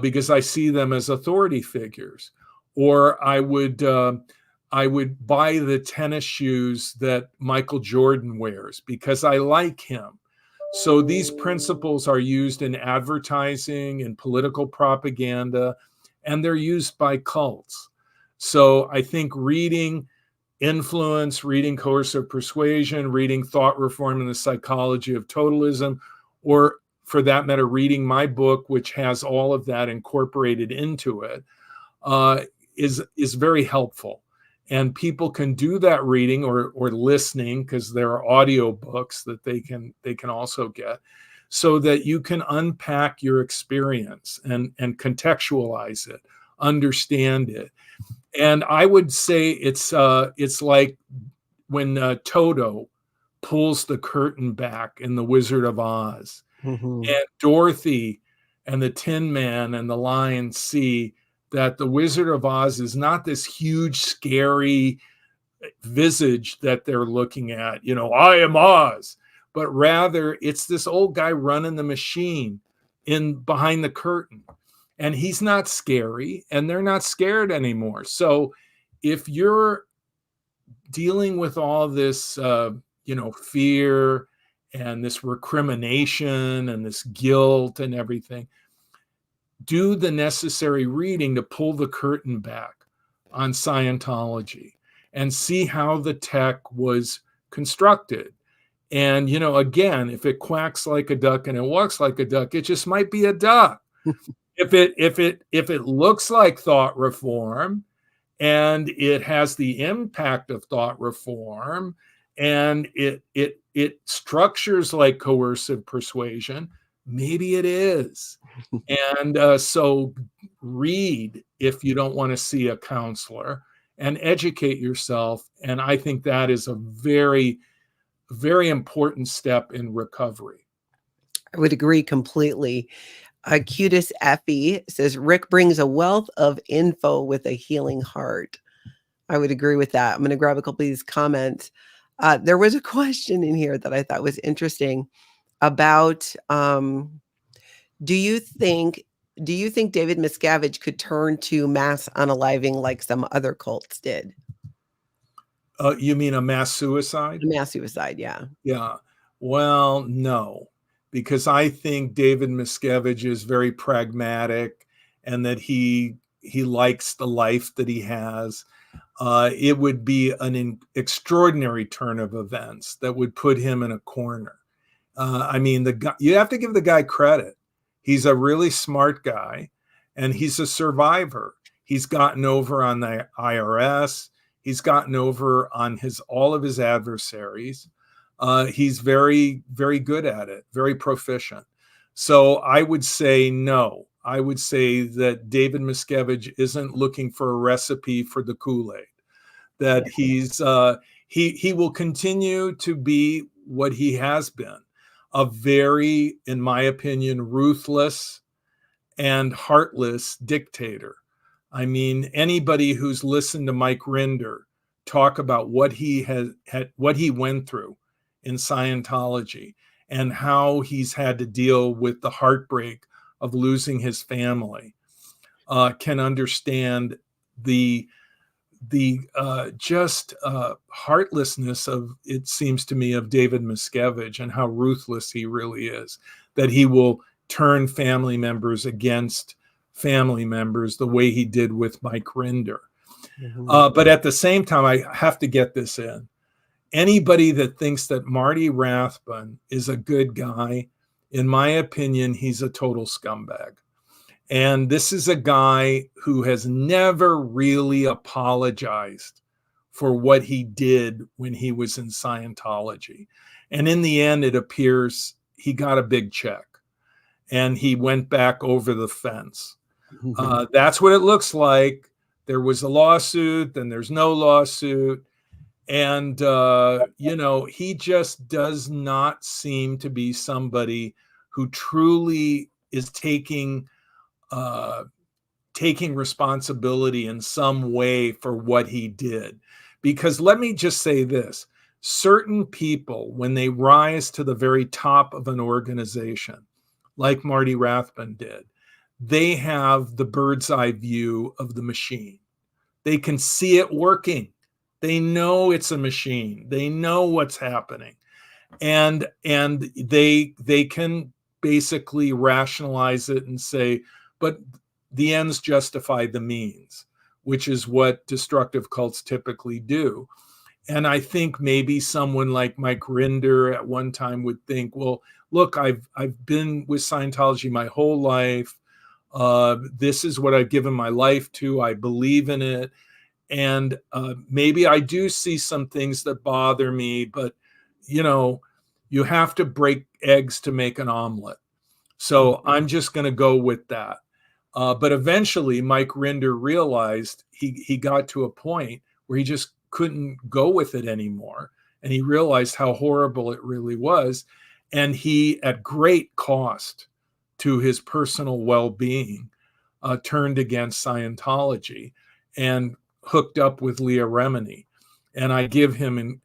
because I see them as authority figures. Or I would buy the tennis shoes that Michael Jordan wears because I like him. So these principles are used in advertising and political propaganda, and they're used by cults. So I think reading Influence, reading Coercive Persuasion, reading Thought Reform and the Psychology of Totalism, or for that matter, reading my book, which has all of that incorporated into it, is very helpful. And people can do that reading or listening, because there are audio books that they can also get, so that you can unpack your experience and contextualize it, understand it. And I would say it's like when Toto pulls the curtain back in The Wizard of Oz, and Dorothy and the Tin Man and the Lion see that the Wizard of Oz is not this huge, scary visage that they're looking at, I am Oz, but rather it's this old guy running the machine in behind the curtain. And he's not scary, and they're not scared anymore. So if you're dealing with all this, fear and this recrimination and this guilt and everything, do the necessary reading to pull the curtain back on Scientology and see how the tech was constructed. And, again, if it quacks like a duck and it walks like a duck, it just might be a duck. If it looks like thought reform and it has the impact of thought reform and it structures like coercive persuasion, maybe it is. And so read if you don't want to see a counselor, and educate yourself. And I think that is a very, very important step in recovery. I would agree completely. Cutest Effie says, Rick brings a wealth of info with a healing heart. I would agree with that. I'm going to grab a couple of these comments. There was a question in here that I thought was interesting about, do you think David Miscavige could turn to mass unaliving like some other cults did? You mean a mass suicide? A mass suicide, yeah. Yeah. Well, no, because I think David Miscavige is very pragmatic, and that he likes the life that he has. It would be an extraordinary turn of events that would put him in a corner. I mean, the guy, you have to give the guy credit. He's a really smart guy, and he's a survivor. He's gotten over on the IRS. He's gotten over on all of his adversaries. He's very, very good at it, very proficient. So I would say no. I would say that David Miscavige isn't looking for a recipe for the Kool-Aid. That he will continue to be what he has been, a very, in my opinion, ruthless and heartless dictator. I mean, anybody who's listened to Mike Rinder talk about what he what he went through in Scientology and how he's had to deal with the heartbreak of losing his family, can understand the just heartlessness of, it seems to me, of David Miscavige, and how ruthless he really is, that he will turn family members against family members the way he did with Mike Rinder. But at the same time, I have to get this in. Anybody that thinks that Marty Rathbun is a good guy, in my opinion, he's a total scumbag. And this is a guy who has never really apologized for what he did when he was in Scientology. And in the end, it appears he got a big check and he went back over the fence. That's what it looks like. There was a lawsuit, then there's no lawsuit. And, he just does not seem to be somebody who truly is taking responsibility in some way for what he did. Because let me just say this, certain people, when they rise to the very top of an organization, like Marty Rathbun did, they have the bird's eye view of the machine. They can see it working. They know it's a machine. They know what's happening. And they can basically rationalize it and say, but the ends justify the means, which is what destructive cults typically do. And I think maybe someone like Mike Rinder at one time would think, well, look, I've been with Scientology my whole life. This is what I've given my life to. I believe in it. And maybe I do see some things that bother me, but, you have to break eggs to make an omelet. So I'm just going to go with that. But eventually, Mike Rinder realized he got to a point where he just couldn't go with it anymore. And he realized how horrible it really was. And he, at great cost to his personal well-being, turned against Scientology and hooked up with Leah Remini. And I give him,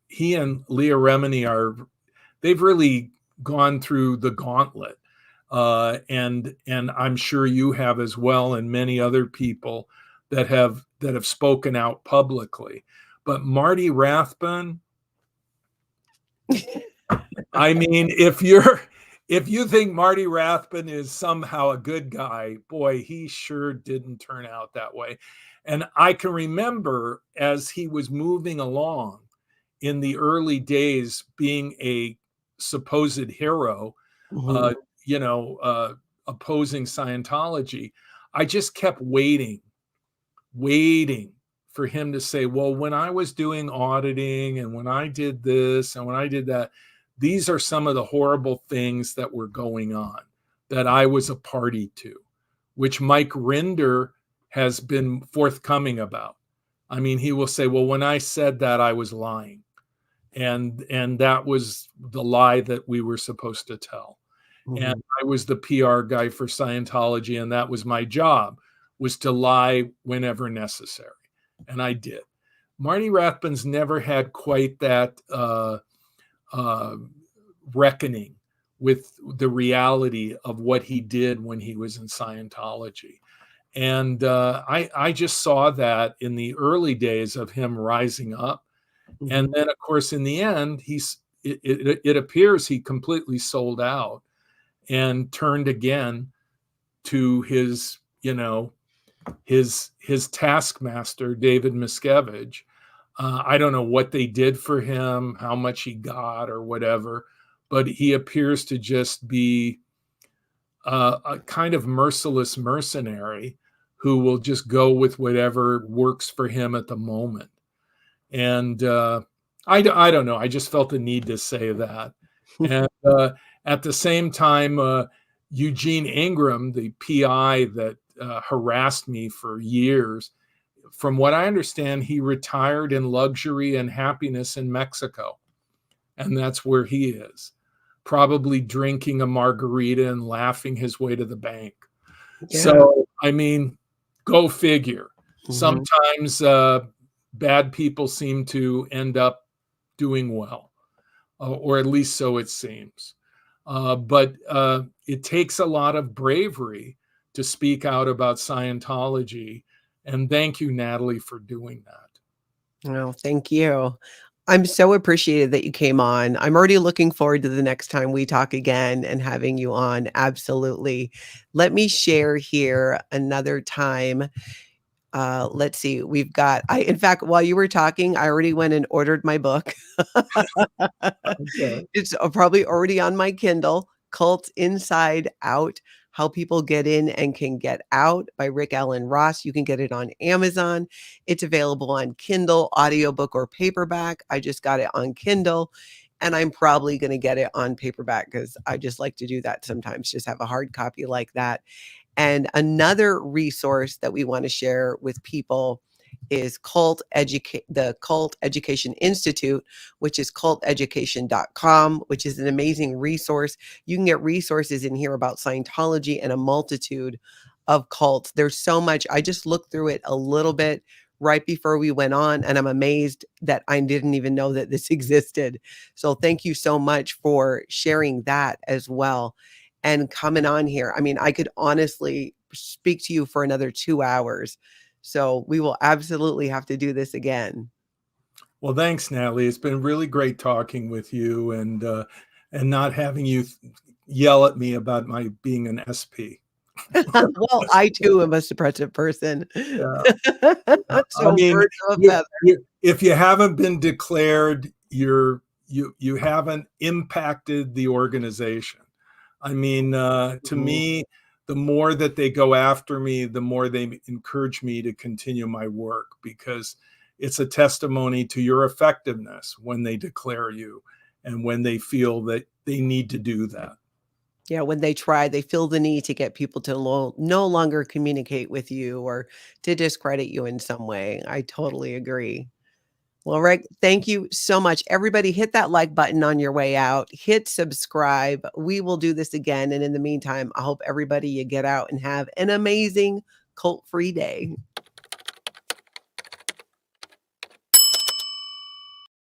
he and Leah Remini they've really gone through the gauntlet. And I'm sure you have as well, and many other people that have spoken out publicly. But Marty Rathbun, I mean, if you think Marty Rathbun is somehow a good guy, boy, he sure didn't turn out that way. And I can remember as he was moving along in the early days, being a supposed hero, opposing Scientology, I just kept waiting for him to say, well, when I was doing auditing and when I did this and when I did that, these are some of the horrible things that were going on that I was a party to, which Mike Rinder has been forthcoming about. I mean, he will say, well, when I said that, I was lying. And that was the lie that we were supposed to tell. And I was the PR guy for Scientology, and that was my job, was to lie whenever necessary. And I did. Marty Rathbun's never had quite that reckoning with the reality of what he did when he was in Scientology. And I just saw that in the early days of him rising up. And then, of course, in the end, it appears he completely sold out and turned again to his taskmaster, David Miscavige. I don't know what they did for him, how much he got or whatever, but he appears to just be a kind of merciless mercenary who will just go with whatever works for him at the moment. And I don't know. I just felt the need to say that. And at the same time, Eugene Ingram, the PI that harassed me for years, from what I understand, he retired in luxury and happiness in Mexico. And that's where he is, probably drinking a margarita and laughing his way to the bank. Yeah. So, I mean, go figure. Sometimes bad people seem to end up doing well, or at least so it seems. But it takes a lot of bravery to speak out about Scientology And thank you, Natalie, for doing that. Oh, thank you. I'm so appreciated that you came on. I'm already looking forward to the next time we talk again and having you on. Absolutely. Let me share here another time. Let's see. In fact, while you were talking, I already went and ordered my book. Okay. It's probably already on my Kindle, Cult Inside Out: How People Get In and Can Get Out by Rick Allen Ross. You can get it on Amazon. It's available on Kindle, audiobook, or paperback. I just got it on Kindle, and I'm probably going to get it on paperback because I just like to do that sometimes, just have a hard copy like that. And another resource that we want to share with people is the Cult Education Institute, which is culteducation.com, which is an amazing resource. You can get resources in here about Scientology and a multitude of cults. There's so much. I just looked through it a little bit right before we went on, and I'm amazed that I didn't even know that this existed. So thank you so much for sharing that as well and coming on here. I mean, I could honestly speak to you for another 2 hours. So we will absolutely have to do this again. Well, thanks, Natalie. It's been really great talking with you and not having you yell at me about my being an SP. Well, I too am a suppressive person. Yeah. I So mean, birds of a feather. if you haven't been declared, you haven't impacted the organization. I mean, to Mhm. me, the more that they go after me, the more they encourage me to continue my work, because it's a testimony to your effectiveness when they declare you and when they feel that they need to do that. Yeah, when they try, they feel the need to get people to no longer communicate with you or to discredit you in some way. I totally agree. Well, Rick, thank you so much. Everybody, hit that like button on your way out. Hit subscribe. We will do this again. And in the meantime, I hope everybody you get out and have an amazing cult-free day.